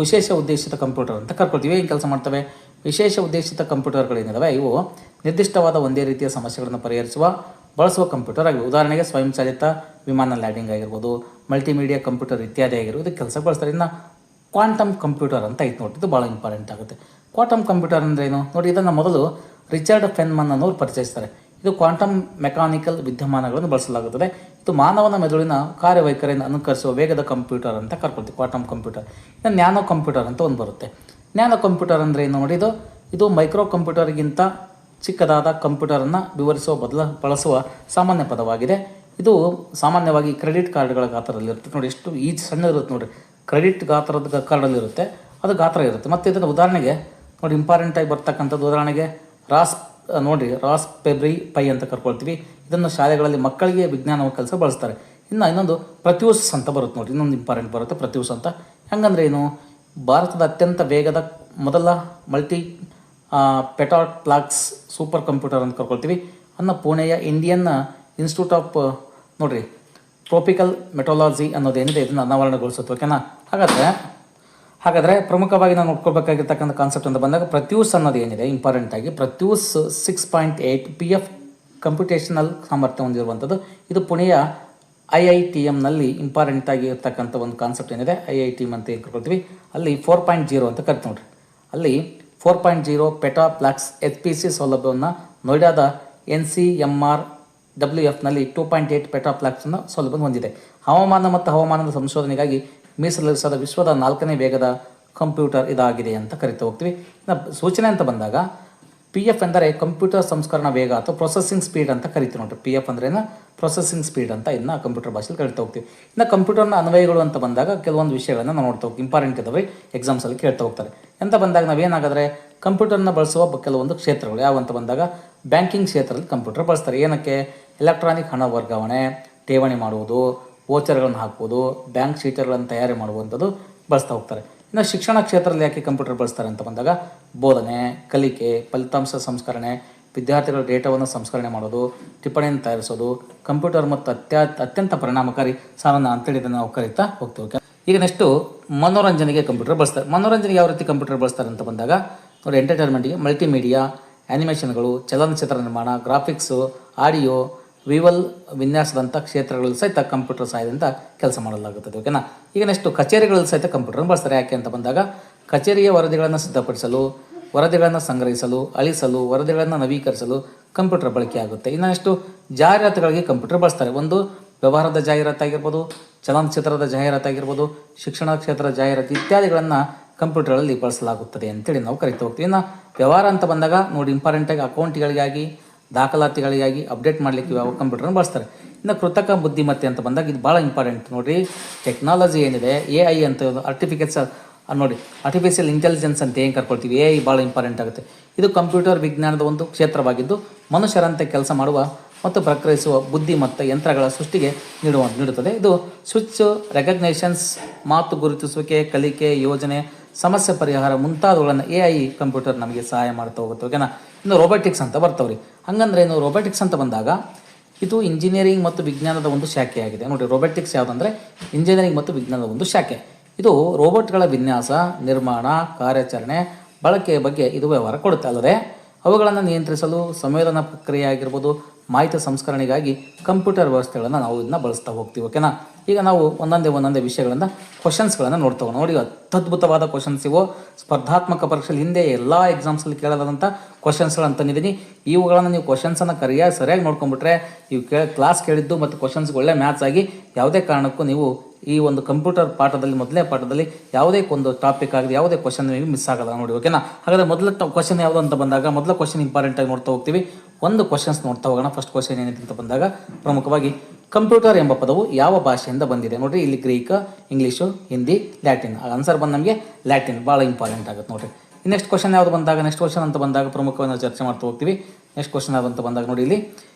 ವಿಶೇಷ ಉದ್ದೇಶಿತ ಕಂಪ್ಯೂಟರ್ ಅಂತ ಕರ್ಕೊಳ್ತೀವಿ. ಏನು ಕೆಲಸ ಮಾಡ್ತವೆ, ವಿಶೇಷ ಉದ್ದೇಶಿತ ಕಂಪ್ಯೂಟರ್ಗಳೇನಿದಾವೆ ಇವು ನಿರ್ದಿಷ್ಟವಾದ ಒಂದೇ ರೀತಿಯ ಸಮಸ್ಯೆಗಳನ್ನು ಬಳಸುವ ಕಂಪ್ಯೂಟರ್ ಆಗಿವೆ. ಉದಾಹರಣೆಗೆ ಸ್ವಯಂಚಾಲಿತ ವಿಮಾನ ಲ್ಯಾಂಡಿಂಗ್ ಆಗಿರ್ಬೋದು, ಮಲ್ಟಿಮೀಡಿಯಾ ಕಂಪ್ಯೂಟರ್ ಇತ್ಯಾದಿ ಆಗಿರ್ಬೋದು ಇದಕ್ಕೆ ಕೆಲಸ ಬಳಸ್ತಾರೆ. ಇನ್ನು ಕ್ವಾಂಟಮ್ ಕಂಪ್ಯೂಟರ್ ಅಂತ ಐತೆ ನೋಡಿ, ಇದು ಭಾಳ ಇಂಪಾರ್ಟೆಂಟ್ ಆಗುತ್ತೆ. ಕ್ವಾಂಟಮ್ ಕಂಪ್ಯೂಟರ್ ಅಂದರೆ ಏನು ನೋಡಿ, ಇದನ್ನು ಮೊದಲು ರಿಚರ್ಡ್ ಫೆನ್ಮನ್ ಅನ್ನೋರು ಪರಿಚಯಿಸ್ತಾರೆ. ಇದು ಕ್ವಾಂಟಮ್ ಮೆಕ್ಯಾನಿಕಲ್ ವಿದ್ಯಮಾನಗಳನ್ನು ಬಳಸಲಾಗುತ್ತದೆ. ಇದು ಮಾನವನ ಮೆದುಳಿನ ಕಾರ್ಯವೈಖರಿಯನ್ನು ಅನುಕರಿಸುವ ವೇಗದ ಕಂಪ್ಯೂಟರ್ ಅಂತ ಕರ್ಕೊಳ್ತೀವಿ, ಕ್ವಾಂಟಮ್ ಕಂಪ್ಯೂಟರ್. ಇನ್ನು ನ್ಯಾನೋ ಕಂಪ್ಯೂಟರ್ ಅಂತ ಒಂದು ಬರುತ್ತೆ. ನ್ಯಾನೋ ಕಂಪ್ಯೂಟರ್ ಅಂದರೆ ಏನು ನೋಡಿ, ಇದು ಮೈಕ್ರೋ ಕಂಪ್ಯೂಟರ್ಗಿಂತ ಚಿಕ್ಕದಾದ ಕಂಪ್ಯೂಟರನ್ನು ಬಳಸುವ ಸಾಮಾನ್ಯ ಪದವಾಗಿದೆ. ಇದು ಸಾಮಾನ್ಯವಾಗಿ ಕ್ರೆಡಿಟ್ ಕಾರ್ಡ್ಗಳ ಗಾತ್ರದಲ್ಲಿರುತ್ತೆ ನೋಡಿ, ಎಷ್ಟು ಸಣ್ಣ ಇರುತ್ತೆ ನೋಡಿ, ಕ್ರೆಡಿಟ್ ಗಾತ್ರದ ಕಾರ್ಡಲ್ಲಿರುತ್ತೆ, ಅದು ಗಾತ್ರ ಇರುತ್ತೆ. ಮತ್ತು ಇದನ್ನು ಉದಾಹರಣೆಗೆ ನೋಡಿ ಇಂಪಾರ್ಟೆಂಟಾಗಿ ಬರ್ತಕ್ಕಂಥದ್ದು, ಉದಾಹರಣೆಗೆ ರಾಸ್ಪೆರ್ರಿ ಪೈ ಅಂತ ಕರ್ಕೊಳ್ತೀವಿ. ಇದನ್ನು ಶಾಲೆಗಳಲ್ಲಿ ಮಕ್ಕಳಿಗೆ ವಿಜ್ಞಾನ ಕೆಲಸ ಬಳಸ್ತಾರೆ. ಇನ್ನೊಂದು ಪ್ರತ್ಯೂಸ್ ಅಂತ ಬರುತ್ತೆ ನೋಡಿ, ಇನ್ನೊಂದು ಇಂಪಾರ್ಟೆಂಟ್ ಬರುತ್ತೆ ಪ್ರತ್ಯೂಸ್ ಅಂತ. ಹೆಂಗಂದ್ರೆ ಏನು, ಭಾರತದ ಅತ್ಯಂತ ವೇಗದ ಮೊದಲ ಮಲ್ಟಿ ಪೆಟಾಟ್ ಪ್ಲಾಕ್ಸ್ ಸೂಪರ್ ಕಂಪ್ಯೂಟರ್ ಅಂತ ಕರ್ಕೊಳ್ತೀವಿ. ಪುಣೆಯ ಇಂಡಿಯನ್ ಇನ್ಸ್ಟಿಟ್ಯೂಟ್ ಆಫ್ ಟ್ರೋಪಿಕಲ್ ಮೆಟೋಲಾಜಿ ಅನ್ನೋದೇನಿದೆ ಇದನ್ನು ಅನಾವರಣಗೊಳಿಸುತ್ತೆ. ಓಕೆನಾ. ಹಾಗಾದರೆ ಪ್ರಮುಖವಾಗಿ ನಾವು ನೋಡ್ಕೊಳ್ಬೇಕಾಗಿರ್ತಕ್ಕಂಥ ಕಾನ್ಸೆಪ್ಟ್ ಅಂತ ಬಂದಾಗ ಪ್ರತ್ಯೂಸ್ ಅನ್ನೋದು ಏನಿದೆ ಇಂಪಾರ್ಟೆಂಟಾಗಿ, ಪ್ರತ್ಯೂಸ್ 6.8 PF ಕಂಪ್ಯೂಟೇಷನಲ್ ಸಾಮರ್ಥ್ಯ ಹೊಂದಿರುವಂಥದ್ದು. ಇದು ಪುಣೆಯ IITMನಲ್ಲಿ ಇಂಪಾರ್ಟೆಂಟಾಗಿ ಇರ್ತಕ್ಕಂಥ ಒಂದು ಕಾನ್ಸೆಪ್ಟ್ ಏನಿದೆ, IITM ಅಂತ ಕರ್ಕೊಳ್ತೀವಿ. ಅಲ್ಲಿ 4.0 ಅಂತ ಕರಿತು ನೋಡ್ರಿ. ಅಲ್ಲಿ 4.0 ಪೆಟಾ ಪ್ಲಾಕ್ಸ್ HPC ಸೌಲಭ್ಯವನ್ನು ನೋಯ್ಡಾದ NCMRWFನಲ್ಲಿ 2.8 ಪೆಟಾ ಪ್ಲಾಕ್ಸ್ನ ಸೌಲಭ್ಯ ಹೊಂದಿದೆ. ಹವಾಮಾನ ಮತ್ತು ಹವಾಮಾನದ ಸಂಶೋಧನೆಗಾಗಿ ಮೀಸಲಿರಿಸಿದ ವಿಶ್ವದ 4ನೇ ವೇಗದ ಕಂಪ್ಯೂಟರ್ ಇದಾಗಿದೆ ಅಂತ ಕರಿತಾ ಹೋಗ್ತೀವಿ. ಸೂಚನೆ ಅಂತ ಬಂದಾಗ PF ಎಂದರೆ ಕಂಪ್ಯೂಟರ್ ಸಂಸ್ಕರಣಾ ವೇಗ ಅಥವಾ ಪ್ರೊಸೆಸಿಂಗ್ ಸ್ಪೀಡ್ ಅಂತ ಕರಿತೀವಿ ನೋಡ್ರಿ. PF ಅಂದ್ರೇನು, ಪ್ರೊಸೆಸಿಂಗ್ ಸ್ಪೀಡ್ ಅಂತ ಇದನ್ನ ಕಂಪ್ಯೂಟರ್ ಭಾಷೆಯಲ್ಲಿ ಕರಿತಾ ಹೋಗ್ತೀವಿ. ಇನ್ನು ಕಂಪ್ಯೂಟರ್ನ ಅನ್ವಯಗಳು ಅಂತ ಬಂದಾಗ ಕೆಲವೊಂದು ವಿಷಯಗಳನ್ನು ನಾವು ನೋಡ್ತಾ ಹೋಗ್ತೀವಿ, ಇಂಪಾರ್ಟೆಂಟ್ ಇದಾವೆ, ಎಕ್ಸಾಮ್ಸಲ್ಲಿ ಕೇಳ್ತಾ ಹೋಗ್ತಾರೆ. ಅಂತ ಬಂದಾಗ ನಾವೇನಾಗಾದರೆ ಕಂಪ್ಯೂಟರ್ನ ಬಳಸುವ ಕೆಲವೊಂದು ಕ್ಷೇತ್ರಗಳು ಯಾವ ಅಂತ ಬಂದಾಗ ಬ್ಯಾಂಕಿಂಗ್ ಕ್ಷೇತ್ರದಲ್ಲಿ ಕಂಪ್ಯೂಟರ್ ಬಳಸ್ತಾರೆ. ಏನಕ್ಕೆ, ಎಲೆಕ್ಟ್ರಾನಿಕ್ ಹಣ ವರ್ಗಾವಣೆ, ಠೇವಣಿ ಮಾಡುವುದು, ವೋಚರ್ಗಳನ್ನು ಹಾಕುವುದು, ಬ್ಯಾಂಕ್ ಶೀಟರ್ಗಳನ್ನು ತಯಾರಿ ಮಾಡುವಂಥದ್ದು ಬಳಸ್ತಾ ಹೋಗ್ತಾರೆ. ಇನ್ನು ಶಿಕ್ಷಣ ಕ್ಷೇತ್ರದಲ್ಲಿ ಯಾಕೆ ಕಂಪ್ಯೂಟರ್ ಬಳಸ್ತಾರೆ ಅಂತ ಬಂದಾಗ ಬೋಧನೆ, ಕಲಿಕೆ, ಫಲಿತಾಂಶ ಸಂಸ್ಕರಣೆ, ವಿದ್ಯಾರ್ಥಿಗಳ ಡೇಟಾವನ್ನು ಸಂಸ್ಕರಣೆ ಮಾಡೋದು, ಟಿಪ್ಪಣಿಯನ್ನು ತಯಾರಿಸೋದು ಕಂಪ್ಯೂಟರ್ ಮತ್ತು ಅತ್ಯಂತ ಪರಿಣಾಮಕಾರಿ ಸಾಧನ ಅಂತೇಳಿ ಇದನ್ನು ನಾವು ಕರೀತಾ ಹೋಗ್ತೀವಿ. ಈಗ ನೆಕ್ಸ್ಟು ಮನೋರಂಜನೆಗೆ ಕಂಪ್ಯೂಟರ್ ಬಳಸ್ತಾರೆ. ಮನೋರಂಜನೆಗೆ ಯಾವ ರೀತಿ ಕಂಪ್ಯೂಟರ್ ಬಳಸ್ತಾರೆ ಅಂತ ಬಂದಾಗ ನೋಡಿ, ಎಂಟರ್ಟೈನ್ಮೆಂಟ್ಗೆ ಮಲ್ಟಿಮೀಡಿಯಾ, ಆ್ಯನಿಮೇಷನ್ಗಳು, ಚಲನಚಿತ್ರ ನಿರ್ಮಾಣ, ಗ್ರಾಫಿಕ್ಸು, ಆಡಿಯೋ, ವಿವಲ್ ವಿನ್ಯಾಸದಂಥ ಕ್ಷೇತ್ರಗಳಲ್ಲಿ ಸಹಿತ ಕಂಪ್ಯೂಟರ್ ಸಹಾಯದಿಂದ ಕೆಲಸ ಮಾಡಲಾಗುತ್ತದೆ. ಓಕೆನಾ. ಈಗ ನೆಕ್ಸ್ಟು ಕಚೇರಿಗಳಲ್ಲಿ ಸಹಿತ ಕಂಪ್ಯೂಟರ್ನ ಬಳಸ್ತಾರೆ. ಯಾಕೆ ಅಂತ ಬಂದಾಗ ಕಚೇರಿಯ ವರದಿಗಳನ್ನು ಸಿದ್ಧಪಡಿಸಲು, ವರದಿಗಳನ್ನು ಸಂಗ್ರಹಿಸಲು, ಅಳಿಸಲು, ವರದಿಗಳನ್ನು ನವೀಕರಿಸಲು ಕಂಪ್ಯೂಟರ್ ಬಳಕೆ ಆಗುತ್ತೆ. ಇನ್ನು ನೆಕ್ಸ್ಟು ಜಾಹೀರಾತುಗಳಿಗೆ ಕಂಪ್ಯೂಟರ್ ಬಳಸ್ತಾರೆ. ಒಂದು ವ್ಯವಹಾರದ ಜಾಹೀರಾತಾಗಿರ್ಬೋದು, ಚಲನಚಿತ್ರದ ಜಾಹೀರಾತಾಗಿರ್ಬೋದು, ಶಿಕ್ಷಣ ಕ್ಷೇತ್ರದ ಜಾಹೀರಾತು ಇತ್ಯಾದಿಗಳನ್ನು ಕಂಪ್ಯೂಟರ್ಗಳಲ್ಲಿ ಬಳಸಲಾಗುತ್ತದೆ ಅಂತೇಳಿ ನಾವು ಕರಿತಾ ಹೋಗ್ತೀವಿ. ಇನ್ನು ವ್ಯವಹಾರ ಅಂತ ಬಂದಾಗ ನೋಡಿ, ಇಂಪಾರ್ಟೆಂಟಾಗಿ ಅಕೌಂಟ್ಗಳಿಗಾಗಿ, ದಾಖಲಾತಿಗಳಿಗಾಗಿ ಅಪ್ಡೇಟ್ ಮಾಡಲಿಕ್ಕೆ ಯಾವ ಕಂಪ್ಯೂಟರ್ನ ಬಳಸ್ತಾರೆ. ಇನ್ನು ಕೃತಕ ಬುದ್ಧಿಮತ್ತೆ ಅಂತ ಬಂದಾಗ ಇದು ಭಾಳ ಇಂಪಾರ್ಟೆಂಟ್ ನೋಡಿರಿ. ಟೆಕ್ನಾಲಜಿ ಏನಿದೆ, AI ಅಂತ ಆರ್ಟಿಫಿಷಿಯಲ್ ಇಂಟೆಲಿಜೆನ್ಸ್ ಅಂತ ಏನು ಕರ್ಕೊಳ್ತೀವಿ, AI ಭಾಳ ಇಂಪಾರ್ಟೆಂಟ್ ಆಗುತ್ತೆ. ಇದು ಕಂಪ್ಯೂಟರ್ ವಿಜ್ಞಾನದ ಒಂದು ಕ್ಷೇತ್ರವಾಗಿದ್ದು ಮನುಷ್ಯರಂತೆ ಕೆಲಸ ಮಾಡುವ ಮತ್ತು ಪ್ರಕ್ರಿಯಿಸುವ ಬುದ್ಧಿ ಮತ್ತು ಯಂತ್ರಗಳ ಸೃಷ್ಟಿಗೆ ನೀಡುತ್ತದೆ. ಇದು ಸ್ವಿಚ್ ರೆಕಗ್ನೇಷನ್ಸ್, ಮಾತು ಗುರುತಿಸುವಿಕೆ, ಕಲಿಕೆ, ಯೋಜನೆ, ಸಮಸ್ಯೆ ಪರಿಹಾರ ಮುಂತಾದವುಗಳನ್ನು AI ಕಂಪ್ಯೂಟರ್ ನಮಗೆ ಸಹಾಯ ಮಾಡ್ತಾ ಹೋಗುತ್ತೆ. ಓಕೆನಾ. ಇನ್ನು ರೋಬೋಟಿಕ್ಸ್ ಅಂತ ಬರ್ತವ್ರಿ. ಹಂಗಂದ್ರೆ ಏನು, ರೋಬೋಟಿಕ್ಸ್ ಅಂತ ಬಂದಾಗ ಇದು ಇಂಜಿನಿಯರಿಂಗ್ ಮತ್ತು ವಿಜ್ಞಾನದ ಒಂದು ಶಾಖೆಯಾಗಿದೆ. ನೋಡಿ, ರೋಬೋಟಿಕ್ಸ್ ಯಾವುದಂದರೆ ಇಂಜಿನಿಯರಿಂಗ್ ಮತ್ತು ವಿಜ್ಞಾನದ ಒಂದು ಶಾಖೆ. ಇದು ರೋಬೋಟ್ಗಳ ವಿನ್ಯಾಸ, ನಿರ್ಮಾಣ, ಕಾರ್ಯಾಚರಣೆ, ಬಳಕೆಯ ಬಗ್ಗೆ ಇದು ವ್ಯವಹಾರ ಕೊಡುತ್ತೆ. ಅಲ್ಲದೆ ಅವುಗಳನ್ನು ನಿಯಂತ್ರಿಸಲು ಸಂವೇದನಾ ಪ್ರಕ್ರಿಯೆ ಆಗಿರ್ಬೋದು, ಮಾಹಿತಿ ಸಂಸ್ಕರಣೆಗಾಗಿ ಕಂಪ್ಯೂಟರ್ ವ್ಯವಸ್ಥೆಗಳನ್ನು ನಾವು ಇದನ್ನ ಬಳಸ್ತಾ ಹೋಗ್ತೀವಿ. ಓಕೆನಾ. ಈಗ ನಾವು ಒಂದೊಂದೇ ವಿಷಯಗಳನ್ನು ಕ್ವಶನ್ಸ್ಗಳನ್ನು ನೋಡ್ತಾ ಹೋಗೋಣ. ನೋಡಿ, ಅತ್ಯದ್ಭುತವಾದ ಕ್ವಶನ್ಸ್ ಇವು. ಸ್ಪರ್ಧಾತ್ಮಕ ಪರೀಕ್ಷೆಯಲ್ಲಿ ಹಿಂದೆ ಎಲ್ಲ ಎಕ್ಸಾಮ್ಸಲ್ಲಿ ಕೇಳಲಾದಂಥ ಕ್ವಶನ್ಸ್ಗಳನ್ನು ತಂದಿದ್ದೀನಿ. ಇವುಗಳನ್ನು ನೀವು ಕ್ವಶನ್ಸನ್ನು ಸರಿಯಾಗಿ ನೋಡ್ಕೊಂಡ್ಬಿಟ್ರೆ ಇವು ಕ್ಲಾಸ್ ಕೇಳಿದ್ದು ಮತ್ತು ಕ್ವಶನ್ಸ್ಗೆ ಒಳ್ಳೆ ಮ್ಯಾಚ್ ಆಗಿ ಯಾವುದೇ ಕಾರಣಕ್ಕೂ ನೀವು ಈ ಒಂದು ಕಂಪ್ಯೂಟರ್ ಪಾಠದಲ್ಲಿ ಮೊದಲನೇ ಪಾಠದಲ್ಲಿ ಯಾವುದೇ ಒಂದು ಟಾಪಿಕ್ ಆಗಲಿ ಯಾವುದೇ ಕ್ವಶನ್ ನಿಮಗೆ ಮಿಸ್ ಆಗಲ್ಲ ನೋಡಿ. ಓಕೆನಾ. ಹಾಗಾದರೆ ಮೊದಲ ಕ್ವಶನ್ ಯಾವುದು ಅಂತ ಬಂದಾಗ ಮೊದಲ ಕ್ವಶನ್ ಇಂಪಾರ್ಟೆಂಟಾಗಿ ನೋಡ್ತಾ ಹೋಗ್ತೀವಿ. ಒಂದು ಕ್ವಶನ್ಸ್ ನೋಡ್ತಾ ಹೋಗೋಣ. ಫಸ್ಟ್ ಕ್ವಶನ್ ಏನಿದೆ ಅಂತ ಬಂದಾಗ ಪ್ರಮುಖವಾಗಿ ಕಂಪ್ಯೂಟರ್ ಎಂಬ ಪದವು ಯಾವ ಭಾಷೆಯಿಂದ ಬಂದಿದೆ ನೋಡಿರಿ. ಇಲ್ಲಿ Greek, English, Hindi, Latin. Answer ಬಂದು ನಮಗೆ ಲ್ಯಾಟಿನ್. ಭಾಳ ಇಂಪಾರ್ಟೆಂಟ್ ಆಗುತ್ತೆ ನೋಡಿರಿ. ನೆಕ್ಸ್ಟ್ ಕ್ವಶನ್ ಯಾವುದು ಬಂದಾಗ ನೆಕ್ಸ್ಟ್ ಕ್ವಶನ್ ಅಂತ ಬಂದಾಗ ಪ್ರಮುಖವಾಗಿ ನಾವು ಚರ್ಚೆ ಮಾಡ್ತಾ ಹೋಗ್ತೀವಿ. ನೆಕ್ಸ್ಟ್ ಕ್ವಶನ್ ಯಾವುದು ಅಂತ ಬಂದಾಗ ನೋಡಿ, ಇಲ್ಲಿ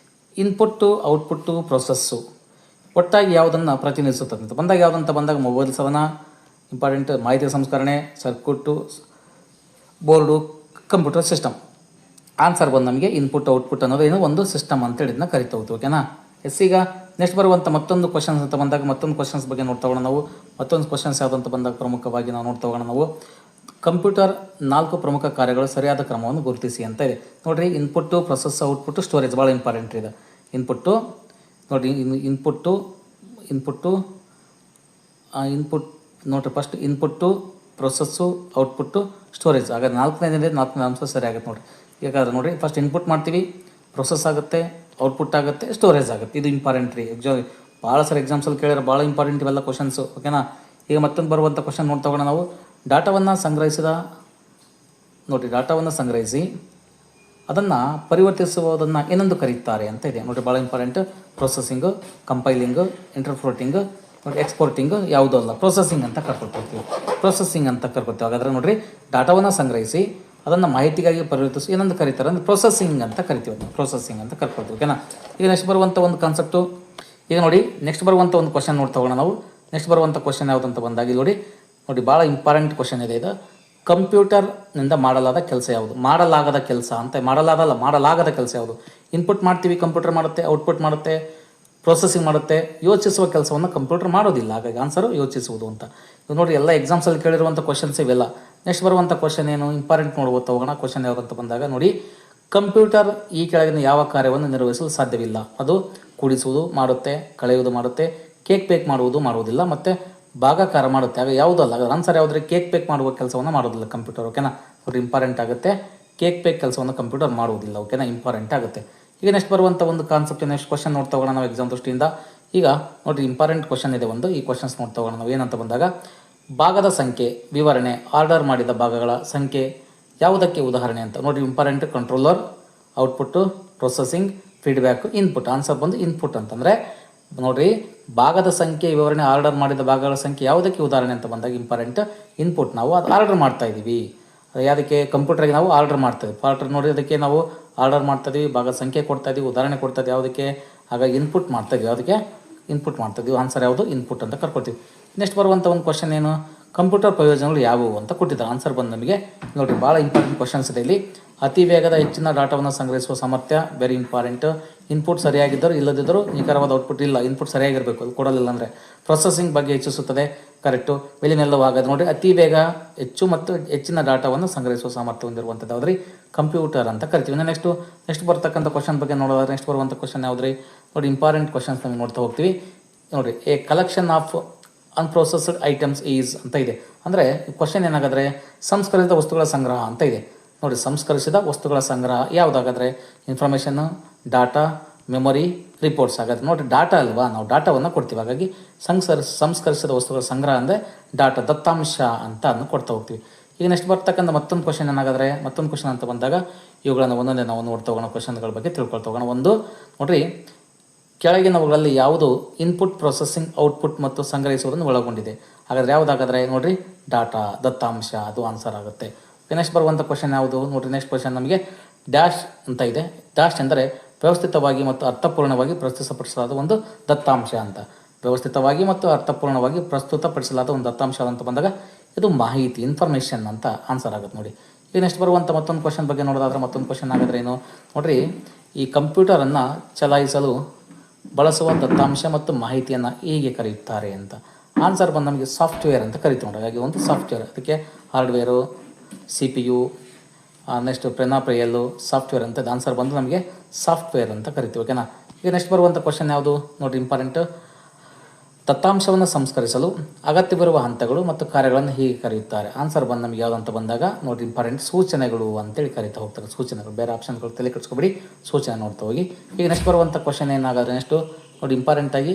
ಇನ್ಪುಟ್ಟು, ಔಟ್ಪುಟ್ಟು, ಪ್ರೊಸೆಸ್ಸು ಒಟ್ಟಾಗಿ ಯಾವುದನ್ನು ಪ್ರತಿನಿಧಿಸುತ್ತದೆ ಅಂತ ಬಂದಾಗ ಯಾವುದಂತ ಬಂದಾಗ ಮೊಬೈಲ್ ಸಾಧನ ಇಂಪಾರ್ಟೆಂಟ್, ಮಾಹಿತಿ ಸಂಸ್ಕರಣೆ, circuit, board, computer system. Answer ಬಂದು ನಮಗೆ ಇನ್ಪುಟ್ ಔಟ್ಪುಟ್ ಅನ್ನೋದು ಏನು ಒಂದು ಸಿಸ್ಟಮ್ ಅಂತೇಳಿ ಇದನ್ನ ಕರಿತಾ ಹೋಗ್ತೀವಿ. ಓಕೆನಾ. ಈಗ ನೆಕ್ಸ್ಟ್ ಬರುವಂಥ ಮತ್ತೊಂದು ಕ್ವಶನ್ಸ್ ಅಂತ ಬಂದಾಗ ಮತ್ತೊಂದು ಕ್ವಶನ್ಸ್ ಬಗ್ಗೆ ನೋಡ್ತಾ ಹೋಗೋಣ ನಾವು. ಮತ್ತೊಂದು ಕ್ವಶನ್ಸ್ ಯಾವುದು ಅಂತ ಬಂದಾಗ ಪ್ರಮುಖವಾಗಿ ನಾವು ನೋಡ್ತಾ ಹೋಗೋಣ ನಾವು. ಕಂಪ್ಯೂಟರ್ 4 ಪ್ರಮುಖ ಕಾರ್ಯಗಳು ಸರಿಯಾದ ಕ್ರಮವನ್ನು ಗುರುತಿಸಿ ಅಂತ ಇದೆ ನೋಡಿರಿ. Input, process, output, storage. ಭಾಳ ಇಂಪಾರ್ಟೆಂಟ್ ಇದೆ. ಇನ್ಪುಟ್ಟು ನೋಡಿ, ಇನ್ಪುಟ್ ನೋಡಿರಿ. First input, process, output, storage. ಹಾಗಾದ್ರೆ 4ನೇ ಅಂಶ ಸರಿ ಆಗುತ್ತೆ ನೋಡಿರಿ. ಯಾಕಂದ್ರೆ ನೋಡಿ, ಫಸ್ಟ್ ಇನ್ಪುಟ್ ಮಾಡ್ತೀವಿ, ಪ್ರೊಸೆಸ್ ಆಗುತ್ತೆ, ಔಟ್ಪುಟ್ ಆಗುತ್ತೆ, ಸ್ಟೋರೇಜ್ ಆಗುತ್ತೆ. ಇದು ಇಂಪಾರ್ಟೆಂಟ್ ರೀ. ಭಾಳ ಸರಿ ಎಕ್ಸಾಮ್ಸಲ್ಲಿ ಕೇಳಿದ್ರೆ ಭಾಳ ಇಂಪಾರ್ಟೆಂಟ್ ಇವೆಲ್ಲ ಕ್ವಶನ್ಸು. ಓಕೆನಾ. ಈಗ ಮತ್ತೊಂದು ಬರುವಂಥ ಕ್ವಶನ್ ನೋಡ್ತಾ ಹೋಗೋಣ ನಾವು. ಡಾಟಾವನ್ನು ಸಂಗ್ರಹಿಸಿ ಅದನ್ನು ಪರಿವರ್ತಿಸುವುದನ್ನು ಏನೆಂದು ಕರೀತಾರೆ ಅಂತ ಇದೆ ನೋಡಿ. ಭಾಳ ಇಂಪಾರ್ಟೆಂಟ್. ಪ್ರೊಸೆಸಿಂಗು, ಕಂಪೈಲಿಂಗು, ಇಂಟರ್ಪ್ರೋಟಿಂಗು, ನೋಡಿ ಎಕ್ಸ್ಪೋರ್ಟಿಂಗು ಯಾವುದೂ ಅಲ್ಲ, ಪ್ರೊಸೆಸಿಂಗ್ ಅಂತ ಕರ್ಕೊಳ್ತೀವಿ. ಹಾಗಾದರೆ ನೋಡಿರಿ, ಡಾಟಾವನ್ನು ಸಂಗ್ರಹಿಸಿ ಅದನ್ನು ಮಾಹಿತಿಗಾಗಿ ಪರಿವರ್ತಿಸಿ ಏನಂತ ಕರೀತಾರೆ ಅಂದರೆ ಪ್ರೊಸೆಸಿಂಗ್ ಅಂತ ಕರಿತೀವಿ. ಅಂತ ಕರ್ಕೊಳ್ತೀವಿ. ಓಕೆನಾ. ಈಗ ನೆಕ್ಸ್ಟ್ ಬರುವಂಥ ಒಂದು ಕಾನ್ಸೆಪ್ಟು. ಈಗ ನೋಡಿ, ನೆಕ್ಸ್ಟ್ ಬರುವಂಥ ಒಂದು ಕ್ವಶನ್ ನೋಡ್ತಾ ಹೋಗೋಣ ನಾವು. ನೆಕ್ಸ್ಟ್ ಬರುವಂಥ ಕ್ವಶನ್ ಯಾವುದಂತ ಬಂದಾಗ ನೋಡಿ ಭಾಳ ಇಂಪಾರ್ಟೆಂಟ್ ಕ್ವಶನ್ ಇದೆ ಇದು. ಕಂಪ್ಯೂಟರ್ನಿಂದ ಮಾಡಲಾದ ಕೆಲಸ ಯಾವುದು? ಮಾಡಲಾಗದ ಕೆಲಸ ಅಂತ. ಮಾಡಲಾಗದ ಕೆಲಸ ಯಾವುದು? ಇನ್ಪುಟ್ ಮಾಡ್ತೀವಿ, ಕಂಪ್ಯೂಟರ್ ಮಾಡುತ್ತೆ. ಔಟ್ಪುಟ್ ಮಾಡುತ್ತೆ, ಪ್ರೊಸೆಸಿಂಗ್ ಮಾಡುತ್ತೆ. ಯೋಚಿಸುವ ಕೆಲಸವನ್ನು ಕಂಪ್ಯೂಟರ್ ಮಾಡೋದಿಲ್ಲ. ಹಾಗಾಗಿ ಆನ್ಸರು ಯೋಚಿಸುವುದು ಅಂತ. ಇದು ನೋಡಿ, ಎಲ್ಲ ಎಕ್ಸಾಮ್ಸಲ್ಲಿ ಕೇಳಿರುವಂಥ ಕ್ವಶನ್ಸ್ ಇವೆಲ್ಲ. ನೆಕ್ಸ್ಟ್ ಬರುವಂಥ ಕ್ವಶನ್ ಏನು ಇಂಪಾರ್ಟೆಂಟ್ ನೋಡ್ಬೋದು ಹೋಗೋಣ. ಕ್ವಶನ್ ಯಾವುದಂತ ಬಂದಾಗ ನೋಡಿ, ಕಂಪ್ಯೂಟರ್ ಈ ಕೆಳಗಿನ ಯಾವ ಕಾರ್ಯವನ್ನು ನಿರ್ವಹಿಸಲು ಸಾಧ್ಯವಿಲ್ಲ? ಅದು ಕೂಡಿಸುವುದು ಮಾಡುತ್ತೆ, ಕಳೆಯುವುದು ಮಾಡುತ್ತೆ, ಕೇಕ್ ಬೇಕ್ ಮಾಡುವುದಿಲ್ಲ, ಮತ್ತು ಭಾಗಾಕಾರ ಮಾಡುತ್ತೆ. ಆಗ ಯಾವುದಲ್ಲ. ಹಾಗಾದ್ರೆ ಆನ್ಸರ್ ಯಾವುದ್ರೆ ಕೇಕ್ ಬೇಕ್ ಮಾಡುವ ಕೆಲಸವನ್ನು ಮಾಡೋದಿಲ್ಲ ಕಂಪ್ಯೂಟರ್. ಓಕೆನಾ. ನೋಡಿ, ಇಂಪಾರ್ಟೆಂಟ್ ಆಗುತ್ತೆ. ಕೇಕ್ ಬೇಕ್ ಕೆಲಸವನ್ನು ಕಂಪ್ಯೂಟರ್ ಮಾಡುವುದಿಲ್ಲ. ಓಕೆನಾ. ಇಂಪಾರ್ಟೆಂಟ್ ಆಗುತ್ತೆ. ಈಗ ನೆಕ್ಸ್ಟ್ ಬರುವಂಥ ಒಂದು ಕಾನ್ಸೆಪ್ಟ್, ನೆಕ್ಸ್ಟ್ ಕ್ವಶನ್ ನೋಡ್ತಾ ಹೋಗೋಣ ನಾವು ಎಕ್ಸಾಮ್ ದೃಷ್ಟಿಯಿಂದ. ಈಗ ನೋಡಿ, ಇಂಪಾರ್ಟೆಂಟ್ ಕ್ವಶನ್ ಇದೆ ಒಂದು. ಈ ಕ್ವಶನ್ಸ್ ನೋಡ್ತಾ ಹೋಗೋಣ ನಾವು. ಏನಂತ ಬಂದಾಗ ಭಾಗದ ಸಂಖ್ಯೆ, ವಿವರಣೆ, ಆರ್ಡರ್ ಮಾಡಿದ ಭಾಗಗಳ ಸಂಖ್ಯೆ ಯಾವುದಕ್ಕೆ ಉದಾಹರಣೆ ಅಂತ ನೋಡಿ. Important. Controller, output, processing, feedback, input. Answer ಬಂದು ಇನ್ಪುಟ್ ಅಂತಂದರೆ ನೋಡಿರಿ, ಭಾಗದ ಸಂಖ್ಯೆ, ವಿವರಣೆ, ಆರ್ಡರ್ ಮಾಡಿದ ಭಾಗಗಳ ಸಂಖ್ಯೆ ಯಾವುದಕ್ಕೆ ಉದಾಹರಣೆ ಅಂತ ಬಂದಾಗ ಇಂಪಾರ್ಟೆಂಟ್ ಇನ್ಪುಟ್. ನಾವು ಅದು ಆರ್ಡರ್ ಮಾಡ್ತಾ ಇದ್ದೀವಿ. ಯಾವುದಕ್ಕೆ? ಕಂಪ್ಯೂಟರ್ಗೆ ನಾವು ಆರ್ಡರ್ ಮಾಡ್ತಾಯಿದ್ವಿ. ನೋಡಿ, ಅದಕ್ಕೆ ನಾವು ಆರ್ಡರ್ ಮಾಡ್ತಾಯಿದ್ವಿ, ಭಾಗದ ಸಂಖ್ಯೆ ಕೊಡ್ತಾಯಿದ್ವಿ, ಉದಾಹರಣೆ ಕೊಡ್ತಾಯಿದ್ವಿ. ಯಾವುದಕ್ಕೆ? ಹಾಗಾಗಿ ಇನ್ಪುಟ್ ಮಾಡ್ತಾಯಿದ್ವಿ. ಯಾವುದಕ್ಕೆ? ಇನ್ಪುಟ್ ಮಾಡ್ತಾಯಿದ್ವಿ. ಆನ್ಸರ್ ಯಾವುದು? ಇನ್ಪುಟ್ ಅಂತ ಕರ್ಕೊಳ್ತೀವಿ. ನೆಕ್ಸ್ಟ್ ಬರುವಂಥ ಒಂದು ಕ್ವಶನ್ ಏನು, ಕಂಪ್ಯೂಟರ್ ಪ್ರಯೋಜನಗಳು ಯಾವುವು ಅಂತ ಕೊಟ್ಟಿದ್ದಾರೆ. ಆನ್ಸರ್ ಬಂದು ನಮಗೆ ನೋಡಿರಿ, ಭಾಳ ಇಂಪಾರ್ಟೆಂಟ್ ಕ್ವಶನ್ಸ್ ಇದೆ ಇಲ್ಲಿ. ಅತಿ ವೇಗದ ಹೆಚ್ಚಿನ ಡಾಟಾವನ್ನು ಸಂಗ್ರಹಿಸುವ ಸಾಮರ್ಥ್ಯ, ವೆರಿ ಇಂಪಾರ್ಟೆಂಟ್. ಇನ್ಪುಟ್ ಸರಿಯಾಗಿದ್ದರೂ ಇಲ್ಲದಿದ್ದರೂ ನಿಖರವಾದ ಔಟ್ಪುಟ್ ಇಲ್ಲ. ಇನ್ಪುಟ್ ಸರಿಯಾಗಿರಬೇಕು, ಅದು ಕೊಡಲಿಲ್ಲ ಅಂದರೆ. ಪ್ರೊಸೆಸಿಂಗ್ ಬಗ್ಗೆ ಹೆಚ್ಚಿಸುತ್ತದೆ, ಕರೆಕ್ಟು. ಮೇಲಿನೆಲ್ಲವೂ ಆಗೋದು ನೋಡಿ. ಅತಿ ವೇಗ, ಹೆಚ್ಚು ಮತ್ತು ಹೆಚ್ಚಿನ ಡಾಟಾವನ್ನು ಸಂಗ್ರಹಿಸುವ ಸಾಮರ್ಥ್ಯ ಹೊಂದಿರುವಂಥದ್ದು ಯಾವುದ್ರಿ? ಕಂಪ್ಯೂಟರ್ ಅಂತ ಕರಿತೀವಿ. ನೆಕ್ಸ್ಟ್ ಬರ್ತಕ್ಕಂಥ ಕ್ವಶನ್ ಬಗ್ಗೆ ನೋಡೋದಾದ್ರೆ ನೆಕ್ಸ್ಟ್ ಬರುವಂಥ ಕ್ವಶನ್ ಯಾವುದ್ರಿ ನೋಡಿ, ಇಂಪಾರ್ಟೆಂಟ್ ಕ್ವಶನ್ಸ್ ನಮಗೆ ನೋಡ್ತಾ ಹೋಗ್ತೀವಿ. ನೋಡಿ, A collection of unprocessed items is ಅಂತ ಇದೆ. ಅಂದರೆ ಕ್ವಶನ್ ಏನಾಗಾದರೆ ಸಂಸ್ಕರಿಸಿದ ವಸ್ತುಗಳ ಸಂಗ್ರಹ ಅಂತ ಇದೆ ನೋಡಿ. ಸಂಸ್ಕರಿಸಿದ ವಸ್ತುಗಳ ಸಂಗ್ರಹ ಯಾವುದಾಗಾದರೆ ಇನ್ಫಾರ್ಮೇಷನ್ನು, ಡಾಟಾ, ಮೆಮೊರಿ, ರಿಪೋರ್ಟ್ಸ್. ಹಾಗಾದ್ರೆ ನೋಡಿ, ಡಾಟಾ ಅಲ್ವಾ, ನಾವು ಡಾಟಾವನ್ನು ಕೊಡ್ತೀವಿ. ಹಾಗಾಗಿ ಸಂಸ್ಕರಿಸಿದ ವಸ್ತುಗಳ ಸಂಗ್ರಹ ಅಂದರೆ ಡಾಟಾ, ದತ್ತಾಂಶ ಅಂತ ಕೊಡ್ತಾ ಹೋಗ್ತೀವಿ. ಈಗ ನೆಕ್ಸ್ಟ್ ಬರ್ತಕ್ಕಂಥ ಮತ್ತೊಂದು ಕ್ವಶನ್ ಏನಾಗಾದರೆ ಮತ್ತೊಂದು ಕ್ವಶನ್ ಅಂತ ಬಂದಾಗ ಇವುಗಳನ್ನು ಒಂದೊಂದೇ ನಾವು ನೋಡ್ತಾ ಹೋಗೋಣ. ಕ್ವಶನ್ಗಳ ಬಗ್ಗೆ ತಿಳ್ಕೊಳ್ತಾ ಹೋಗೋಣ. ಒಂದು ನೋಡಿರಿ, ಕೆಳಗಿನವುಗಳಲ್ಲಿ ಯಾವುದು ಇನ್ಪುಟ್, ಪ್ರೊಸೆಸಿಂಗ್, ಔಟ್ಪುಟ್ ಮತ್ತು ಸಂಗ್ರಹಿಸುವುದನ್ನು ಒಳಗೊಂಡಿದೆ? ಹಾಗಾದರೆ ಯಾವುದಾಗಾದರೆ ನೋಡಿರಿ, ಡಾಟಾ, ದತ್ತಾಂಶ, ಅದು ಆನ್ಸರ್ ಆಗುತ್ತೆ. ನೆಕ್ಸ್ಟ್ ಬರುವಂಥ ಕ್ವಶನ್ ಯಾವುದು ನೋಡಿರಿ. ನೆಕ್ಸ್ಟ್ ಕ್ವಶನ್ ನಮಗೆ ಡ್ಯಾಶ್ ಅಂತ ಇದೆ. ಡ್ಯಾಶ್ ಎಂದರೆ ವ್ಯವಸ್ಥಿತವಾಗಿ ಮತ್ತು ಅರ್ಥಪೂರ್ಣವಾಗಿ ಪ್ರಸ್ತುತಪಡಿಸಲಾದ ಒಂದು ದತ್ತಾಂಶ ಅಂತ. ವ್ಯವಸ್ಥಿತವಾಗಿ ಮತ್ತು ಅರ್ಥಪೂರ್ಣವಾಗಿ ಪ್ರಸ್ತುತಪಡಿಸಲಾದ ಒಂದು ದತ್ತಾಂಶ ಅಂತ ಬಂದಾಗ ಇದು ಮಾಹಿತಿ, ಇನ್ಫಾರ್ಮೇಷನ್ ಅಂತ ಆನ್ಸರ್ ಆಗುತ್ತೆ ನೋಡಿ. ಈಗ ನೆಕ್ಸ್ಟ್ ಬರುವಂಥ ಮತ್ತೊಂದು ಕ್ವಶನ್ ಬಗ್ಗೆ ನೋಡೋದಾದ್ರೆ ಮತ್ತೊಂದು ಕ್ವಶನ್ ಆಗಿದ್ರೆ ಏನು ನೋಡಿರಿ, ಈ ಕಂಪ್ಯೂಟರನ್ನು ಚಲಾಯಿಸಲು ಬಳಸುವ ದತ್ತಾಂಶ ಮತ್ತು ಮಾಹಿತಿಯನ್ನು ಹೀಗೆ ಕರೆಯುತ್ತಾರೆ ಅಂತ. ಆನ್ಸರ್ ಬಂದು ನಮಗೆ ಸಾಫ್ಟ್ವೇರ್ ಅಂತ ಕರಿತೀವಿ ನೋಡಿ. ಹಾಗಾಗಿ ಒಂದು ಸಾಫ್ಟ್ವೇರ್, ಅದಕ್ಕೆ ಹಾರ್ಡ್ವೇರು, CPU, ನೆಕ್ಸ್ಟ್ ಪ್ರೆನಾಪ್ರಿಯಲ್ಲು ಸಾಫ್ಟ್ವೇರ್ ಅಂತ ಆನ್ಸರ್ ಬಂದು ನಮಗೆ ಸಾಫ್ಟ್ವೇರ್ ಅಂತ ಕರಿತೀವಿ. ಓಕೆನಾ. ಈಗ ನೆಕ್ಸ್ಟ್ ಬರುವಂಥ ಕ್ವಶನ್ ಯಾವುದು ನೋಡಿ, ಇಂಪಾರ್ಟೆಂಟ್. ದತ್ತಾಂಶವನ್ನು ಸಂಸ್ಕರಿಸಲು ಅಗತ್ಯವಿರುವ ಹಂತಗಳು ಮತ್ತು ಕಾರ್ಯಗಳನ್ನು ಹೀಗೆ ಕರೆಯುತ್ತಾರೆ. ಆನ್ಸರ್ ಬಂದು ನಮಗೆ ಯಾವುದು ಅಂತ ಬಂದಾಗ ನೋಡಿ, ಇಂಪಾರ್ಟೆಂಟ್ ಸೂಚನೆಗಳು ಅಂತೇಳಿ ಕರಿತಾ ಹೋಗ್ತಾರೆ. ಸೂಚನೆಗಳು, ಬೇರೆ ಆಪ್ಷನ್ಗಳು ತಲೆ ಕೆಡಿಸ್ಕೊಬೇಡಿ, ಸೂಚನೆ ನೋಡ್ತಾ ಹೋಗಿ. ಈಗ ನೆಕ್ಸ್ಟ್ ಬರುವಂಥ ಕ್ವಶನ್ ಏನಾಗಾದ್ರೆ ನೆಕ್ಸ್ಟು ನೋಡಿ, ಇಂಪಾರ್ಟೆಂಟಾಗಿ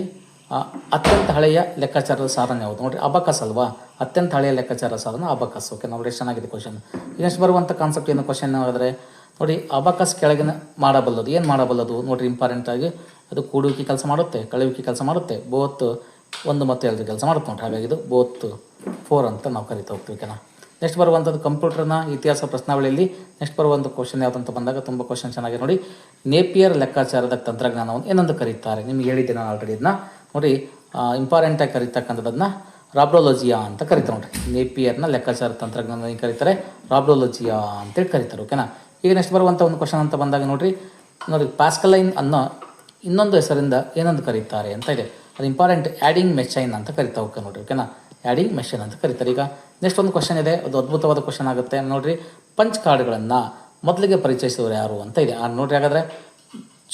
ಅತ್ಯಂತ ಹಳೆಯ ಲೆಕ್ಕಾಚಾರದ ಸಾಧನ ಯಾವುದು ನೋಡಿ, ಅಬಕಸ್ ಅಲ್ವಾ. ಅತ್ಯಂತ ಹಳೆಯ ಲೆಕ್ಕಾಚಾರ ಸಾಧನ ಅಬಕಸ್. ಓಕೆ, ನೋಡಿ ಚೆನ್ನಾಗಿದೆ ಕ್ವಶನ್. ಈಗ ನೆಕ್ಸ್ಟ್ ಬರುವಂಥ ಕಾನ್ಸೆಪ್ಟ್ ಏನು ಕ್ವಶನ್ ಆಗಿದ್ರೆ ನೋಡಿ, ಅಬಕಸ್ ಕೆಳಗಿನ ಮಾಡಬಲ್ಲದು ಏನು ಮಾಡಬಲ್ಲದು ನೋಡಿರಿ, ಇಂಪಾರ್ಟೆಂಟಾಗಿ ಅದು ಕೂಡುವಿಕೆ ಕೆಲಸ ಮಾಡುತ್ತೆ, ಕಳೆಯುವಿಕೆ ಕೆಲಸ ಮಾಡುತ್ತೆ, ಬೋತ್ 1 ಮತ್ತು 2 ಕೆಲಸ ಮಾಡುತ್ತೆ ನೋಡಿ. ಹಾಗಾಗಿ ಇದು ಬೋತ್ 4 ಅಂತ ನಾವು ಕರಿತಾ ಹೋಗ್ತೀವಿ. ಓಕೆನಾ. ನೆಕ್ಸ್ಟ್ ಬರುವಂಥದ್ದು ಕಂಪ್ಯೂಟರ್ನ ಇತಿಹಾಸ ಪ್ರಶ್ನಾವಳಿಯಲ್ಲಿ ನೆಕ್ಸ್ಟ್ ಬರುವಂಥ ಕ್ವಶನ್ ಯಾವುದಂತ ಬಂದಾಗ ತುಂಬ ಕ್ವಶನ್ ಚೆನ್ನಾಗಿದೆ ನೋಡಿ. ನೇಪಿಯರ್ ಲೆಕ್ಕಾಚಾರದ ತಂತ್ರಜ್ಞಾನವನ್ನು ಏನಂತ ಕರೀತಾರೆ? ನಿಮಗೆ ಹೇಳಿದ್ದೆ ನಾನು ಆಲ್ರೆಡಿ ಇದನ್ನ ನೋಡಿ. ಇಂಪಾರ್ಟೆಂಟಾಗಿ ಕರೀತಕ್ಕಂಥದ್ದನ್ನು ರಾಬ್ಡೋಲಜಿಯಾ ಅಂತ ಕರೀತಾರೆ ನೋಡಿರಿ. ನೇಪಿಯರ್ನ ಲೆಕ್ಕಾಚಾರ ತಂತ್ರಜ್ಞಾನ ಏನು ಕರೀತಾರೆ? ರಾಬ್ಡೋಲಜಿಯಾ ಅಂತೇಳಿ ಕರೀತಾರೆ. ಓಕೆನಾ. ಈಗ ನೆಕ್ಸ್ಟ್ ಬರುವಂಥ ಒಂದು ಕ್ವಶನ್ ಅಂತ ಬಂದಾಗ ನೋಡಿ, ಪ್ಯಾಸ್ಕಲೈನ್ ಅನ್ನೋ ಇನ್ನೊಂದು ಹೆಸರಿಂದ ಏನಂತ ಕರೀತಾರೆ ಅಂತ ಇದೆ. ಅದು ಇಂಪಾರ್ಟೆಂಟ್, ಆ್ಯಡಿಂಗ್ ಮೆಷೈನ್ ಅಂತ ಕರಿತಾ ಹೋಗ್ತಾರೆ ನೋಡಿರಿ. ಓಕೆನಾ. ಆ್ಯಡಿಂಗ್ ಮೆಷಿನ್ ಅಂತ ಕರೀತಾರೆ. ಈಗ ನೆಕ್ಸ್ಟ್ ಒಂದು ಕ್ವಶನ್ ಇದೆ, ಅದು ಅದ್ಭುತವಾದ ಕ್ವಶನ್ ಆಗುತ್ತೆ ನೋಡಿರಿ. ಪಂಚ್ ಕಾರ್ಡ್ಗಳನ್ನು ಮೊದಲಿಗೆ ಪರಿಚಯಿಸಿದವರು ಯಾರು ಅಂತ ಇದೆ. ನೋಡಿರಿ, ಹಾಗಾದರೆ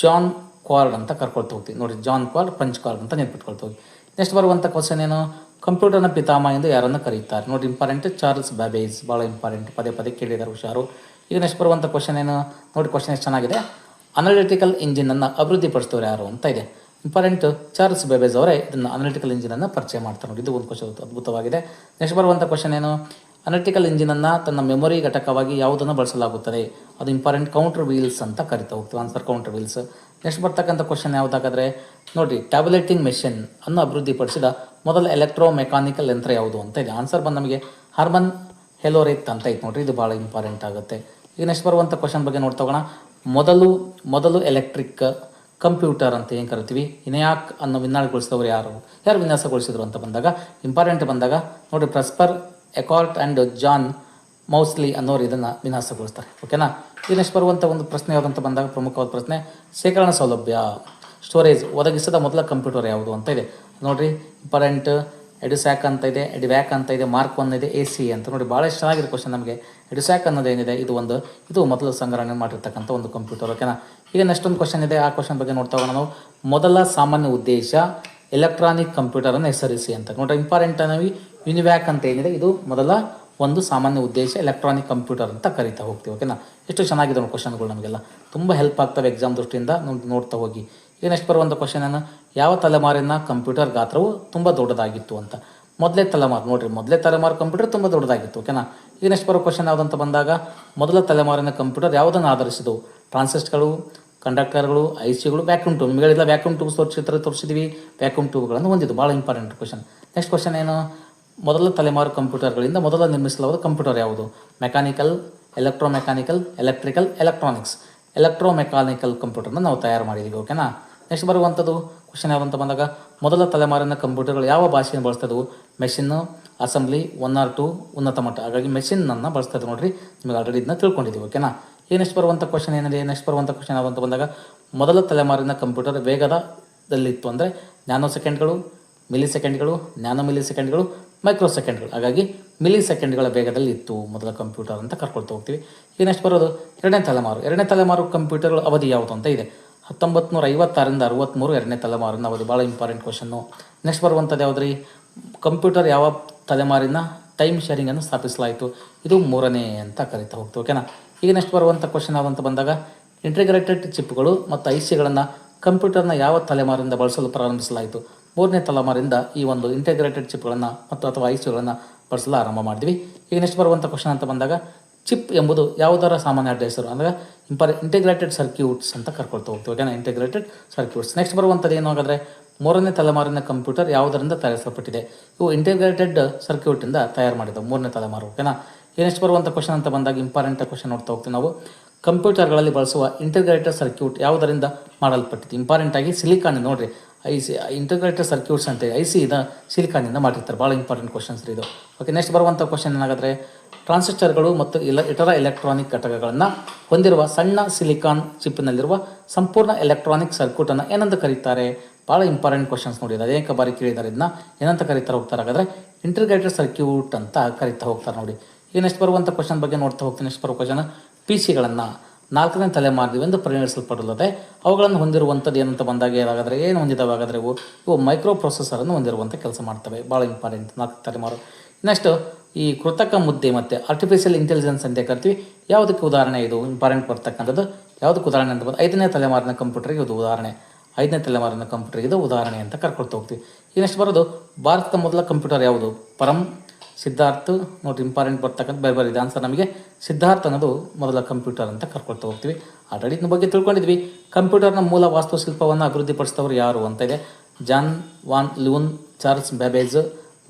ಜಾನ್ ಕ್ವಾರ್ಡ್ ಅಂತ ಕರ್ಕೊಳ್ತಾ ಹೋಗ್ತೀವಿ ನೋಡಿ. ಜಾನ್ ಕ್ವಾರ್ಡ್ ಪಂಚ್ ಕಾರ್ಡ್ ಅಂತ ನೆನ್ಪಿಟ್ಕೊಳ್ತಾ ಹೋಗಿ. ನೆಕ್ಸ್ಟ್ ಬರುವಂಥ ಕ್ವಶನ್ ಏನು, ಕಂಪ್ಯೂಟರ್ನ ಪಿತಾಮ ಎಂದು ಯಾರನ್ನು ಕರೀತಾರೆ ನೋಡಿ. Important, Charles Babbage. ಭಾಳ ಇಂಪಾರ್ಟೆಂಟ್, ಪದೇ ಪದೇ ಕೇಳಿದ್ದಾರೆ, ಹುಷಾರು. ಈಗ ನೆಕ್ಸ್ಟ್ ಬರುವಂಥ ಕ್ವಶನ್ ಏನು ನೋಡಿ, ಕ್ವಶನ್ ಎಷ್ಟು ಚೆನ್ನಾಗಿದೆ. ಅನಾಲಿಟಿಕಲ್ ಇಂಜಿನನ್ನು ಅಭಿವೃದ್ಧಿಪಡಿಸಿದವರು ಯಾರು ಅಂತ ಇದೆ. ಇಂಪಾರ್ಟೆಂಟ್, ಚಾರ್ಲ್ಸ್ ಬೇಬೇಜ್ ಅವರೇ ಇದನ್ನು ಅನಾಲಿಟಿಕಲ್ ಇಂಜಿನನ್ನು ಪರಿಚಯ ಮಾಡ್ತಾರೆ ನೋಡಿ. ಇದು ಒಂದು ಕ್ವಶನ್ ಅದ್ಭುತವಾಗಿದೆ. ನೆಕ್ಸ್ಟ್ ಬರುವಂಥ ಕ್ವಶನ್ ಏನು, ಅನಾಲಿಟಿಕಲ್ ಇಂಜಿನನ್ನು ತನ್ನ ಮೆಮೊರಿ ಘಟಕವಾಗಿ ಯಾವುದನ್ನು ಬಳಸಲಾಗುತ್ತದೆ? ಅದು ಇಂಪಾರ್ಟೆಂಟ್, ಕೌಂಟರ್ ವೀಲ್ಸ್ ಅಂತ ಕರಿತಾ ಹೋಗ್ತೀವಿ. Answer counter wheels. ನೆಕ್ಸ್ಟ್ ಬರ್ತಕ್ಕಂಥ ಕ್ವಶನ್ ಯಾವುದಾಗಾದರೆ ನೋಡಿ, ಟ್ಯಾಬ್ಲೆಟಿಂಗ್ ಮೆಷಿನ್ ಅನ್ನು ಅಭಿವೃದ್ಧಿಪಡಿಸಿದ ಮೊದಲ ಎಲೆಕ್ಟ್ರೋ ಮೆಕಾನಿಕಲ್ ಯಂತ್ರ ಯಾವುದು ಅಂತ ಇದೆ. ಆನ್ಸರ್ ಬಂದು ನಮಗೆ ಹರ್ಮನ್ ಹೆಲೋರೆತ್ ಅಂತ ಐತೆ ನೋಡಿರಿ. ಇದು ಭಾಳ ಇಂಪಾರ್ಟೆಂಟ್ ಆಗುತ್ತೆ. ಈಗ ನೆಕ್ಸ್ಟ್ ಬರುವಂಥ ಕ್ವಶನ್ ಬಗ್ಗೆ ನೋಡ್ತಾ ಹೋಗೋಣ. ಮೊದಲು ಎಲೆಕ್ಟ್ರಿಕ್ ಕಂಪ್ಯೂಟರ್ ಅಂತ ಏನು ಕರಿತೀವಿ, ಇನ್ಯಾಕ್ ಅನ್ನು ವಿನ್ಯಾಸಗೊಳಿಸಿದವರು ಯಾರು ವಿನ್ಯಾಸಗೊಳಿಸಿದ್ರು ಅಂತ ಬಂದಾಗ ಇಂಪಾರ್ಟೆಂಟ್ ಬಂದಾಗ ನೋಡಿ, ಪ್ರಸ್ಪರ್ ಎಕಾರ್ಟ್ ಆ್ಯಂಡ್ ಜಾನ್ ಮೌಸ್ಲಿ ಅನ್ನೋರು ಇದನ್ನು ವಿನ್ಯಾಸಗೊಳಿಸ್ತಾರೆ. ಓಕೆನಾ. ಈಗ ನೆಕ್ಸ್ಟ್ ಬರುವಂಥ ಒಂದು ಪ್ರಶ್ನೆ ಯಾವುದಂತ ಬಂದಾಗ ಪ್ರಮುಖವಾದ ಪ್ರಶ್ನೆ, ಶೇಖರಣಾ ಸೌಲಭ್ಯ ಸ್ಟೋರೇಜ್ ಒದಗಿಸಿದ ಮೊದಲ ಕಂಪ್ಯೂಟರ್ ಯಾವುದು ಅಂತ ಇದೆ ನೋಡಿರಿ. ಇಂಪಾರ್ಟೆಂಟ್, ಎಡುಸ್ಯಾಕ್ ಅಂತ ಇದೆ, ಎಡಿವ್ಯಾಕ್ ಅಂತ ಇದೆ, ಮಾರ್ಕ್ 1 ಇದೆ, AC ಅಂತ ನೋಡಿ. ಭಾಳ ಚೆನ್ನಾಗಿರೋ ಕ್ವಶನ್ ನಮಗೆ. ಎಡುಸ್ಯಾಕ್ ಅನ್ನೋದು ಏನಿದೆ, ಇದು ಮೊದಲು ಸಂಗ್ರಹಣೆ ಮಾಡಿರ್ತಕ್ಕಂಥ ಒಂದು ಕಂಪ್ಯೂಟರ್. ಓಕೆನಾ. ಈಗ ನೆಕ್ಸ್ಟ್ ಒಂದು ಕ್ವಶನ್ ಇದೆ, ಆ ಕ್ವಶನ್ ಬಗ್ಗೆ ನೋಡ್ತಾ ಹೋಗೋಣ ನಾವು. ಮೊದಲ ಸಾಮಾನ್ಯ ಉದ್ದೇಶ ಎಲೆಕ್ಟ್ರಾನಿಕ್ ಕಂಪ್ಯೂಟರನ್ನು ಹೆಸರಿಸಿ ಅಂತ ನೋಡ್ರಿ. ಇಂಪಾರ್ಟೆಂಟ್ ನಾವು ಯುನಿವ್ಯಾಕ್ ಅಂತ ಏನಿದೆ, ಇದು ಮೊದಲ ಒಂದು ಸಾಮಾನ್ಯ ಉದ್ದೇಶ ಎಲೆಕ್ಟ್ರಾನಿಕ್ ಕಂಪ್ಯೂಟರ್ ಅಂತ ಕರಿತಾ ಹೋಗ್ತೀವಿ. ಓಕೆನಾ. ಎಷ್ಟು ಚೆನ್ನಾಗಿದೆ ನೋಡಿ ಕ್ವಶನ್ಗಳು, ನಮಗೆಲ್ಲ ತುಂಬ ಹೆಲ್ಪ್ ಆಗ್ತವೆ ಎಕ್ಸಾಮ್ ದೃಷ್ಟಿಯಿಂದ ನೋಡ್ತಾ ಹೋಗಿ. ಈಗ ನೆಕ್ಸ್ಟ್ ಬರುವಂಥ ಕ್ವಶನ್ ಏನು, ಯಾವ ತಲೆಮಾರಿನ ಕಂಪ್ಯೂಟರ್ ಗಾತ್ರವು ತುಂಬ ದೊಡ್ಡದಾಗಿತ್ತು ಅಂತ. ಮೊದಲೇ ತಲೆಮಾರು ಕಂಪ್ಯೂಟರ್ ತುಂಬ ದೊಡ್ಡದಾಗಿತ್ತು. ಓಕೆನಾ. ಈಗ ನೆಕ್ಸ್ಟ್ ಬರೋ ಕ್ವಶನ್ ಯಾವುದಂತ ಬಂದಾಗ, ಮೊದಲ ತಲೆಮಾರಿನ ಕಂಪ್ಯೂಟರ್ ಯಾವುದನ್ನು ಆಧರಿಸಿದವು? ಟ್ರಾನ್ಸಿಸ್ಟರ್ಗಳು, ಕಂಡಕ್ಟರ್ಗಳು, ICಗಳು, ವ್ಯಾಕ್ಯೂಮ್ ಟ್ಯೂಬ್. ನಿಮಗೆಲ್ಲ ವ್ಯಾಕ್ಯೂಮ್ ಟ್ಯೂಬ್ಸ್ ತೋರಿಸಿದ್ವಿ, ವ್ಯಾಕ್ಯೂಮ್ ಟ್ಯೂಬ್ಗಳನ್ನು ಹೊಂದಿದ್ದು. ಭಾಳ ಇಂಪಾರ್ಟೆಂಟ್ ಕ್ವಶನ್. ನೆಕ್ಸ್ಟ್ ಕ್ವಶನ್ ಏನು, ಮೊದಲ ತಲೆಮಾರು ಕಂಪ್ಯೂಟರ್ಗಳಿಂದ ಮೊದಲ ನಿರ್ಮಿಸಲಾದ ಕಂಪ್ಯೂಟರ್ ಯಾವುದು? Mechanical, electromechanical, electrical, electronics. Electromechanical ಕಂಪ್ಯೂಟರ್ನ ನಾವು ತಯಾರು ಮಾಡಿದ್ದೀವಿ. ಓಕೆನಾ. ನೆಕ್ಸ್ಟ್ ಬರುವಂಥದ್ದು ಕ್ವಶನ್ ಯಾವುದಂತ ಬಂದಾಗ, ಮೊದಲ ತಲೆಮಾರಿನ ಕಂಪ್ಯೂಟರ್ಗಳು ಯಾವ ಭಾಷೆಯನ್ನು ಬಳಸ್ತದವು? ಮೆಷಿನ್ನು, ಅಸೆಂಬ್ಲಿ, 1 or 2 ಉನ್ನತ ಮಟ್ಟ. ಹಾಗಾಗಿ ಮೆಷಿನನ್ನು ಬಳಸ್ತದೆ ನೋಡಿರಿ. ನಿಮಗೆ ಆಲ್ರೆಡಿ ಇದನ್ನ ತಿಳ್ಕೊಂಡಿದ್ದೀವಿ. ಓಕೆನಾ. ಈಗ ನೆಕ್ಸ್ಟ್ ಬರುವಂಥ ಕ್ವಶನ್ ಏನಿದೆ, ನೆಕ್ಸ್ಟ್ ಬರುವಂಥ ಕ್ವಶನ್ ಯಾವುದಂತ ಬಂದಾಗ, ಮೊದಲ ತಲೆಮಾರಿನ ಕಂಪ್ಯೂಟರ್ ವೇಗದಲ್ಲಿತ್ತು ಅಂದರೆ ನ್ಯಾನೋ ಸೆಕೆಂಡ್ಗಳು, ಮಿಲಿ ಸೆಕೆಂಡ್ಗಳು, ನ್ಯಾನೋ ಮಿಲಿ ಸೆಕೆಂಡ್ಗಳು, ಮೈಕ್ರೋ ಸೆಕೆಂಡ್ಗಳು. ಹಾಗಾಗಿ ಮಿಲಿ ಸೆಕೆಂಡ್ಗಳ ವೇಗದಲ್ಲಿ ಇತ್ತು ಮೊದಲ ಕಂಪ್ಯೂಟರ್ ಅಂತ ಕರ್ಕೊಳ್ತಾ ಹೋಗ್ತೀವಿ. ಈಗ ನೆಕ್ಸ್ಟ್ ಬರೋದು ಎರಡನೇ ತಲೆಮಾರು ಕಂಪ್ಯೂಟರ್ಗಳ ಅವಧಿ ಯಾವುದು ಅಂತ ಇದೆ. 1956ರಿಂದ 63 ಎರಡನೇ ತಲೆಮಾರಿನ ಅವಧಿ. ಭಾಳ ಇಂಪಾರ್ಟೆಂಟ್ ಕ್ವಶನ್ನು. ನೆಕ್ಸ್ಟ್ ಬರುವಂಥದ್ದು ಯಾವುದ್ರಿ, ಕಂಪ್ಯೂಟರ್ ಯಾವ ತಲೆಮಾರಿನ ಟೈಮ್ ಶೇರಿಂಗನ್ನು ಸ್ಥಾಪಿಸಲಾಯಿತು? ಇದು 3ನೇ ಅಂತ ಕರಿತಾ ಹೋಗ್ತೀವಿ. ಓಕೆನಾ. ಈಗ ನೆಕ್ಸ್ಟ್ ಬರುವಂಥ ಕ್ವಶನ್ ಯಾವುದಂತ ಬಂದಾಗ, ಇಂಟಿಗ್ರೇಟೆಡ್ ಚಿಪ್ಗಳು ಮತ್ತು ICಗಳನ್ನು ಕಂಪ್ಯೂಟರ್ನ ಯಾವ ತಲೆಮಾರಿಂದ ಬಳಸಲು ಪ್ರಾರಂಭಿಸಲಾಯಿತು? 3ನೇ ತಲೆಮಾರಿಂದ ಈ ಒಂದು ಇಂಟಿಗ್ರೇಟೆಡ್ ಚಿಪ್ಗಳನ್ನು ಅಥವಾ ICಗಳನ್ನು ಬಳಸಲು ಆರಂಭ ಮಾಡಿದ್ವಿ. ಈಗ ನೆಕ್ಸ್ಟ್ ಬರುವಂಥ ಕ್ವಶನ್ ಅಂತ ಬಂದಾಗ, ಚಿಪ್ ಎಂಬುದು ಯಾವುದರ ಸಾಮಾನ್ಯ ಅಡ್ಡ ಹೆಸರು ಅಂದರೆ ಇಂಟಿಗ್ರೇಟೆಡ್ ಸರ್ಕ್ಯೂಟ್ಸ್ ಅಂತ ಕರ್ಕೊಳ್ತಾ ಹೋಗ್ತೀವಿ. ಓಕೆನಾ. Integrated circuits. ನೆಕ್ಸ್ಟ್ ಬರುವಂಥದ್ದು ಏನು ಹಾಗಾದರೆ, 3ನೇ ತಲೆಮಾರಿನ ಕಂಪ್ಯೂಟರ್ ಯಾವುದರಿಂದ ತಯಾರಿಸಲ್ಪಟ್ಟಿದೆ? ಇವು ಇಂಟಿಗ್ರೇಟೆಡ್ ಸರ್ಕ್ಯೂಟಿಂದ ತಯಾರು ಮಾಡಿದ್ದವು 3ನೇ ತಲೆಮಾರು. ಓಕೆನಾ. ನೆಕ್ಸ್ಟ್ ಬರುವಂಥ ಕ್ವಶನ್ ಅಂತ ಬಂದಾಗ ಇಂಪಾರ್ಟೆಂಟ್ ಕ್ವಶನ್ ನೋಡ್ತಾ ಹೋಗ್ತೀವಿ ನಾವು. ಕಂಪ್ಯೂಟರ್ಗಳಲ್ಲಿ ಬಳಸುವ ಇಂಟಿಗ್ರೇಟೆಡ್ ಸರ್ಕ್ಯೂಟ್ ಯಾವುದರಿಂದ ಮಾಡಲ್ಪಟ್ಟಿದೆ? ಇಂಪಾರ್ಟೆಂಟಾಗಿ ಸಿಲಿಕಾನ್ ನೋಡಿರಿ. ಇಂಟಿಗ್ರೇಟೆಡ್ ಸರ್ಕ್ಯೂಟ್ಸ್ ಅಂತೇಳಿ IC ಸಿಲಿಕಾನಿಂದ ಮಾಡಿರ್ತಾರೆ. ಭಾಳ ಇಂಪಾರ್ಟೆಂಟ್ ಕ್ವಶನ್ಸ್ ಇದು. ಓಕೆ. ನೆಕ್ಸ್ಟ್ ಬರುವಂಥ ಕ್ವಶನ್ ಏನಾಗುತ್ತೆ, ಟ್ರಾನ್ಸಿಸ್ಟರ್ಗಳು ಮತ್ತು ಇತರ ಎಲೆಕ್ಟ್ರಾನಿಕ್ ಘಟಕಗಳನ್ನು ಹೊಂದಿರುವ ಸಣ್ಣ ಸಿಲಿಕಾನ್ ಚಿಪ್ನಲ್ಲಿರುವ ಸಂಪೂರ್ಣ ಎಲೆಕ್ಟ್ರಾನಿಕ್ ಸರ್ಕ್ಯೂಟನ್ನು ಏನಂತ ಕರೀತಾರೆ? ಭಾಳ ಇಂಪಾರ್ಟೆಂಟ್ ಕ್ವಶನ್ಸ್ ನೋಡಿ. ಅನೇಕ ಬಾರಿ ಕೇಳಿದ್ದಾರೆ ಇದನ್ನ. ಏನಂತ ಕರೀತಾರೆ ಹೋಗ್ತಾರೆ ಹಾಗಾದರೆ, ಇಂಟಿಗ್ರೇಟೆಡ್ ಸರ್ಕ್ಯೂಟ್ ಅಂತ ಕರಿತಾ ಹೋಗ್ತಾರೆ ನೋಡಿ. ಈಗ ನೆಕ್ಸ್ಟ್ ಬರುವಂಥ ಕ್ವಶನ್ ಬಗ್ಗೆ ನೋಡ್ತಾ ಹೋಗ್ತೀನಿ. ನೆಕ್ಸ್ಟ್ ಬರೋ ಕ್ವಶನ್, ಪಿ ಸಿಗಳನ್ನು 4ನೇ ತಲೆಮಾರಿನವೆಂದು ಪರಿಗಣಿಸಲ್ಪಡುತ್ತದೆ. ಅವುಗಳನ್ನು ಹೊಂದಿರುವಂಥದ್ದು ಏನಂತ ಬಂದಾಗ ಏನಾಗಾದರೆ ಏನು ಹೊಂದಿದ್ದಾವೆ ಹಾಗಾದರೆ ಇವು ಮೈಕ್ರೋ ಪ್ರೊಸೆಸರನ್ನು ಹೊಂದಿರುವಂಥ ಕೆಲಸ ಮಾಡ್ತವೆ. ಭಾಳ ಇಂಪಾರ್ಟೆಂಟ್ 4ನೇ ತಲೆಮಾರು. ನೆಕ್ಸ್ಟು ಈ ಕೃತಕ ಮುದ್ದೆ ಮತ್ತು ಆರ್ಟಿಫಿಷಿಯಲ್ ಇಂಟೆಲಿಜೆನ್ಸ್ ಅಂತ ಕರಿತೀವಿ. ಯಾವುದಕ್ಕೆ ಉದಾಹರಣೆ ಇದು ಇಂಪಾರ್ಟೆಂಟ್ ಬರ್ತಕ್ಕಂಥದ್ದು? ಯಾವುದಕ್ಕೆ ಉದಾಹರಣೆ ಅಂತ ಬಂದು 5ನೇ ತಲೆಮಾರಿನ ಕಂಪ್ಯೂಟರ್ಗೆ ಇದು ಉದಾಹರಣೆ. 5ನೇ ತಲೆಮಾರಿನ ಕಂಪ್ಯೂಟರ್ಗೆ ಇದು ಉದಾಹರಣೆ ಅಂತ ಕರ್ಕೊಳ್ತಾ ಹೋಗ್ತೀವಿ. ಈಗ ನೆಕ್ಸ್ಟ್ ಬರೋದು ಭಾರತದ ಮೊದಲ ಕಂಪ್ಯೂಟರ್ ಯಾವುದು? ಪರಂ ಸಿದ್ಧಾರ್ಥ. ನೋಡಿ ಇಂಪಾರ್ಟೆಂಟ್ ಬರ್ತಕ್ಕಂಥ ಬೇರೆ ಇದೆ ಆನ್ಸರ್ ನಮಗೆ. ಸಿದ್ಧಾರ್ಥ ಅನ್ನೋದು ಮೊದಲ ಕಂಪ್ಯೂಟರ್ ಅಂತ ಕರ್ಕೊಳ್ತಾ ಹೋಗ್ತೀವಿ. ಆಲ್ರೆಡಿ ಇದ್ರ ಬಗ್ಗೆ ತಿಳ್ಕೊಂಡಿದ್ವಿ. ಕಂಪ್ಯೂಟರ್ನ ಮೂಲ ವಾಸ್ತುಶಿಲ್ಪವನ್ನು ಅಭಿವೃದ್ಧಿಪಡಿಸಿದವರು ಯಾರು ಅಂತ ಇದೆ. ಜಾನ್ ವಾನ್ ಲ್ಯೂನ್, ಚಾರ್ಲ್ಸ್ ಬ್ಯಾಬೇಜ್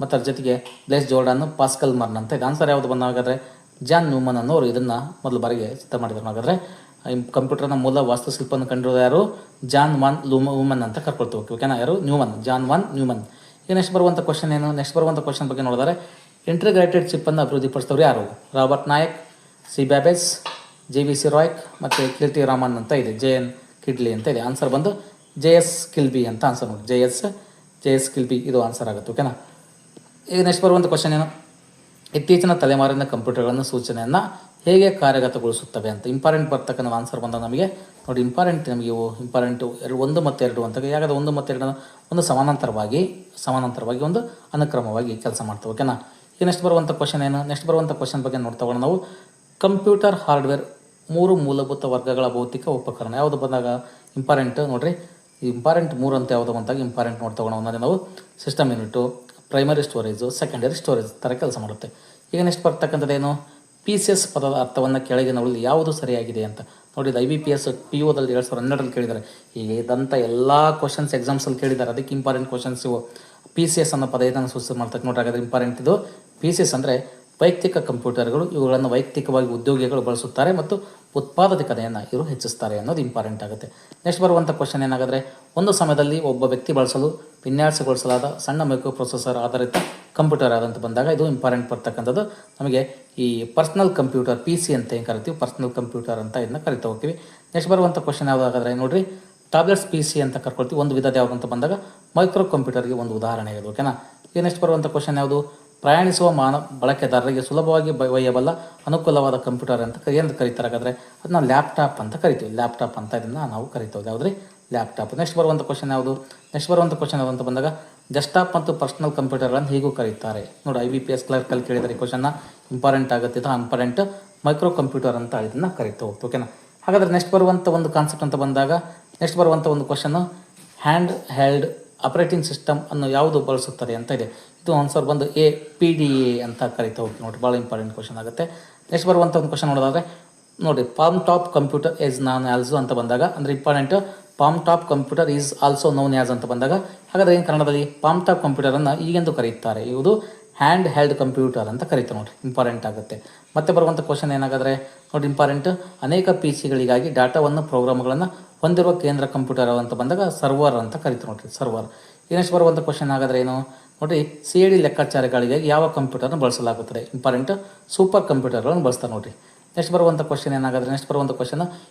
ಮತ್ತು ಅದ್ರ ಜೊತೆಗೆ ಬ್ಲೇಸ್ ಜೋರ್ಡನ್, ಪಾಸ್ಕಲ್ ಮರ್ನ್ ಅಂತ ಇದೆ. ಆನ್ಸರ್ ಯಾವುದು ಬಂದಾಗಾದರೆ ಜಾನ್ ನ್ಯೂಮನ್ ಅನ್ನೋರು ಇದನ್ನು ಮೊದಲ ಬಾರಿಗೆ ಸಿದ್ಧ ಮಾಡಿದ್ರು. ಹಾಗಾದರೆ ಕಂಪ್ಯೂಟರ್ನ ಮೂಲ ವಾಸ್ತುಶಿಲ್ಪವನ್ನು ಕಂಡಿರೋದು ಯಾರು? ಜಾನ್ ವಾನ್ ಲ್ಯೂಮನ್ ಅಂತ ಕರ್ಕೊಳ್ತಾ ಹೋಗ್ತೀವಿ. ಓಕೆನಾ? ಯಾರು? Neumann, John von Neumann. ಈಗ ನೆಕ್ಸ್ಟ್ ಬರುವಂಥ ಕ್ವಶನ್ ಏನು? ನೆಕ್ಸ್ಟ್ ಬರುವಂಥ ಕ್ವಶನ್ ಬಗ್ಗೆ ನೋಡಿದರೆ ಇಂಟಿಗ್ರೇಟೆಡ್ ಚಿಪ್ಪನ್ನು ಅಭಿವೃದ್ಧಿಪಡಿಸಿದವರು ಯಾರು? Robert Noyce, C Babbage, JVC ರಾಯ್ಕ್ ಮತ್ತು ಕಿಲ್ಟಿ ರಾಮನ್ ಅಂತ ಇದೆ. JN ಕಿಡ್ಲಿ ಅಂತ ಇದೆ. ಆನ್ಸರ್ ಬಂದು JS ಕಿಲ್ಬಿ ಅಂತ ಆನ್ಸರ್ ನೋಡಿ. JS ಕಿಲ್ಬಿ ಇದು ಆನ್ಸರ್ ಆಗುತ್ತೆ. ಓಕೆನಾ? ಈಗ ನೆಕ್ಸ್ಟ್ ಬರುವಂಥ ಕ್ವಶನ್ ಏನು? ಇತ್ತೀಚಿನ ತಲೆಮಾರಿನ ಕಂಪ್ಯೂಟರ್ಗಳನ್ನು ಸೂಚನೆಯನ್ನು ಹೇಗೆ ಕಾರ್ಯಗತಗೊಳಿಸುತ್ತವೆ ಅಂತ ಇಂಪಾರ್ಟೆಂಟ್ ಬರ್ತಕ್ಕಂಥ ಆನ್ಸರ್ ಬಂದ ನಮಗೆ ನೋಡಿ. ನಮಗೆ ಇವು ಇಂಪಾರ್ಟೆಂಟು 1 ಮತ್ತು 2 ಅಂತ. ಯಾಕಂದರೆ 1 ಮತ್ತು 2 ಒಂದು ಸಮಾನಾಂತರವಾಗಿ ಒಂದು ಅನುಕ್ರಮವಾಗಿ ಕೆಲಸ ಮಾಡ್ತವೆ. ಓಕೆನಾ? ಈಗ ನೆಕ್ಸ್ಟ್ ಬರುವಂಥ ಕ್ವಶನ್ ಏನು? ನೆಕ್ಸ್ಟ್ ಬರುವಂಥ ಕ್ವಶನ್ ಬಗ್ಗೆ ನೋಡ್ತಗೋಣ ನಾವು. ಕಂಪ್ಯೂಟರ್ ಹಾರ್ಡ್ವೇರ್ 3 ಮೂಲಭೂತ ವರ್ಗಗಳ ಭೌತಿಕ ಉಪಕರಣ ಯಾವುದು ಬಂದಾಗ ಇಂಪಾರ್ಟೆಂಟ್ ನೋಡಿರಿ. ಇಂಪಾರ್ಟೆಂಟ್ 3 ಅಂತ ಯಾವುದು ಬಂದಾಗ ಇಂಪಾರ್ಟೆಂಟ್ ನೋಡ್ತಗೋಣ. ಒಂದೇ ನಾವು system unit, primary storage, secondary storage ಥರ ಕೆಲಸ ಮಾಡುತ್ತೆ. ಈಗ ನೆಕ್ಸ್ಟ್ ಬರ್ತಕ್ಕಂಥದ್ದೇನು? PCS ಪದದ ಅರ್ಥವನ್ನು ಕೆಳಗಿನವುಗಳಲ್ಲಿ ಯಾವುದು ಸರಿಯಾಗಿದೆ ಅಂತ ನೋಡಿ. IBPS POದಲ್ಲಿ 2012ರಲ್ಲಿ ಕೇಳಿದ್ದಾರೆ. ಈಗ ಇದಂಥ ಎಲ್ಲ ಕ್ವಶನ್ಸ್ ಎಕ್ಸಾಮ್ಸಲ್ಲಿ ಕೇಳಿದ್ದಾರೆ. ಅದಕ್ಕೆ ಇಂಪಾರ್ಟೆಂಟ್ ಕ್ವಶನ್ಸ್ ಇವು. PCS ಅನ್ನೋ ಪದ ಇದನ್ನು ಸೂಚನೆ ಮಾಡ್ತಕ್ಕೆ ನೋಡ್ರಿ. ಹಾಗಾದರೆ ಇಂಪಾರ್ಟೆಂಟ್ ಇದು. PCS ಅಂದರೆ ವೈಯಕ್ತಿಕ ಕಂಪ್ಯೂಟರ್ಗಳು. ಇವುಗಳನ್ನು ವೈಯಕ್ತಿಕವಾಗಿ ಉದ್ಯೋಗಿಗಳು ಬಳಸುತ್ತಾರೆ ಮತ್ತು ಉತ್ಪಾದಕತೆಯನ್ನು ಇವರು ಹೆಚ್ಚಿಸ್ತಾರೆ ಅನ್ನೋದು ಇಂಪಾರ್ಟೆಂಟ್ ಆಗುತ್ತೆ. ನೆಕ್ಸ್ಟ್ ಬರುವಂಥ ಕ್ವಶನ್ ಏನಾದರೆ ಒಂದು ಸಮಯದಲ್ಲಿ ಒಬ್ಬ ವ್ಯಕ್ತಿ ಬಳಸಲು ವಿನ್ಯಾಸಗೊಳಿಸಲಾದ ಸಣ್ಣ ಮೈಕ್ರೋ ಪ್ರೊಸೆಸರ್ ಆಧಾರಿತ ಕಂಪ್ಯೂಟರ್ ಆದಂತ ಬಂದಾಗ ಇದು ಇಂಪಾರ್ಟೆಂಟ್ ಬರ್ತಕ್ಕಂಥದ್ದು ನಮಗೆ. ಈ ಪರ್ಸನಲ್ ಕಂಪ್ಯೂಟರ್ PC ಅಂತ ಏನು ಕರಿತೀವಿ, ಪರ್ಸನಲ್ ಕಂಪ್ಯೂಟರ್ ಅಂತ ಇದನ್ನ ಕರಿತಾ ಹೋಗ್ತೀವಿ. ನೆಕ್ಸ್ಟ್ ಬರುವಂಥ ಕ್ವಶನ್ ಯಾವುದಾದ್ರೆ ನೋಡ್ರಿ, ಟ್ಯಾಬ್ಲೆಟ್ಸ್ PC ಅಂತ ಕರ್ಕೊಳ್ತೀವಿ. ಒಂದು ವಿಧದ ಯಾವುದು ಅಂತ ಬಂದಾಗ ಮೈಕ್ರೋ ಕಂಪ್ಯೂಟರ್ಗೆ ಒಂದು ಉದಾಹರಣೆ ಇದೆ. ಓಕೆನಾ? ಈಗ ನೆಕ್ಸ್ಟ್ ಬರುವಂಥ ಕ್ವಶನ್ ಯಾವುದು? ಪ್ರಯಾಣಿಸುವ ಬಳಕೆದಾರರಿಗೆ ಸುಲಭವಾಗಿ ಒಯ್ಯಬಲ್ಲ ಅನುಕೂಲವಾದ ಕಂಪ್ಯೂಟರ್ ಅಂತ ಏನು ಕರೀತಾರೆ? ಹಾಗಾದರೆ ಅದನ್ನ ಲ್ಯಾಪ್ಟಾಪ್ ಅಂತ ಕರಿತೀವಿ. ಲ್ಯಾಪ್ಟಾಪ್ ಅಂತ ಇದನ್ನು ನಾವು ಕರಿತೀವಿ. ಯಾವುದ್ರಿ? ಲ್ಯಾಪ್ಟಾಪ್. ನೆಕ್ಸ್ಟ್ ಬರುವಂಥ ಕ್ವಶನ್ ಯಾವುದು? ನೆಕ್ಸ್ಟ್ ಬರುವಂಥ ಕ್ವಶನ್ ಯಾವುದು ಅಂತ ಬಂದಾಗ ಡೆಸ್ಕ್ಟಾಪ್ ಮತ್ತು ಪರ್ಸನಲ್ ಕಂಪ್ಯೂಟರ್ಗಳನ್ನು ಹೀಗೂ ಕರೀತಾರೆ. ನೋಡಿ, IBPS ಕ್ಲರ್ಕಲ್ಲಿ ಕೇಳಿದರೆ ಈ ಕ್ವಶನ್ನ ಇಂಪಾರ್ಟೆಂಟ್ ಆಗುತ್ತೆ. ಇದು ಇಂಪಾರ್ಟೆಂಟ್ ಮೈಕ್ರೋ ಕಂಪ್ಯೂಟರ್ ಅಂತ ಇದನ್ನು ಕರಿತಾ ಹೋಗ್ತು. ಓಕೆನಾ? ಹಾಗಾದರೆ ನೆಕ್ಸ್ಟ್ ಬರುವಂಥ ಒಂದು ಕಾನ್ಸೆಪ್ಟ್ ಅಂತ ಬಂದಾಗ ನೆಕ್ಸ್ಟ್ ಬರುವಂಥ ಒಂದು question hand held operating system ಅನ್ನು ಯಾವುದು ಬಳಸುತ್ತದೆ ಅಂತ ಇದೆ. ಇದು ಆನ್ಸರ್ ಬಂದು PDA ಅಂತ ಕರಿತಾ ಹೋಗ್ತೀವಿ. ನೋಡಿ, ಭಾಳ ಇಂಪಾರ್ಟೆಂಟ್ ಕ್ವಶನ್ ಆಗುತ್ತೆ. ನೆಕ್ಸ್ಟ್ ಬರುವಂಥ ಒಂದು ಕ್ವಶನ್ ನೋಡೋದಾದರೆ ನೋಡಿ, palm top computer is non also ಅಂತ ಬಂದಾಗ ಅಂದರೆ important palm top computer is also known as ಅಂತ ಬಂದಾಗ ಹಾಗಾದರೆ ಏನು ಕನ್ನಡದಲ್ಲಿ ಪಾಮ್ ಟಾಪ್ ಕಂಪ್ಯೂಟರನ್ನು ಈಗೆಂದು ಕರೀತಾರೆ? ಇದು ಹ್ಯಾಂಡ್ ಹೆಲ್ಡ್ ಕಂಪ್ಯೂಟರ್ ಅಂತ ಕರೀತಾರೆ. ನೋಡಿ, ಇಂಪಾರ್ಟೆಂಟ್ ಆಗುತ್ತೆ. ಮತ್ತೆ ಬರುವಂಥ ಕ್ವಶನ್ ಏನಾಗಾದರೆ ನೋಡಿ, ಇಂಪಾರ್ಟೆಂಟ್ ಅನೇಕ PCಗಳಿಗಾಗಿ ಡಾಟಾವನ್ನು ಪ್ರೋಗ್ರಾಮ್ಗಳನ್ನು ಹೊಂದಿರುವ ಕೇಂದ್ರ ಕಂಪ್ಯೂಟರ್ ಅಂತ ಬಂದಾಗ ಸರ್ವರ್ ಅಂತ ಕರಿತಾರೆ. ನೋಡಿರಿ, ಸರ್ವರ್. ನೆಕ್ಸ್ಟ್ ಬರುವಂಥ ಕ್ವಶನ್ ಆಗಾದರೆ ಏನು ನೋಡಿ, CAD ಲೆಕ್ಕಾಚಾರಗಳಿಗಾಗಿ ಯಾವ ಕಂಪ್ಯೂಟರ್ನ ಬಳಸಲಾಗುತ್ತದೆ? ಇಂಪಾರ್ಟೆಂಟ್ ಸೂಪರ್ ಕಂಪ್ಯೂಟರ್ಗಳನ್ನು ಬಳಸ್ತಾರೆ. ನೋಡಿರಿ. ನೆಕ್ಸ್ಟ್ ಬರುವಂಥ ಕ್ವಶನ್ ಏನಾಗಾದರೆ ನೆಕ್ಸ್ಟ್ ಬರುವಂಥ ಕ್ವಶನ್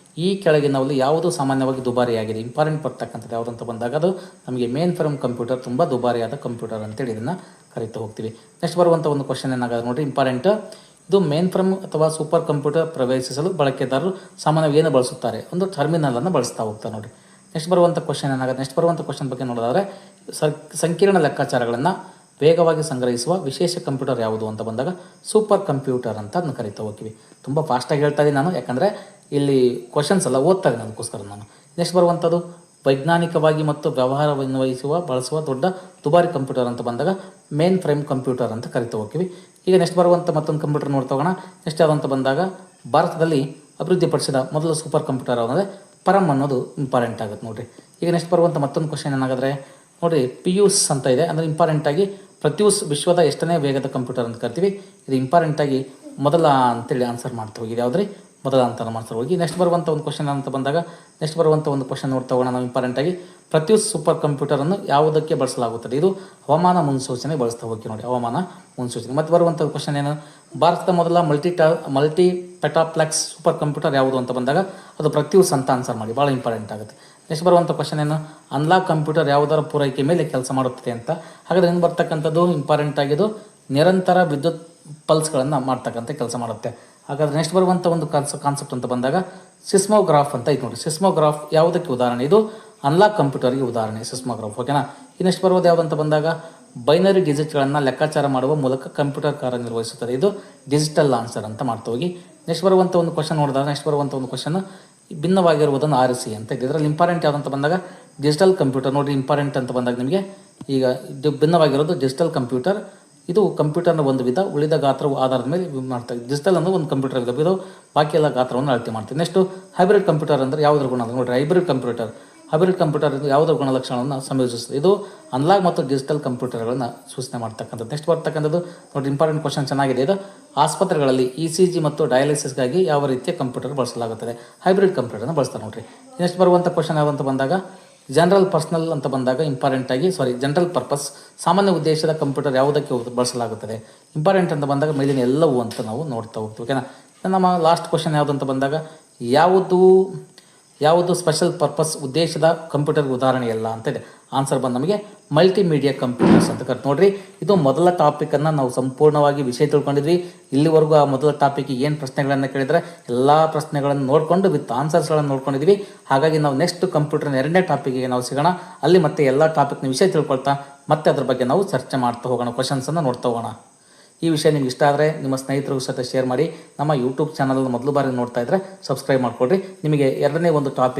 ಈ ಕೆಳಗಿನಲ್ಲಿ ಯಾವುದು ಸಾಮಾನ್ಯವಾಗಿ ದುಬಾರಿಯಾಗಿದೆ? ಇಂಪಾರ್ಟೆಂಟ್ ಬರ್ತಕ್ಕಂಥದ್ದು ಯಾವುದಂತ ಬಂದಾಗ ಅದು ನಮಗೆ ಮೇನ್ ಫ್ರೇಮ್ ಕಂಪ್ಯೂಟರ್ ತುಂಬ ದುಬಾರಿಯಾದ ಕಂಪ್ಯೂಟರ್ ಅಂತೇಳಿ ಇದನ್ನು ಕರಿತಾ ಹೋಗ್ತೀವಿ. ನೆಕ್ಸ್ಟ್ ಬರುವಂಥ ಒಂದು ಕ್ವಶನ್ ಏನಾಗಾದ್ರೆ ನೋಡಿ, ಇಂಪಾರ್ಟೆಂಟ್ ಇದು ಮೇನ್ ಫ್ರೇಮ್ ಅಥವಾ ಸೂಪರ್ ಕಂಪ್ಯೂಟರ್ ಪ್ರವೇಶಿಸಲು ಬಳಕೆದಾರರು ಸಾಮಾನ್ಯವಾಗಿ ಏನು ಬಳಸುತ್ತಾರೆ? ಒಂದು ಟರ್ಮಿನಲನ್ನು ಬಳಸ್ತಾ ಹೋಗ್ತಾರೆ. ನೋಡಿ, ನೆಕ್ಸ್ಟ್ ಬರುವಂಥ ಕ್ವಶನ್ ಏನಾಗುತ್ತೆ? ನೆಕ್ಸ್ಟ್ ಬರುವಂಥ ಕ್ವಶನ್ ಬಗ್ಗೆ ನೋಡೋದಾದರೆ ಸಂಕೀರ್ಣ ಲೆಕ್ಕಾಚಾರಗಳನ್ನು ವೇಗವಾಗಿ ಸಂಗ್ರಹಿಸುವ ವಿಶೇಷ ಕಂಪ್ಯೂಟರ್ ಯಾವುದು ಅಂತ ಬಂದಾಗ ಸೂಪರ್ ಕಂಪ್ಯೂಟರ್ ಅಂತ ಅದನ್ನು ಕರಿತಾ ಹೋಗ್ತೀವಿ. ತುಂಬ ಫಾಸ್ಟಾಗಿ ಹೇಳ್ತಾ ಇದ್ದೀನಿ ನಾನು, ಯಾಕಂದರೆ ಇಲ್ಲಿ ಕ್ವಶನ್ಸ್ ಎಲ್ಲ ಓದ್ತಾ ಇದ್ದೀನಿ ಅದಕ್ಕೋಸ್ಕರ ನಾನು. ನೆಕ್ಸ್ಟ್ ಬರುವಂಥದ್ದು ವೈಜ್ಞಾನಿಕವಾಗಿ ಮತ್ತು ವ್ಯವಹಾರವನ್ನು ಬಳಸುವ ದೊಡ್ಡ ದುಬಾರಿ ಕಂಪ್ಯೂಟರ್ ಅಂತ ಬಂದಾಗ ಮೇನ್ ಫ್ರೇಮ್ ಕಂಪ್ಯೂಟರ್ ಅಂತ ಕರಿತಾ ಹೋಗ್ತೀವಿ. ಈಗ ನೆಕ್ಸ್ಟ್ ಬರುವಂಥ ಮತ್ತೊಂದು ಕಂಪ್ಯೂಟರ್ ನೋಡ್ತೋಗೋಣ. ನೆಕ್ಸ್ಟ್ ಯಾವುದಂತ ಬಂದಾಗ ಭಾರತದಲ್ಲಿ ಅಭಿವೃದ್ಧಿಪಡಿಸಿದ ಮೊದಲ ಸೂಪರ್ ಕಂಪ್ಯೂಟರ್ ಅಂದರೆ ಪರಮ್ ಅನ್ನೋದು ಇಂಪಾರ್ಟೆಂಟ್ ಆಗುತ್ತೆ. ನೋಡಿರಿ. ಈಗ ನೆಕ್ಸ್ಟ್ ಬರುವಂಥ ಮತ್ತೊಂದು ಕ್ವಶನ್ ಏನಾಗಾದರೆ ನೋಡಿ, ಪಿಯೂಸ್ ಅಂತ ಇದೆ. ಅಂದರೆ ಇಂಪಾರ್ಟೆಂಟಾಗಿ ಪ್ರತ್ಯೂಸ್ ವಿಶ್ವದ ಎಷ್ಟನೇ ವೇಗದ ಕಂಪ್ಯೂಟರ್ ಅಂತ ಕರಿತೀವಿ. ಇದು ಇಂಪಾರ್ಟೆಂಟಾಗಿ ಮೊದಲ ಅಂತೇಳಿ ಆನ್ಸರ್ ಮಾಡ್ತಾ ಹೋಗಿ. ಯಾವುದ್ರಿ? ಮೊದಲ ಅಂತ ಮಾಡ್ತಾರೆ ಹೋಗಿ. ನೆಕ್ಸ್ಟ್ ಬರುವಂಥ ಒಂದು ಕ್ವಶನ್ ಅಂತ ಬಂದಾಗ ನೆಕ್ಸ್ಟ್ ಬರುವಂಥ ಒಂದು ಕ್ವಶನ್ ನೋಡ್ತೋಗೋಣ ನಾವು. ಇಂಪಾರ್ಟೆಂಟಾಗಿ ಪ್ರತ್ಯೂಸ್ ಸೂಪರ್ ಕಂಪ್ಯೂಟರನ್ನು ಯಾವುದಕ್ಕೆ ಬಳಸಲಾಗುತ್ತದೆ? ಇದು ಹವಾಮಾನ ಮುನ್ಸೂಚನೆ ಬಳಸ್ತಾ ಹೋಗಿ. ನೋಡಿ, ಹವಾಮಾನ ಮುನ್ಸೂಚನೆ. ಮತ್ತು ಬರುವಂಥ ಕ್ವಶನ್ ಏನು? ಭಾರತದ ಮೊದಲ ಮಲ್ಟಿ ಪೆಟಾಪ್ಲೆಕ್ಸ್ ಸೂಪರ್ ಕಂಪ್ಯೂಟರ್ ಯಾವುದು ಅಂತ ಬಂದಾಗ ಅದು ಪ್ರತ್ಯೂಸ್ ಅಂತ ಆನ್ಸರ್ ಮಾಡಿ. ಭಾಳ ಇಂಪಾರ್ಟೆಂಟ್ ಆಗುತ್ತೆ. ನೆಕ್ಸ್ಟ್ ಬರುವಂಥ ಕ್ವಶನ್ ಏನು? ಅನ್ಲಾಕ್ ಕಂಪ್ಯೂಟರ್ ಯಾವುದರ ಪೂರೈಕೆ ಮೇಲೆ ಕೆಲಸ ಮಾಡುತ್ತದೆ ಅಂತ. ಹಾಗಾದರೆ ಏನು ಬರ್ತಕ್ಕಂಥದ್ದು ಇಂಪಾರ್ಟೆಂಟ್ ಆಗಿದ್ದು ನಿರಂತರ ವಿದ್ಯುತ್ ಪಲ್ಸ್ಗಳನ್ನು ಮಾಡ್ತಕ್ಕಂಥ ಕೆಲಸ ಮಾಡುತ್ತೆ. ಹಾಗಾದರೆ ನೆಕ್ಸ್ಟ್ ಬರುವಂಥ ಒಂದು ಕಾನ್ಸೆಪ್ಟ್ ಅಂತ ಬಂದಾಗ ಸಿಸ್ಮೋಗ್ರಾಫ್ ಅಂತ ಇದು ನೋಡಿ. ಸಿಸ್ಮೋಗ್ರಾಫ್ ಯಾವುದಕ್ಕೆ ಉದಾಹರಣೆ? ಇದು ಅನಲಾಗ್ ಕಂಪ್ಯೂಟರ್ಗೆ ಉದಾಹರಣೆ ಸಿಸ್ಮೋಗ್ರಾಫ್. ಓಕೆನಾ. ನೆಕ್ಸ್ಟ್ ಬರೋದು ಯಾವುದಂತ ಬಂದಾಗ ಬೈನರಿ ಡಿಜಿಟ್ಗಳನ್ನು ಲೆಕ್ಕಾಚಾರ ಮಾಡುವ ಮೂಲಕ ಕಂಪ್ಯೂಟರ್ ಕಾರ್ಯನಿರ್ವಹಿಸುತ್ತದೆ. ಇದು ಡಿಜಿಟಲ್ ಆನ್ಸರ್ ಅಂತ ಮಾಡ್ತಾ ಹೋಗಿ. ನೆಕ್ಸ್ಟ್ ಬರುವಂಥ ಒಂದು ಕ್ವಶನ್ ನೋಡಿದಾಗ ನೆಕ್ಸ್ಟ್ ಬರುವಂಥ ಒಂದು ಕ್ವಶನ್ ಭಿನ್ನವಾಗಿರುವುದನ್ನು ಆರಿಸಿ ಅಂತ ಇದೆ. ಇದರಲ್ಲಿ ಇಂಪಾರ್ಟೆಂಟ್ ಯಾವುದಂತ ಬಂದಾಗ ಡಿಜಿಟಲ್ ಕಂಪ್ಯೂಟರ್ ನೋಡಿ. ಇಂಪಾರ್ಟೆಂಟ್ ಅಂತ ಬಂದಾಗ ನಿಮಗೆ ಈಗ ಇದು ಭಿನ್ನವಾಗಿರೋದು ಡಿಜಿಟಲ್ ಕಂಪ್ಯೂಟರ್. ಇದು ಕಂಪ್ಯೂಟರ್ನ ಒಂದು ವಿಧ, ಉಳಿದ ಗಾತ್ರವು ಆಧಾರದ ಮೇಲೆ ಮಾಡ್ತಾರೆ. ಡಿಜಿಟಲ್ ಅಂದರೆ ಒಂದು ಕಂಪ್ಯೂಟರ್ ವಿಧ, ಇದು ಬಾಕಿ ಎಲ್ಲ ಗಾತ್ರವನ್ನು ಅಳತೆ ಮಾಡ್ತೀವಿ. ನೆಕ್ಸ್ಟ್ ಹೈಬ್ರಿಡ್ ಕಂಪ್ಯೂಟರ್ ಅಂದರೆ ಯಾವುದರ ಗುಣ ನೋಡಿರಿ. ಹೈಬ್ರಿಡ್ ಕಂಪ್ಯೂಟರ್ ಇದು ಯಾವುದರ ಗುಣಲಕ್ಷಣವನ್ನು ಸಂಯೋಜಿಸುತ್ತದೆ. ಇದು ಅನಲಾಗ್ ಮತ್ತು ಡಿಜಿಟಲ್ ಕಂಪ್ಯೂಟರ್ಗಳನ್ನು ಸೂಚನೆ ಮಾಡ್ತಕ್ಕಂಥದ್ದು. ನೆಕ್ಸ್ಟ್ ಬರ್ತಕ್ಕಂಥದ್ದು ನೋಡಿ, ಇಂಪಾರ್ಟೆಂಟ್ ಕ್ವಶನ್ ಚೆನ್ನಾಗಿದೆ ಇದು. ಆಸ್ಪತ್ರೆಗಳಲ್ಲಿ ECG ಮತ್ತು ಡಯಾಲಿಸಿಸ್ಗಾಗಿ ಯಾವ ರೀತಿಯ ಕಂಪ್ಯೂಟರ್ ಬಳಸಲಾಗುತ್ತದೆ? ಹೈಬ್ರಿಡ್ ಕಂಪ್ಯೂಟರ್ನ ಬಳಸ್ತಾರೆ ನೋಡಿರಿ. ನೆಕ್ಸ್ಟ್ ಬರುವಂಥ ಕ್ವಶನ್ ಯಾವುದಂತ ಬಂದಾಗ ಜನರಲ್ ಪರ್ಪಸ್ ಸಾಮಾನ್ಯ ಉದ್ದೇಶದ ಕಂಪ್ಯೂಟರ್ ಯಾವುದಕ್ಕೆ ಬಳಸಲಾಗುತ್ತದೆ? ಇಂಪಾರ್ಟೆಂಟ್ ಅಂತ ಬಂದಾಗ ಮೇಲಿನ ಎಲ್ಲವೂ ಅಂತ ನಾವು ನೋಡ್ತಾ ಹೋಗ್ತೀವಿ. ಓಕೆನಾ. ನಮ್ಮ ಲಾಸ್ಟ್ ಕ್ವಶನ್ ಯಾವುದಂತ ಬಂದಾಗ ಯಾವುದು ಸ್ಪೆಷಲ್ ಪರ್ಪಸ್ ಉದ್ದೇಶದ ಕಂಪ್ಯೂಟರ್ಗೆ ಉದಾಹರಣೆ ಎಲ್ಲ ಅಂತ ಇದೆ. ಆನ್ಸರ್ ಬಂದು ನಮಗೆ ಮಲ್ಟಿಮೀಡಿಯಾ ಕಂಪ್ಯೂಟರ್ಸ್ ಅಂತ ಕರೆದು ನೋಡ್ರಿ. ಇದು ಮೊದಲ ಟಾಪಿಕನ್ನು ನಾವು ಸಂಪೂರ್ಣವಾಗಿ ವಿಷಯ ತಿಳ್ಕೊಂಡಿದ್ವಿ. ಇಲ್ಲಿವರೆಗೂ ಆ ಮೊದಲ ಟಾಪಿಕ್ಗೆ ಏನು ಪ್ರಶ್ನೆಗಳನ್ನು ಕೇಳಿದರೆ ಎಲ್ಲ ಪ್ರಶ್ನೆಗಳನ್ನು ನೋಡಿಕೊಂಡು ವಿತ್ ಆನ್ಸರ್ಸ್ಗಳನ್ನು ನೋಡ್ಕೊಂಡಿದ್ವಿ. ಹಾಗಾಗಿ ನಾವು ನೆಕ್ಸ್ಟ್ ಕಂಪ್ಯೂಟರ್ನ 2ನೇ ಟಾಪಿಕ್ಗೆ ನಾವು ಸಿಗೋಣ. ಅಲ್ಲಿ ಮತ್ತೆ ಎಲ್ಲ ಟಾಪಿಕ್ನ ವಿಷಯ ತಿಳ್ಕೊಳ್ತಾ ಮತ್ತೆ ಅದ್ರ ಬಗ್ಗೆ ನಾವು ಚರ್ಚೆ ಮಾಡ್ತಾ ಹೋಗೋಣ, ಕ್ವಶನ್ಸನ್ನು ನೋಡ್ತಾ ಹೋಗೋಣ. ಈ ವಿಷಯ ನಿಮ್ಗೆ ಇಷ್ಟ ಆದರೆ ನಿಮ್ಮ ಸ್ನೇಹಿತರಿಗೂ ಸಹ ಶೇರ್ ಮಾಡಿ. ನಮ್ಮ ಯೂಟ್ಯೂಬ್ ಚಾನಲ್ ಮೊದಲು ಬಾರಿ ನೋಡ್ತಾ ಇದ್ದರೆ ಸಬ್ಸ್ಕ್ರೈಬ್ ಮಾಡಿಕೊಡ್ರಿ. ನಿಮಗೆ 2ನೇ ಒಂದು ಟಾಪಿಕ್